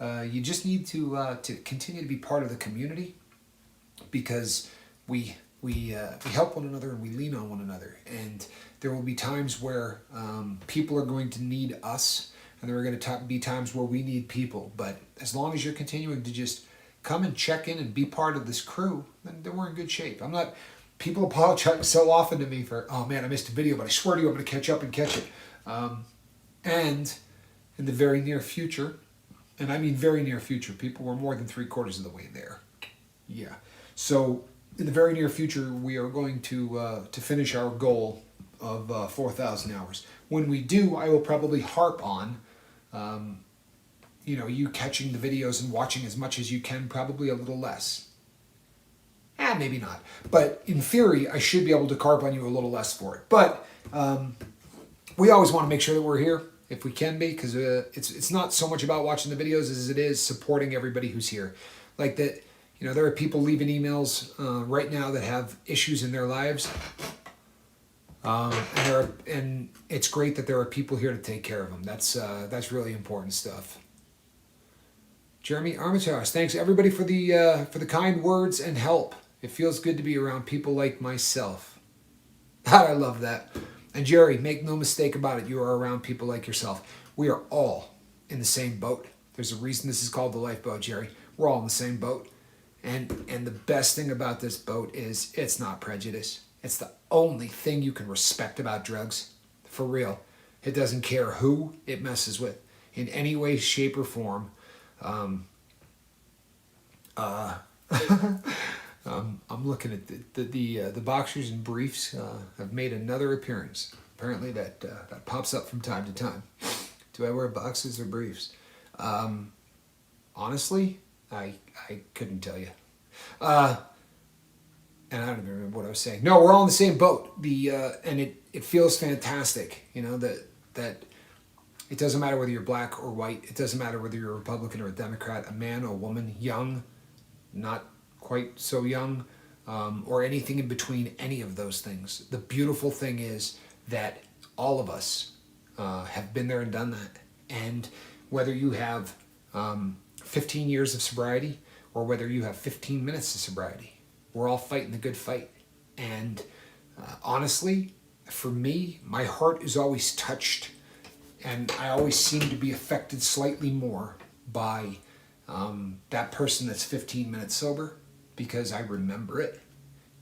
You just need to continue to be part of the community, because we help one another and we lean on one another. And there will be times where people are going to need us, and there are going to be times where we need people. But as long as you're continuing to just come and check in and be part of this crew, then we're in good shape. People apologize so often to me for, oh man, I missed a video, but I swear to you I'm going to catch up and catch it. And in the very near future, and I mean very near future, people were more than 3/4 of the way there. Yeah. So in the very near future, we are going to finish our goal of 4,000 hours. When we do, I will probably harp on, you catching the videos and watching as much as you can, probably a little less. Maybe not. But in theory, I should be able to carp on you a little less for it. But we always want to make sure that we're here, if we can be, because it's not so much about watching the videos as it is supporting everybody who's here. Like that, there are people leaving emails right now that have issues in their lives. And it's great that there are people here to take care of them. That's really important stuff. Jeremy Armitage, thanks everybody for the kind words and help. It feels good to be around people like myself. I love that. And Jerry, make no mistake about it, you are around people like yourself. We are all in the same boat. There's a reason this is called the lifeboat, Jerry. We're all in the same boat. And the best thing about this boat is it's not prejudice. It's the only thing you can respect about drugs. For real. It doesn't care who it messes with in any way, shape, or form. I'm looking at the boxers and briefs have made another appearance. Apparently that pops up from time to time. Do I wear boxers or briefs? Honestly, I couldn't tell you. And I don't even remember what I was saying. No, we're all in the same boat. And it feels fantastic, that it doesn't matter whether you're black or white. It doesn't matter whether you're a Republican or a Democrat, a man or a woman, young, not quite so young, or anything in between any of those things. The beautiful thing is that all of us have been there and done that. And whether you have 15 years of sobriety or whether you have 15 minutes of sobriety, we're all fighting the good fight. And honestly, for me, my heart is always touched, and I always seem to be affected slightly more by that person that's 15 minutes sober, because I remember it.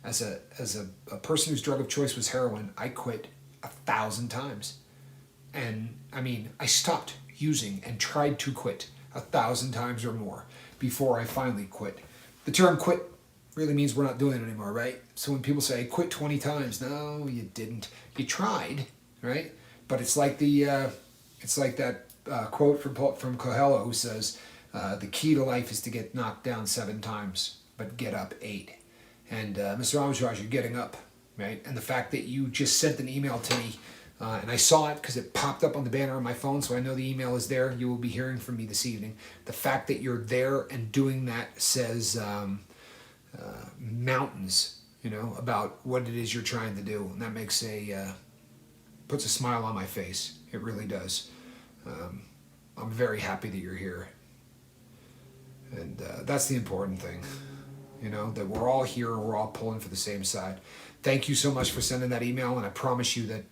As a person whose drug of choice was heroin, I quit 1,000 times. And I mean, I stopped using and tried to quit 1,000 times or more before I finally quit. The term quit really means we're not doing it anymore, right? So when people say, I quit 20 times, no, you didn't. You tried, right? But it's like that quote from Coelho who says, the key to life is to get knocked down 7 times, but get up 8. And Mr. Amjad, you're getting up, right? And the fact that you just sent an email to me, and I saw it because it popped up on the banner on my phone, so I know the email is there. You will be hearing from me this evening. The fact that you're there and doing that says mountains, about what it is you're trying to do, and that makes puts a smile on my face. It really does. I'm very happy that you're here, and that's the important thing. That we're all here, we're all pulling for the same side. Thank you so much for sending that email, and I promise you that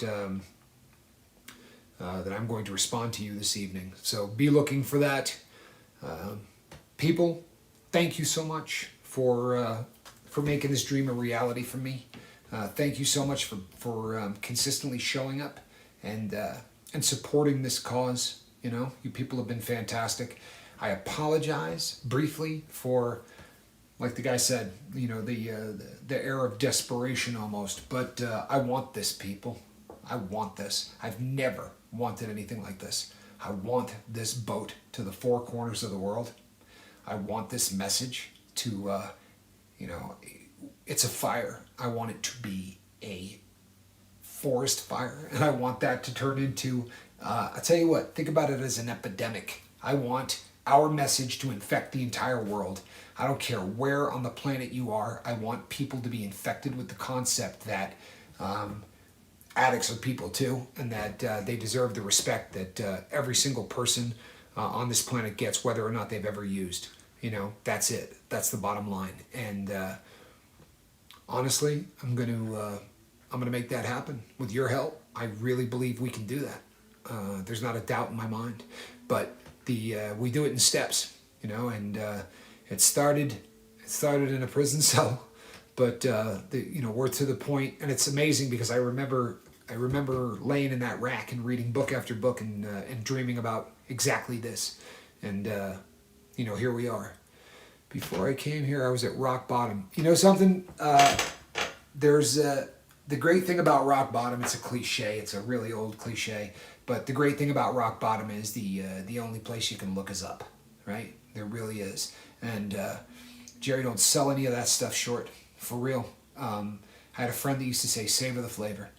that I'm going to respond to you this evening. So be looking for that. People, thank you so much for making this dream a reality for me. Thank you so much for consistently showing up and supporting this cause. You people have been fantastic. I apologize briefly for, like the guy said, the air of desperation almost. But I want this, people. I want this. I've never wanted anything like this. I want this boat to the 4 corners of the world. I want this message to, it's a fire. I want it to be a forest fire. And I want that to turn into, I'll tell you what, think about it as an epidemic. I want our message to infect the entire world. I don't care where on the planet you are. I want people to be infected with the concept that addicts are people too, and that they deserve the respect that every single person on this planet gets, whether or not they've ever used. That's it. That's the bottom line. And honestly, I'm gonna make that happen with your help. I really believe we can do that. There's not a doubt in my mind. But we do it in steps, and it started in a prison cell, but we're to the point, and it's amazing because I remember laying in that rack and reading book after book and dreaming about exactly this, and here we are. Before I came here, I was at rock bottom. Something? There's the great thing about rock bottom. It's a cliche. It's a really old cliche. But the great thing about rock bottom is the only place you can look is up, right? There really is. And Jerry, don't sell any of that stuff short, for real. I had a friend that used to say, savor the flavor,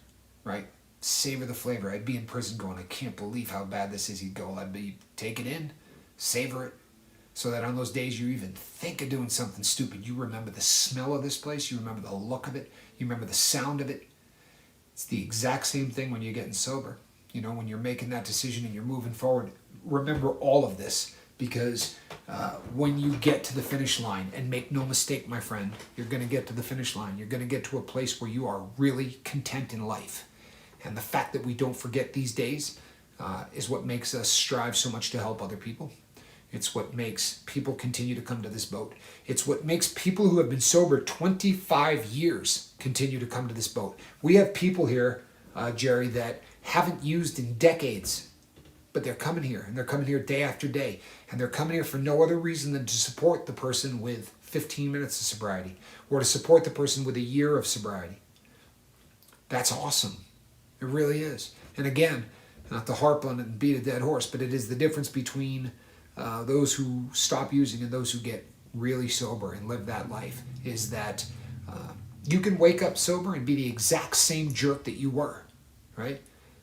right? Savor the flavor. I'd be in prison going, I can't believe how bad this is. He'd go, I'd be, take it in, savor it, so that on those days you even think of doing something stupid, you remember the smell of this place, you remember the look of it, you remember the sound of it. It's the exact same thing when you're getting sober. When you're making that decision and you're moving forward, remember all of this, because when you get to the finish line, and make no mistake, my friend, you're going to get to the finish line. You're going to get to a place where you are really content in life. And the fact that we don't forget these days is what makes us strive so much to help other people. It's what makes people continue to come to this boat. It's what makes people who have been sober 25 years continue to come to this boat. We have people here, Jerry, that haven't used in decades, but they're coming here, and they're coming here day after day, and they're coming here for no other reason than to support the person with 15 minutes of sobriety, or to support the person with a year of sobriety. That's awesome. It really is. And again, not to harp on it and beat a dead horse, but it is the difference between those who stop using and those who get really sober and live that life, is that you can wake up sober and be the exact same jerk that you were, right?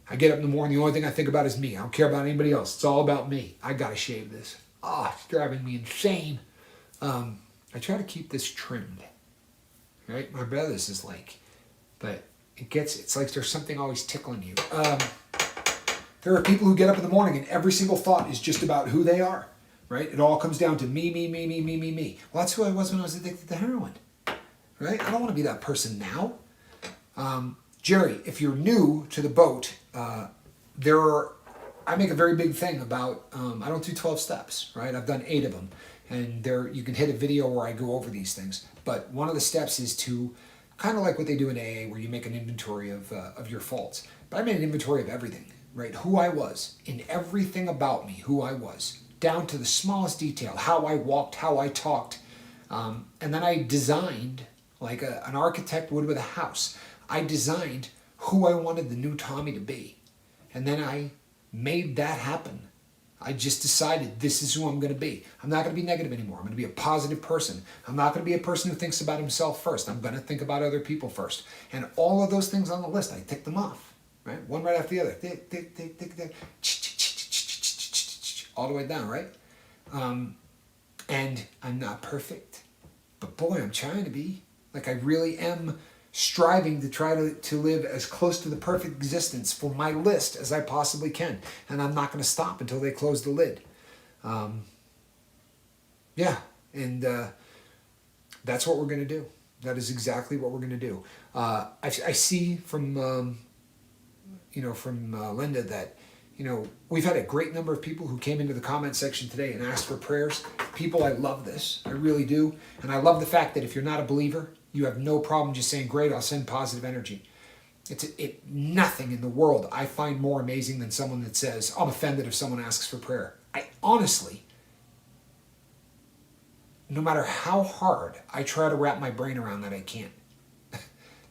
I get up in the morning, the only thing I think about is me. I don't care about anybody else. It's all about me. I gotta shave this. It's driving me insane. I try to keep this trimmed, right? My brother's is like, but it's like there's something always tickling you. There are people who get up in the morning and every single thought is just about who they are, right? It all comes down to me, me, me, me, me, me, me. Well, that's who I was when I was addicted to heroin, right? I don't want to be that person now. Jerry, if you're new to the boat, I make a very big thing about, I don't do 12 steps, right? I've done 8 of them. And you can hit a video where I go over these things. But one of the steps is to, kind of like what they do in AA, where you make an inventory of your faults. but I made an inventory of everything, right? Who I was, in everything about me, who I was, down to the smallest detail, how I walked, how I talked. And then I designed, like an architect would with a house, I designed who I wanted the new Tommy to be. And then I made that happen. I just decided this is who I'm going to be. I'm not going to be negative anymore. I'm going to be a positive person. I'm not going to be a person who thinks about himself first. I'm going to think about other people first. And all of those things on the list, I tick them off, right? One right after the other. Tick, tick, tick, tick, tick. All the way down, right? And I'm not perfect. But boy, I'm trying to be. Like I really am striving to try to live as close to the perfect existence for my list as I possibly can. And I'm not going to stop until they close the lid. Yeah, and that's what we're going to do. That is exactly what we're going to do. I see from, from Linda that, we've had a great number of people who came into the comment section today and asked for prayers. People, I love this. I really do. And I love the fact that if you're not a believer, you have no problem just saying, great, I'll send positive energy. Nothing in the world I find more amazing than someone that says, I'm offended if someone asks for prayer. I honestly, no matter how hard I try to wrap my brain around that, I can't.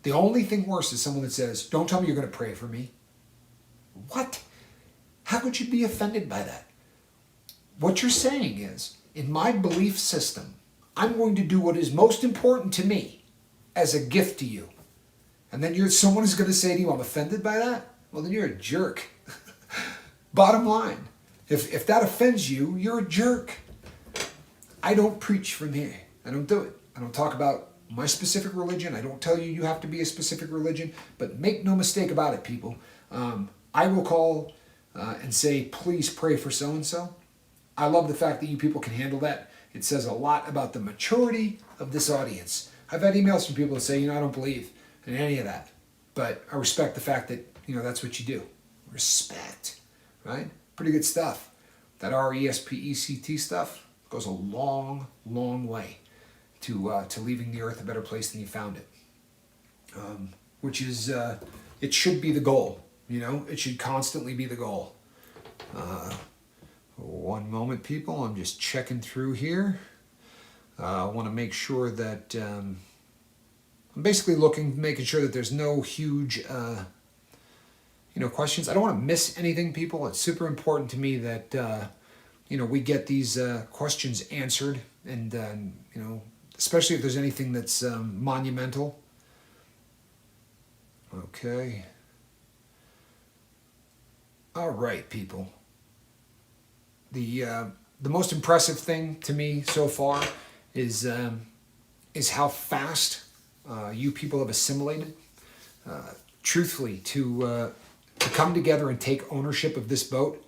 The only thing worse is someone that says, don't tell me you're going to pray for me. What? How could you be offended by that? What you're saying is, in my belief system, I'm going to do what is most important to me as a gift to you. And then someone is going to say to you, I'm offended by that? Well, then you're a jerk. Bottom line. If that offends you, you're a jerk. I don't preach from here. I don't do it. I don't talk about my specific religion. I don't tell you you have to be a specific religion. But make no mistake about it, people. I will call and say, please pray for so-and-so. I love the fact that you people can handle that. It says a lot about the maturity of this audience. I've had emails from people that say, I don't believe in any of that. But I respect the fact that, that's what you do. Respect, right? Pretty good stuff. That RESPECT stuff goes a long, long way to leaving the earth a better place than you found it. Which is, it should be the goal. It should constantly be the goal. One moment, people. I'm just checking through here. I want to make sure that I'm basically making sure that there's no huge, questions. I don't want to miss anything, people. It's super important to me that, we get these questions answered, and especially if there's anything that's monumental. Okay. All right, people. The most impressive thing to me so far is how fast you people have assimilated. Truthfully, to come together and take ownership of this boat.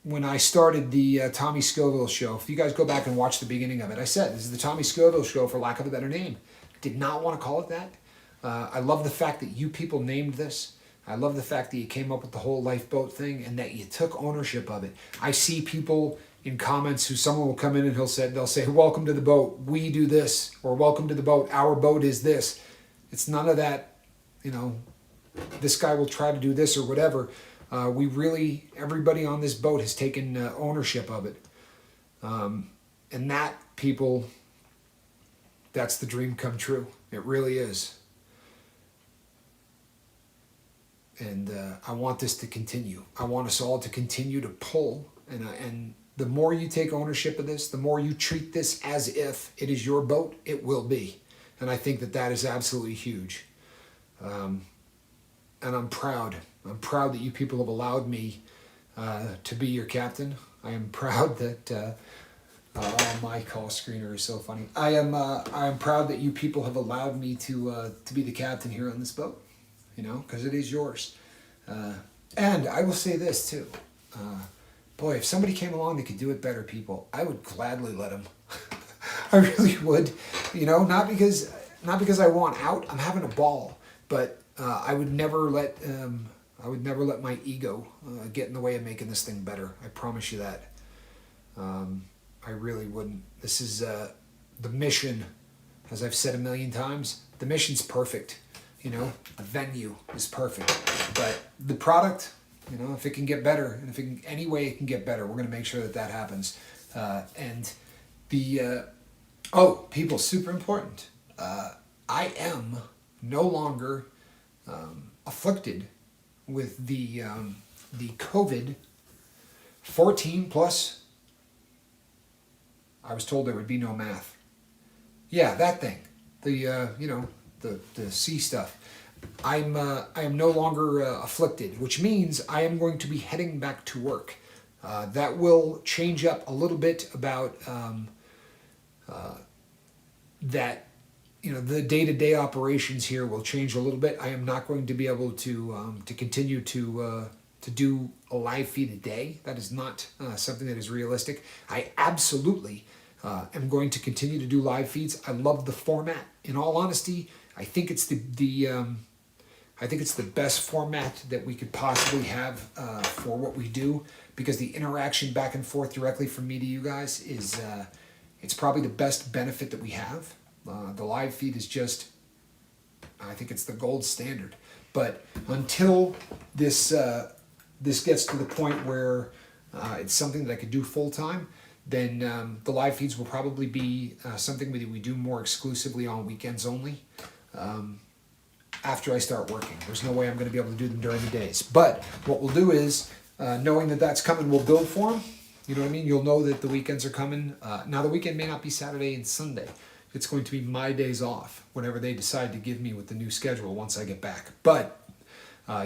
When I started the Tommy Scoville show, if you guys go back and watch the beginning of it, I said this is the Tommy Scoville show, for lack of a better name. I did not want to call it that. I love the fact that you people named this. I love the fact that you came up with the whole lifeboat thing and that you took ownership of it. I see people in comments who someone will come in and they'll say, welcome to the boat, we do this, or welcome to the boat, our boat is this. It's none of that, this guy will try to do this or whatever. Everybody on this boat has taken ownership of it. And that, people, that's the dream come true. It really is. And I want this to continue. I want us all to continue to pull. And the more you take ownership of this, the more you treat this as if it is your boat, it will be. And I think that is absolutely huge. And I'm proud. I'm proud that you people have allowed me to be your captain. I am proud that my call screener is so funny. I am proud that you people have allowed me to be the captain here on this boat. Because it is yours. And I will say this too. Boy, if somebody came along that could do it better, people, I would gladly let them. I really would. Not because I want out. I'm having a ball, but I would never let my ego get in the way of making this thing better. I promise you that. I really wouldn't. This is the mission, as I've said a million times. The mission's perfect. a venue is perfect. But the product, if it can get better, and if any way it can get better, we're going to make sure that happens. And the, people, super important. I am no longer afflicted with the COVID 14 plus. I was told there would be no math. Yeah, that thing. The C stuff. I am no longer afflicted, which means I am going to be heading back to work. That will change up a little bit about that. The day-to-day operations here will change a little bit. I am not going to be able to continue to do a live feed a day. That is not something that is realistic. I absolutely am going to continue to do live feeds. I love the format. In all honesty, I think it's the best format that we could possibly have for what we do, because the interaction back and forth directly from me to you guys is it's probably the best benefit that we have. The live feed is just, I think it's the gold standard. But until this gets to the point where it's something that I could do full time, then the live feeds will probably be something that we do more exclusively on weekends only. After I start working, there's no way I'm going to be able to do them during the days. But what we'll do is, knowing that that's coming, we'll build for them. You know what I mean? You'll know that the weekends are coming. Now the weekend may not be Saturday and Sunday. It's going to be my days off, whenever they decide to give me with the new schedule once I get back. But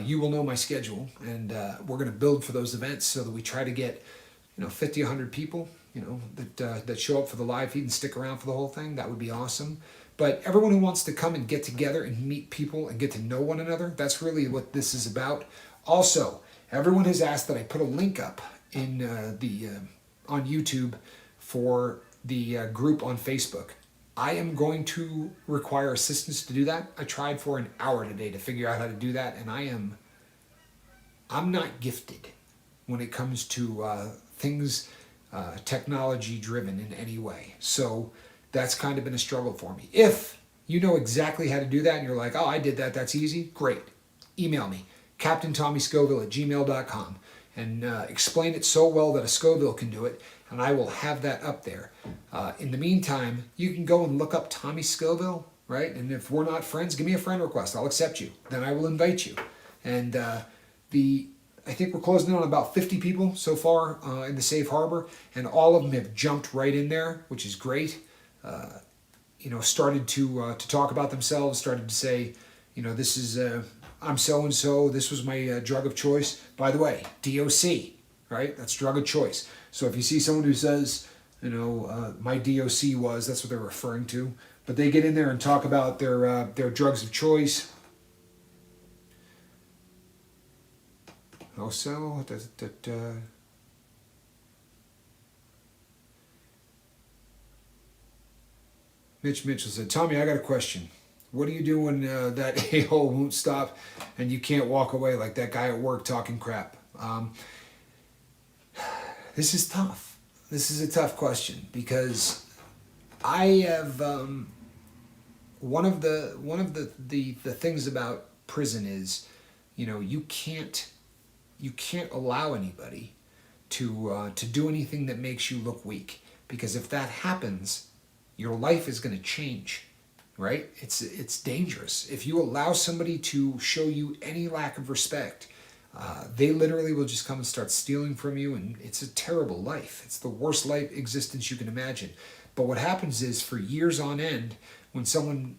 you will know my schedule, and we're going to build for those events so that we try to get 50, 100 people that show up for the live feed and stick around for the whole thing. That would be awesome. But everyone who wants to come and get together and meet people and get to know one another, that's really what this is about. Also, everyone has asked that I put a link up in on YouTube for the group on Facebook. I am going to require assistance to do that. I tried for an hour today to figure out how to do that, and I'm not gifted when it comes to things technology driven in any way. So that's kind of been a struggle for me. If you know exactly how to do that and you're like, oh, I did that, that's easy, great. Email me, CaptainTommyScoville@gmail.com, and explain it so well that a Scoville can do it, and I will have that up there. In the meantime, you can go and look up Tommy Scoville, right? And if we're not friends, give me a friend request. I'll accept you. Then I will invite you. And I think we're closing in on about 50 people so far in the safe harbor, and all of them have jumped right in there, which is great. Started to talk about themselves, started to say, this is, I'm so-and-so, this was my drug of choice. By the way, DOC, right? That's drug of choice. So if you see someone who says, my DOC was, that's what they're referring to. But they get in there and talk about their drugs of choice. Also, Mitch Mitchell said, Tommy, I got a question. What do you do when that a-hole won't stop and you can't walk away like that guy at work talking crap? This is tough. This is a tough question, because I have one of the things about prison is, you can't allow anybody to do anything that makes you look weak, because if that happens, your life is going to change, right? It's dangerous. If you allow somebody to show you any lack of respect, they literally will just come and start stealing from you, and it's a terrible life. It's the worst life existence you can imagine. But what happens is, for years on end, when someone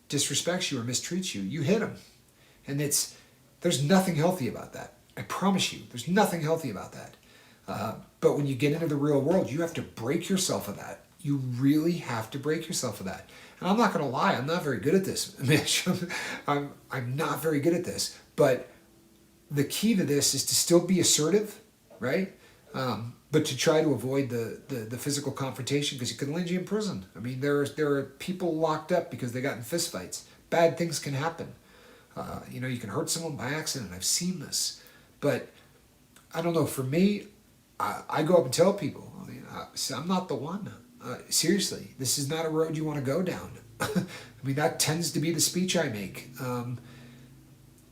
disrespects you or mistreats you, you hit them. And there's nothing healthy about that. I promise you, there's nothing healthy about that. But when you get into the real world, you have to break yourself of that. You really have to break yourself of that. And I'm not going to lie, I'm not very good at this, Mitch. I'm not very good at this. But the key to this is to still be assertive, right? But to try to avoid the physical confrontation, because it could land you in prison. I mean, there are people locked up because they got in fistfights. Bad things can happen. You can hurt someone by accident. I've seen this. But I don't know, for me, I go up and tell people, I'm not the one. Seriously, this is not a road you want to go down. I mean, that tends to be the speech I make.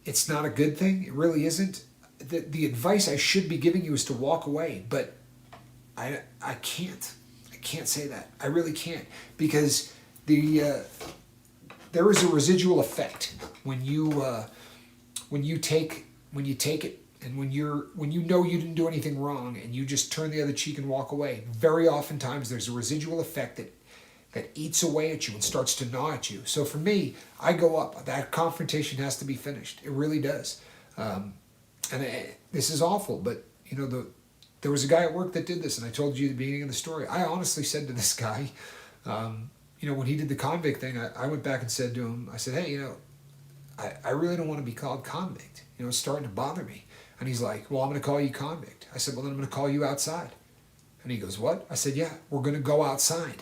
It's not a good thing. It really isn't. The advice I should be giving you is to walk away, but I can't. I can't say that. I really can't, because there is a residual effect when you take it, and when you know you didn't do anything wrong and you just turn the other cheek and walk away. Very oftentimes there's a residual effect that eats away at you and starts to gnaw at you. So for me, I go up. That confrontation has to be finished. It really does. This is awful, but there was a guy at work that did this, and I told you at the beginning of the story. I honestly said to this guy, when he did the convict thing, I went back and said to him, I said, hey, I really don't want to be called convict. It's starting to bother me. And he's like, well, I'm going to call you convict. I said, well, then I'm going to call you outside. And he goes, what? I said, yeah, we're going to go outside.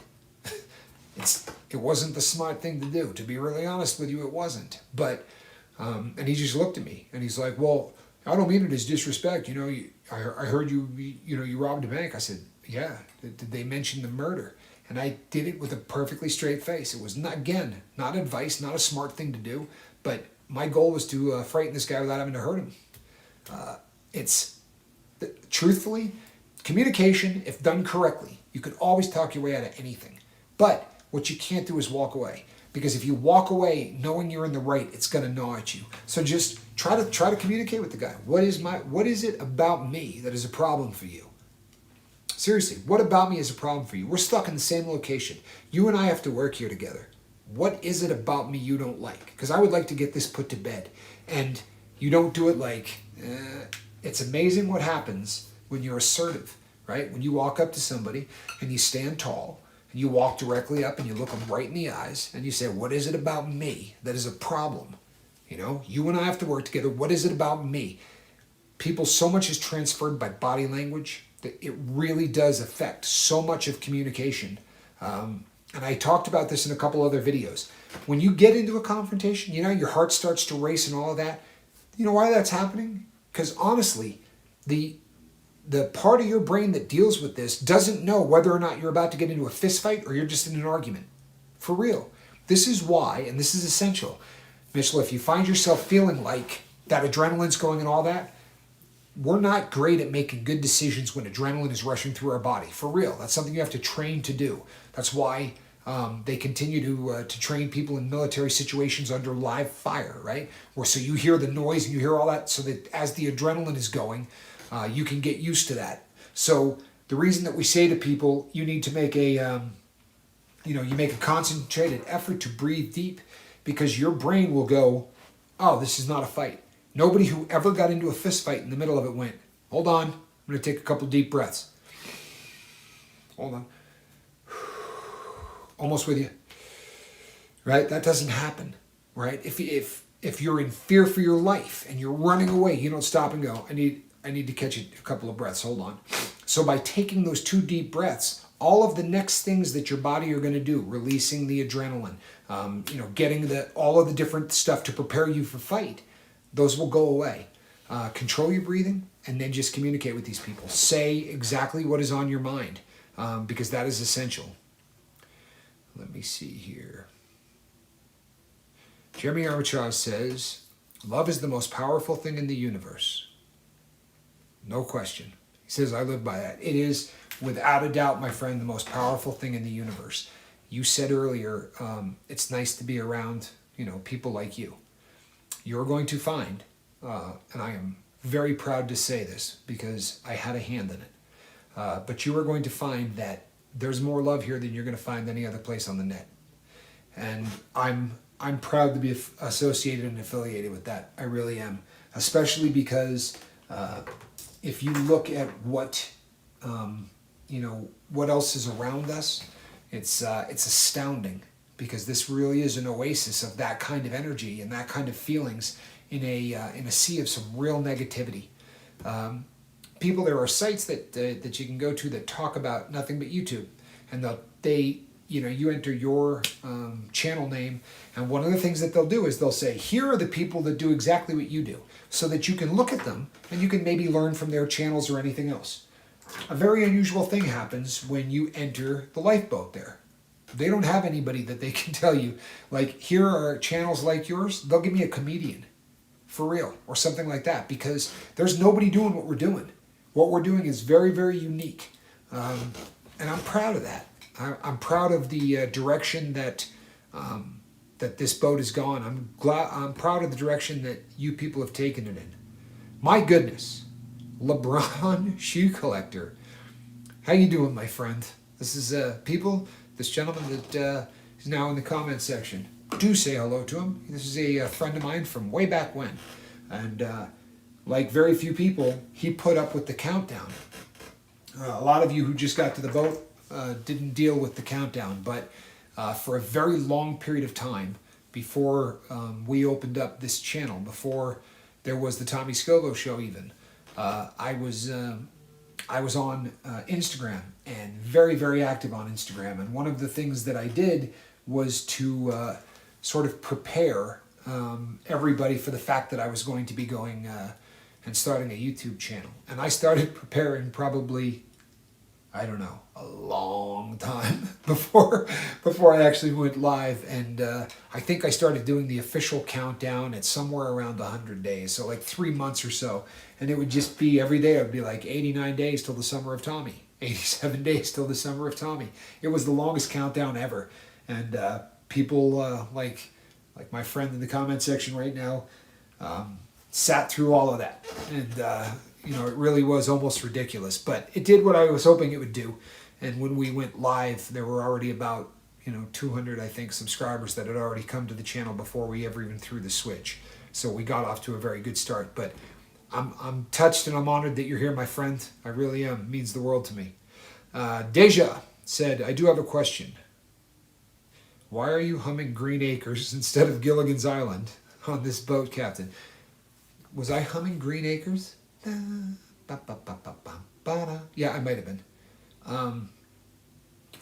It wasn't the smart thing to do. To be really honest with you, it wasn't. But, and he just looked at me and he's like, well, I don't mean it as disrespect. I heard you robbed a bank. I said, yeah. Did they mention the murder? And I did it with a perfectly straight face. It was not advice, not a smart thing to do, but my goal was to frighten this guy without having to hurt him. Truthfully, communication, if done correctly, you can always talk your way out of anything. But what you can't do is walk away, because if you walk away knowing you're in the right, it's going to gnaw at you. So just try to communicate with the guy. What is it about me that is a problem for you? Seriously, what about me is a problem for you? We're stuck in the same location. You and I have to work here together. What is it about me you don't like? Because I would like to get this put to bed. And you don't do it like, it's amazing what happens when you're assertive, right? When you walk up to somebody and you stand tall and you walk directly up and you look them right in the eyes and you say, what is it about me that is a problem? You and I have to work together. What is it about me? People, so much is transferred by body language that it really does affect so much of communication. And I talked about this in a couple other videos. When you get into a confrontation, your heart starts to race and all of that. You know why that's happening? Because honestly, the part of your brain that deals with this doesn't know whether or not you're about to get into a fist fight or you're just in an argument. For real. This is why, and this is essential. Mitchell, if you find yourself feeling like that adrenaline's going and all that, we're not great at making good decisions when adrenaline is rushing through our body. For real. That's something you have to train to do. That's why they continue to train people in military situations under live fire, right? So you hear the noise and you hear all that, so that as the adrenaline is going, you can get used to that. So the reason that we say to people, you need to make you make a concentrated effort to breathe deep, because your brain will go, oh, this is not a fight. Nobody who ever got into a fist fight in the middle of it went, hold on, I'm going to take a couple deep breaths. Hold on. Almost with you. Right? That doesn't happen. Right? If you're in fear for your life and you're running away, you don't stop and go, I need to catch a couple of breaths. Hold on. So by taking those 2 deep breaths, all of the next things that your body are going to do, releasing the adrenaline, getting all of the different stuff to prepare you for fight, those will go away. Control your breathing and then just communicate with these people. Say exactly what is on your mind, because that is essential. Let me see here. Jeremy Armitage says, love is the most powerful thing in the universe. No question. He says, I live by that. It is, without a doubt, my friend, the most powerful thing in the universe. You said earlier, it's nice to be around, people like you. You're going to find, and I am very proud to say this because I had a hand in it, but you are going to find that there's more love here than you're going to find any other place on the net. And I'm proud to be associated and affiliated with that. I really am, especially because if you look at what what else is around us, it's astounding, because this really is an oasis of that kind of energy and that kind of feelings in a sea of some real negativity. There are sites that you can go to that talk about nothing but YouTube, and you enter your channel name, and one of the things that they'll do is they'll say, here are the people that do exactly what you do, so that you can look at them and you can maybe learn from their channels or anything else. A very unusual thing happens when you enter the lifeboat there. They don't have anybody that they can tell you, like, here are channels like yours. They'll give me a comedian, for real, or something like that, because there's nobody doing what we're doing. What we're doing is very, very unique. And I'm proud of that. I'm proud of the direction that that this boat has gone. I'm proud of the direction that you people have taken it in. My goodness, LeBron shoe collector. How you doing, my friend? This is people. This gentleman that is now in the comment section. Do say hello to him. This is a friend of mine from way back when, and like very few people, he put up with the countdown. A lot of you who just got to the boat didn't deal with the countdown, but for a very long period of time before we opened up this channel, before there was the Tommy Scoville show even, I was on Instagram and very, very active on Instagram. And one of the things that I did was to sort of prepare everybody for the fact that I was going to be going and starting a YouTube channel. And I started preparing probably, I don't know, a long time before I actually went live. And I think I started doing the official countdown at somewhere around 100 days, so like 3 months or so. And it would just be every day, it would be like 89 days till the summer of Tommy, 87 days till the summer of Tommy. It was the longest countdown ever. And people like my friend in the comment section right now sat through all of that. And it really was almost ridiculous, but it did what I was hoping it would do. And when we went live, there were already about 200, I think, subscribers that had already come to the channel before we ever even threw the switch. So we got off to a very good start. But I'm touched and I'm honored that you're here, my friend. I really am. It means the world to me. Deja said, I do have a question. Why are you humming Green Acres instead of Gilligan's Island on this boat, Captain? Was I humming Green Acres? Yeah, I might have been.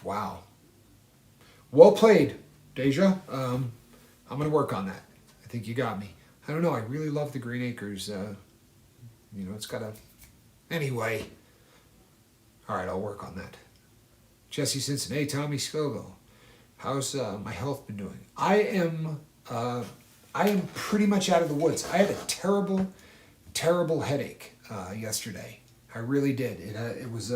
Wow. Well played, Deja. I'm going to work on that. I think you got me. I don't know. I really love the Green Acres. It's got a... Anyway. All right, I'll work on that. Jesse Simpson. Hey, Tommy Scoville. How's my health been doing? I am pretty much out of the woods. I had a terrible, terrible headache yesterday. I really did. It was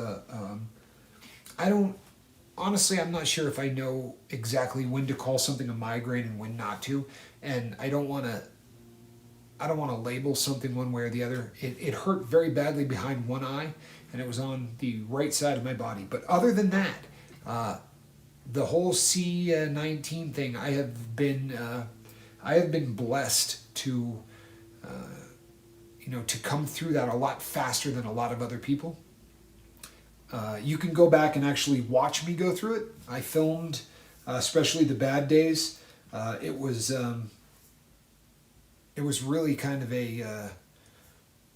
honestly, I'm not sure if I know exactly when to call something a migraine and when not to, and I don't want to label something one way or the other. It hurt very badly behind one eye, and it was on the right side of my body. But other than that, the whole C-19 thing, I have been blessed to to come through that a lot faster than a lot of other people. You can go back and actually watch me go through it. I filmed, especially the bad days. It was really kind of a,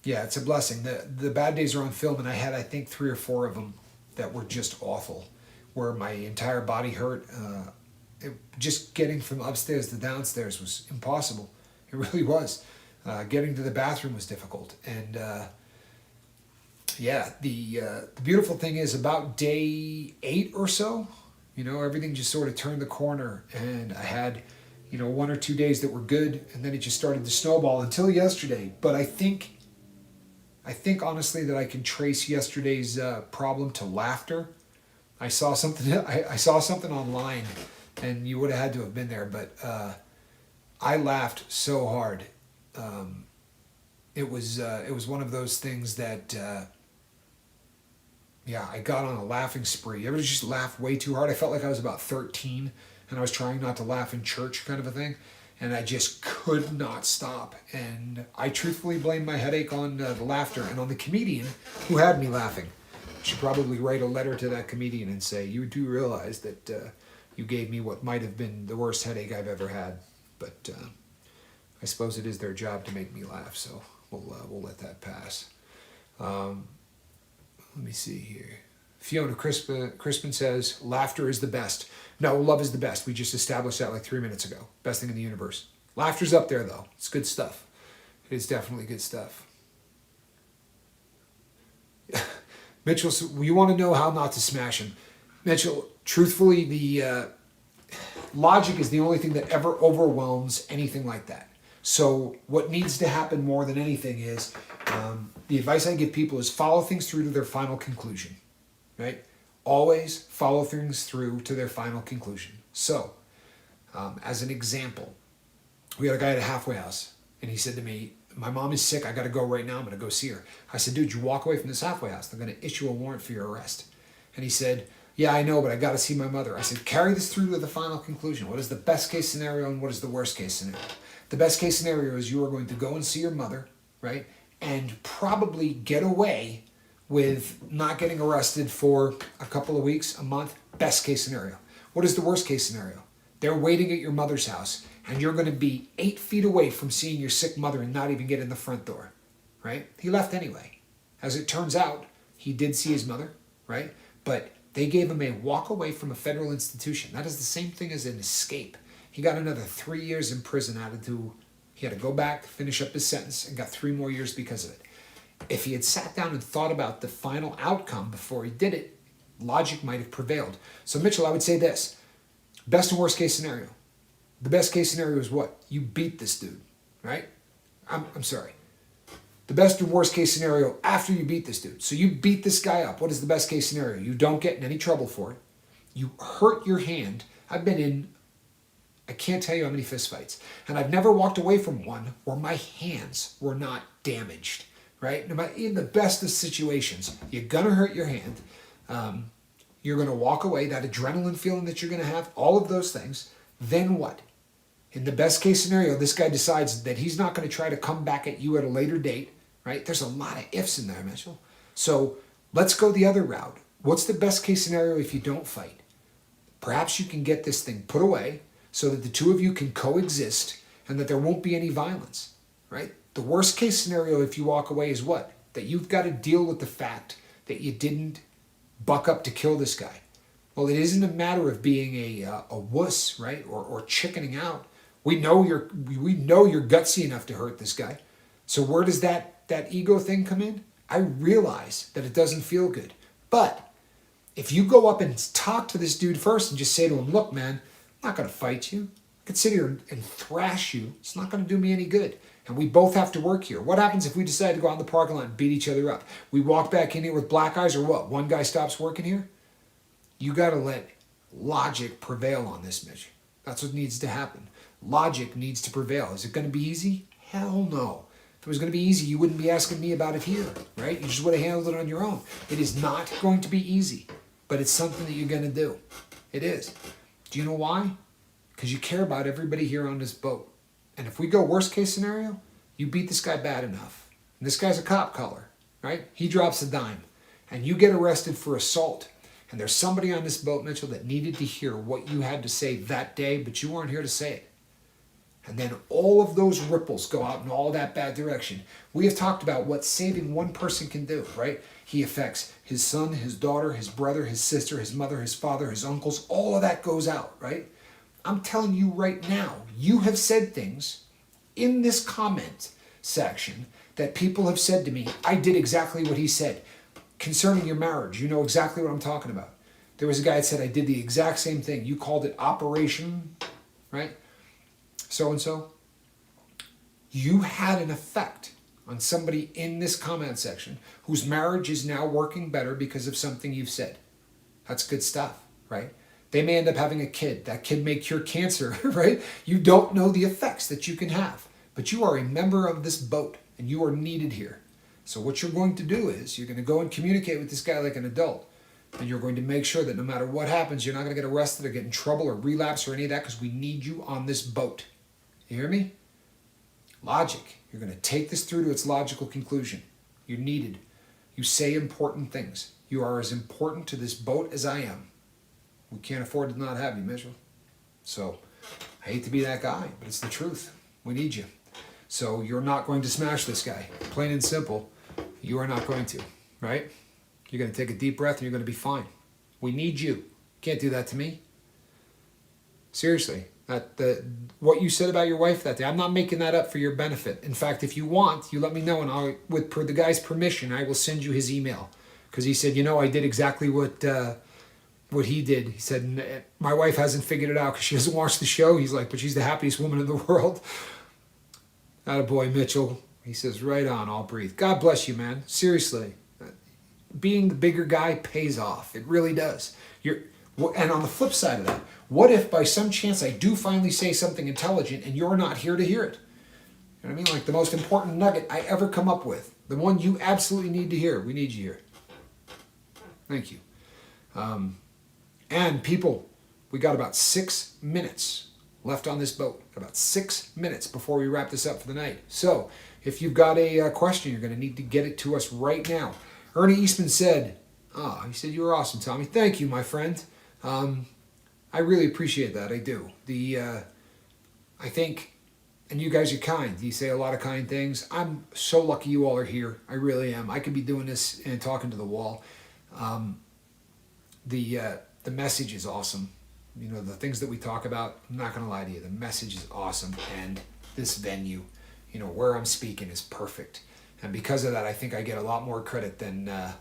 it's a blessing. The bad days are on film, and I had, I think, 3 or 4 of them that were just awful, where my entire body hurt. Just getting from upstairs to downstairs was impossible. It really was. Getting to the bathroom was difficult. And the beautiful thing is about day 8 or so, everything just sort of turned the corner, and I had 1 or 2 days that were good, and then it just started to snowball until yesterday. But I think honestly that I can trace yesterday's problem to laughter. I saw something online, and you would have had to have been there, but I laughed so hard. It was one of those things that I got on a laughing spree. I would just laugh way too hard. I felt like I was about 13, and I was trying not to laugh in church, kind of a thing, and I just could not stop. And I truthfully blame my headache on the laughter and on the comedian who had me laughing. I should probably write a letter to that comedian and say, you do realize that you gave me what might have been the worst headache I've ever had. But I suppose it is their job to make me laugh, so we'll let that pass. Let me see here. Fiona Crispin says, laughter is the best. No, love is the best. We just established that like 3 minutes ago. Best thing in the universe. Laughter's up there, though. It's good stuff. It is definitely good stuff. Mitchell, you want to know how not to smash him. Mitchell, truthfully, logic is the only thing that ever overwhelms anything like that. So what needs to happen more than anything is, the advice I give people is follow things through to their final conclusion, right? Always follow things through to their final conclusion. So, as an example, we had a guy at a halfway house, and he said to me, my mom is sick, I got to go right now, I'm going to go see her. I said, dude, you walk away from this halfway house, they're going to issue a warrant for your arrest. And he said, yeah, I know, but I got to see my mother. I said, carry this through to the final conclusion. What is the best case scenario and what is the worst case scenario? The best case scenario is you are going to go and see your mother, right? And probably get away with not getting arrested for a couple of weeks, a month. Best case scenario. What is the worst case scenario? They're waiting at your mother's house and you're going to be 8 feet away from seeing your sick mother and not even get in the front door, right? He left anyway. As it turns out, he did see his mother, right? But they gave him a walk away from a federal institution. That is the same thing as an escape. He got another 3 years in prison added to, he had to go back, finish up his sentence, and got 3 more years because of it. If he had sat down and thought about the final outcome before he did it, logic might have prevailed. So Mitchell, I would say this, best and worst case scenario. The best case scenario is what? You beat this dude, right? I'm sorry. The best and worst case scenario after you beat this dude. So you beat this guy up. What is the best case scenario? You don't get in any trouble for it. You hurt your hand. I've been in, I can't tell you how many fistfights. And I've never walked away from one where my hands were not damaged, right? No matter, in the best of situations, you're going to hurt your hand. You're going to walk away, that adrenaline feeling that you're going to have, all of those things. Then what? In the best case scenario, this guy decides that he's not going to try to come back at you at a later date, right? There's a lot of ifs in there, Mitchell. So let's go the other route. What's the best case scenario if you don't fight? Perhaps you can get this thing put away so that the two of you can coexist and that there won't be any violence, right? The worst case scenario if you walk away is what? That you've got to deal with the fact that you didn't buck up to kill this guy. Well, it isn't a matter of being a wuss, right? Or chickening out. We know you're gutsy enough to hurt this guy. So where does that ego thing come in? I realize that it doesn't feel good. But if you go up and talk to this dude first and just say to him, look, man, I'm not going to fight you. I could sit here and thrash you. It's not going to do me any good. And we both have to work here. What happens if we decide to go out in the parking lot and beat each other up? We walk back in here with black eyes or what? One guy stops working here? You got to let logic prevail on this, Mitch. That's what needs to happen. Logic needs to prevail. Is it going to be easy? Hell no. If it was going to be easy, you wouldn't be asking me about it here, right? You just would have handled it on your own. It is not going to be easy, but it's something that you're going to do. It is. Do you know why? Because you care about everybody here on this boat. And if we go worst case scenario, you beat this guy bad enough. And this guy's a cop caller, right? He drops a dime. And you get arrested for assault. And there's somebody on this boat, Mitchell, that needed to hear what you had to say that day, but you weren't here to say it. And then all of those ripples go out in all that bad direction. We have talked about what saving one person can do, right? He affects his son, his daughter, his brother, his sister, his mother, his father, his uncles. All of that goes out, right? I'm telling you right now, you have said things in this comment section that people have said to me, I did exactly what he said. Concerning your marriage, you know exactly what I'm talking about. There was a guy that said, I did the exact same thing. You called it Operation, right? So-and-so. You had an effect on somebody in this comment section whose marriage is now working better because of something you've said. That's good stuff, right? They may end up having a kid. That kid may cure cancer, right? You don't know the effects that you can have, but you are a member of this boat and you are needed here. So what you're going to do is you're going to go and communicate with this guy like an adult. And you're going to make sure that no matter what happens, you're not going to get arrested or get in trouble or relapse or any of that because we need you on this boat. You hear me? Logic. You're going to take this through to its logical conclusion. You're needed. You say important things. You are as important to this boat as I am. We can't afford to not have you, Mitchell. So I hate to be that guy, but it's the truth. We need you. So you're not going to smash this guy. Plain and simple. You are not going to, right? You're going to take a deep breath and you're going to be fine. We need you. You can't do that to me. Seriously. What you said about your wife that day, I'm not making that up for your benefit. In fact, if you want, you let me know and with the guy's permission, I will send you his email. Because he said, I did exactly what what he did. He said, my wife hasn't figured it out because she doesn't watch the show. He's like, but she's the happiest woman in the world. Attaboy, Mitchell. He says, right on, I'll breathe. God bless you, man. Seriously. Being the bigger guy pays off. It really does. And on the flip side of that, what if by some chance I do finally say something intelligent and you're not here to hear it? You know what I mean? Like the most important nugget I ever come up with. The one you absolutely need to hear. We need you here. Thank you. And people, we got about 6 minutes left on this boat. About 6 minutes before we wrap this up for the night. So if you've got a question, you're going to need to get it to us right now. Ernie Eastman said, he said, you were awesome, Tommy. Thank you, my friend. I really appreciate that. I do. I think, and you guys are kind. You say a lot of kind things. I'm so lucky you all are here. I really am. I could be doing this and talking to the wall. The message is awesome. You know, the things that we talk about, I'm not going to lie to you. The message is awesome. And this venue, you know, where I'm speaking is perfect. And because of that, I think I get a lot more credit than I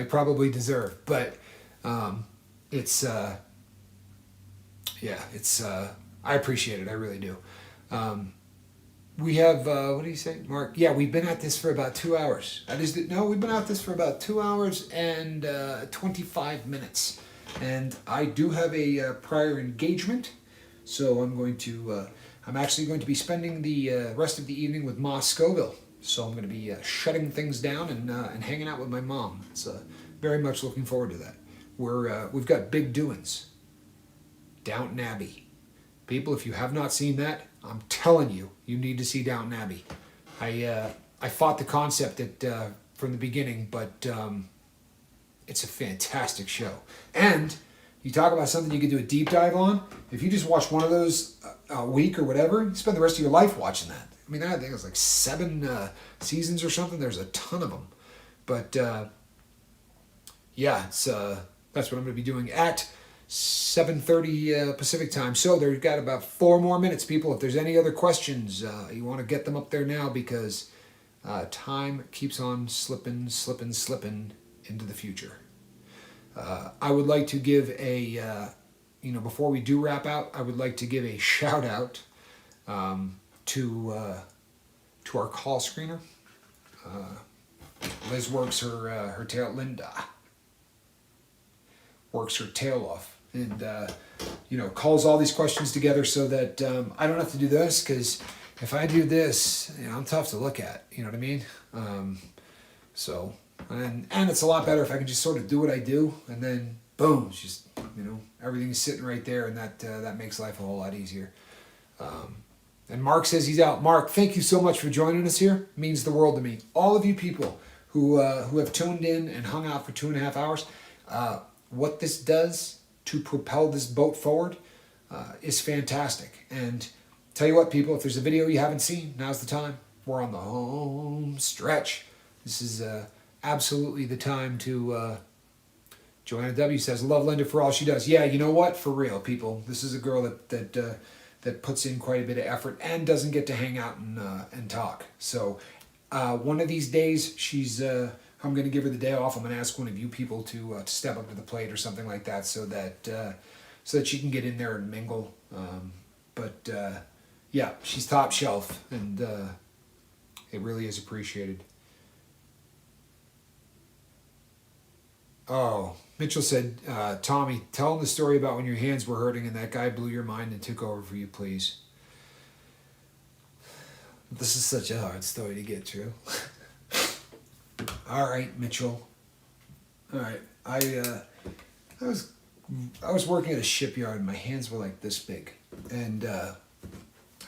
probably deserve. But I appreciate it. I really do. We have, what do you say, Mark? Yeah, we've been at this for about 2 hours. We've been at this for about 2 hours and 25 minutes. And I do have a prior engagement. So I'm actually going to be spending the rest of the evening with Ma Scoville. So I'm going to be shutting things down and hanging out with my mom. So very much looking forward to that. We've got big doings. Downton Abbey. People, if you have not seen that, I'm telling you, you need to see Downton Abbey. I fought the concept from the beginning, but it's a fantastic show. And you talk about something you could do a deep dive on. If you just watch one of those a week or whatever, you spend the rest of your life watching that. I mean, I think it's like 7 seasons or something. There's a ton of them. But that's what I'm going to be doing at 7:30 Pacific time. So they've got about 4 more minutes, people. If there's any other questions, you want to get them up there now because time keeps on slipping into the future. I would like to give before we do wrap out, I would like to give a shout out to our call screener. Liz works her tail. Linda works her tail off. And, calls all these questions together so that I don't have to do this, because if I do this, I'm tough to look at. You know what I mean? And it's a lot better if I can just sort of do what I do, and then boom, it's just, everything is sitting right there, and that makes life a whole lot easier. And Mark says he's out. Mark, thank you so much for joining us here. It means the world to me. All of you people who have tuned in and hung out for 2.5 hours, what this does to propel this boat forward is fantastic. And tell you what, people, if there's a video you haven't seen, now's the time. We're on the home stretch. This is absolutely the time to... Joanna W. says, love Linda for all she does. Yeah, you know what? For real, people. This is a girl that puts in quite a bit of effort and doesn't get to hang out and talk. So one of these days, I'm going to give her the day off. I'm going to ask one of you people to step up to the plate or something like that, so that she can get in there and mingle. She's top shelf, and it really is appreciated. Oh, Mitchell said, Tommy, tell him the story about when your hands were hurting and that guy blew your mind and took over for you, please. This is such a hard story to get through. All right, Mitchell. All right, I was working at a shipyard and my hands were like this big, and I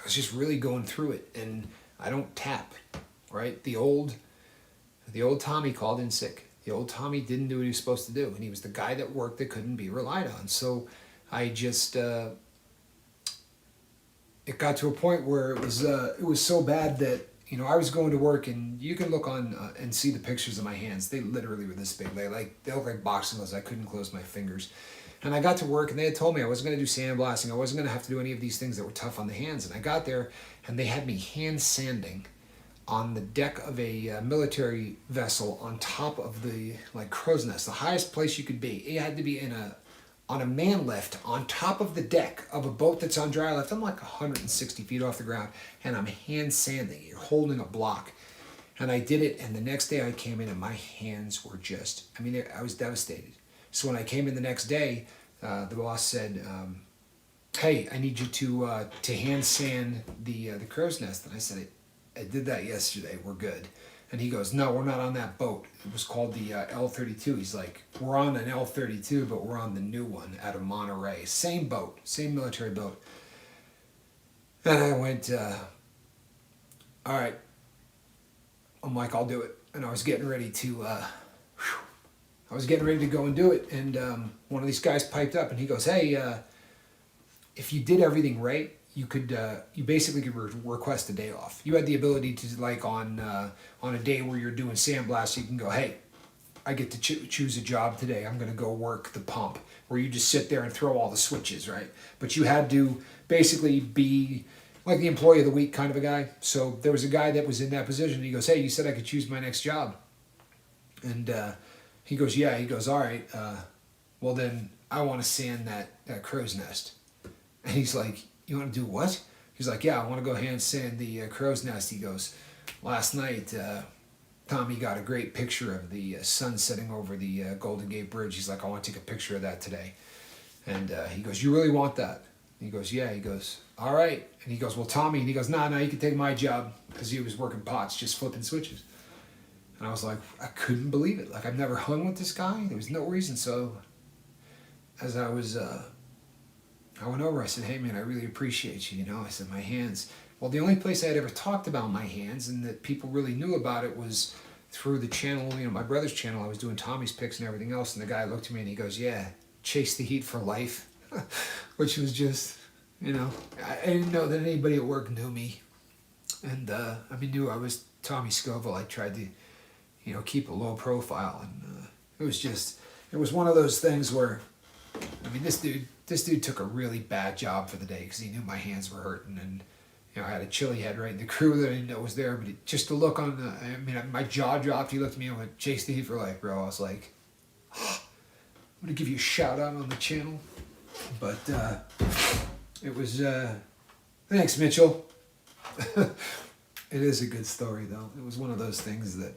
was just really going through it. And I don't tap, right? The old Tommy called in sick. The old Tommy didn't do what he was supposed to do, and he was the guy that worked that couldn't be relied on. So I just it got to a point where it was so bad that I was going to work, and you can look on and see the pictures of my hands. They literally were this big. They look like boxing gloves. I couldn't close my fingers. And I got to work, and they had told me I wasn't going to do sandblasting. I wasn't going to have to do any of these things that were tough on the hands. And I got there, and they had me hand sanding on the deck of a military vessel on top of the like crow's nest, the highest place you could be. It had to be on a man lift on top of the deck of a boat that's on dry lift. I'm like 160 feet off the ground, and I'm hand sanding. You're holding a block. And I did it, and the next day I came in, and my hands were just, I mean, I was devastated. So when I came in the next day, the boss said, hey, I need you to hand sand the crow's nest. And I said, I did that yesterday, we're good. And he goes, no, we're not on that boat. It was called the L-32. He's like, we're on an L-32, but we're on the new one out of Monterey. Same boat, same military boat. And I went, all right. I'm like, I'll do it. And I was getting ready to, go and do it. And one of these guys piped up and he goes, hey, if you did everything right, you could, you basically could request a day off. You had the ability to, like on a day where you're doing sandblast, you can go, hey, I get to choose a job today. I'm going to go work the pump, where you just sit there and throw all the switches, right? But you had to basically be like the employee of the week kind of a guy. So there was a guy that was in that position. He goes, hey, you said I could choose my next job. And he goes, yeah. He goes, all right, well then I want to sand that crow's nest. And he's like, you want to do what? He's like, yeah, I want to go hand sand the crow's nest. He goes, last night, Tommy got a great picture of the sun setting over the Golden Gate Bridge. He's like, I want to take a picture of that today. And he goes, you really want that? He goes, yeah. He goes, all right. And he goes, well, Tommy. And he goes, nah, you can take my job, because he was working pots, just flipping switches. And I was like, I couldn't believe it. Like, I've never hung with this guy. There was no reason. So as I was, I went over, I said, hey, man, I really appreciate you. You know, I said, my hands. Well, the only place I had ever talked about my hands and that people really knew about it was through the channel, you know, my brother's channel. I was doing Tommy's picks and everything else. And the guy looked at me and he goes, yeah, chase the heat for life. Which was just, you know, I didn't know that anybody at work knew me. And I mean, knew I was Tommy Scoville. I tried to, you know, keep a low profile. And it was one of those things where, I mean, this dude took a really bad job for the day because he knew my hands were hurting. And, you know, I had a chili head right in the crew that I didn't know was there. But just to look on I mean, my jaw dropped. He looked at me and went, chase the heat for life, bro. I was like, oh, I'm going to give you a shout out on the channel. But it was, thanks, Mitchell. It is a good story, though. It was one of those things that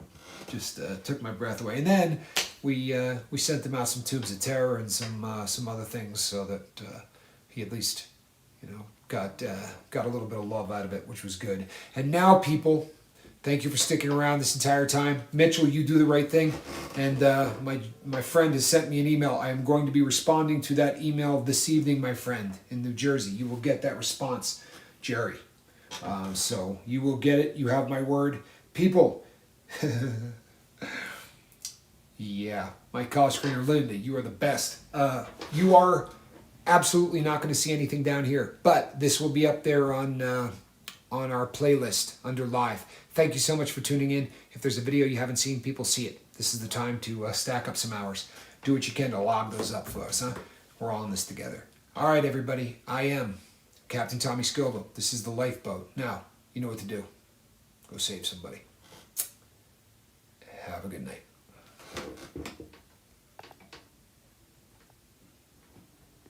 just took my breath away. And then we sent him out some tubes of terror and some other things so that he at least, you know, got a little bit of love out of it, which was good. And now, people, thank you for sticking around this entire time. Mitchell, you do the right thing. And my friend has sent me an email. I am going to be responding to that email this evening, my friend, in New Jersey. You will get that response, Jerry. So you will get it. You have my word. People, yeah, my call screener, Linda, you are the best. You are absolutely not going to see anything down here, but this will be up there on our playlist under live. Thank you so much for tuning in. If there's a video you haven't seen, people see it. This is the time to stack up some hours. Do what you can to log those up for us, huh? We're all in this together. All right, everybody. I am Captain Tommy Scoville. This is the lifeboat. Now, you know what to do. Go save somebody. Have a good night.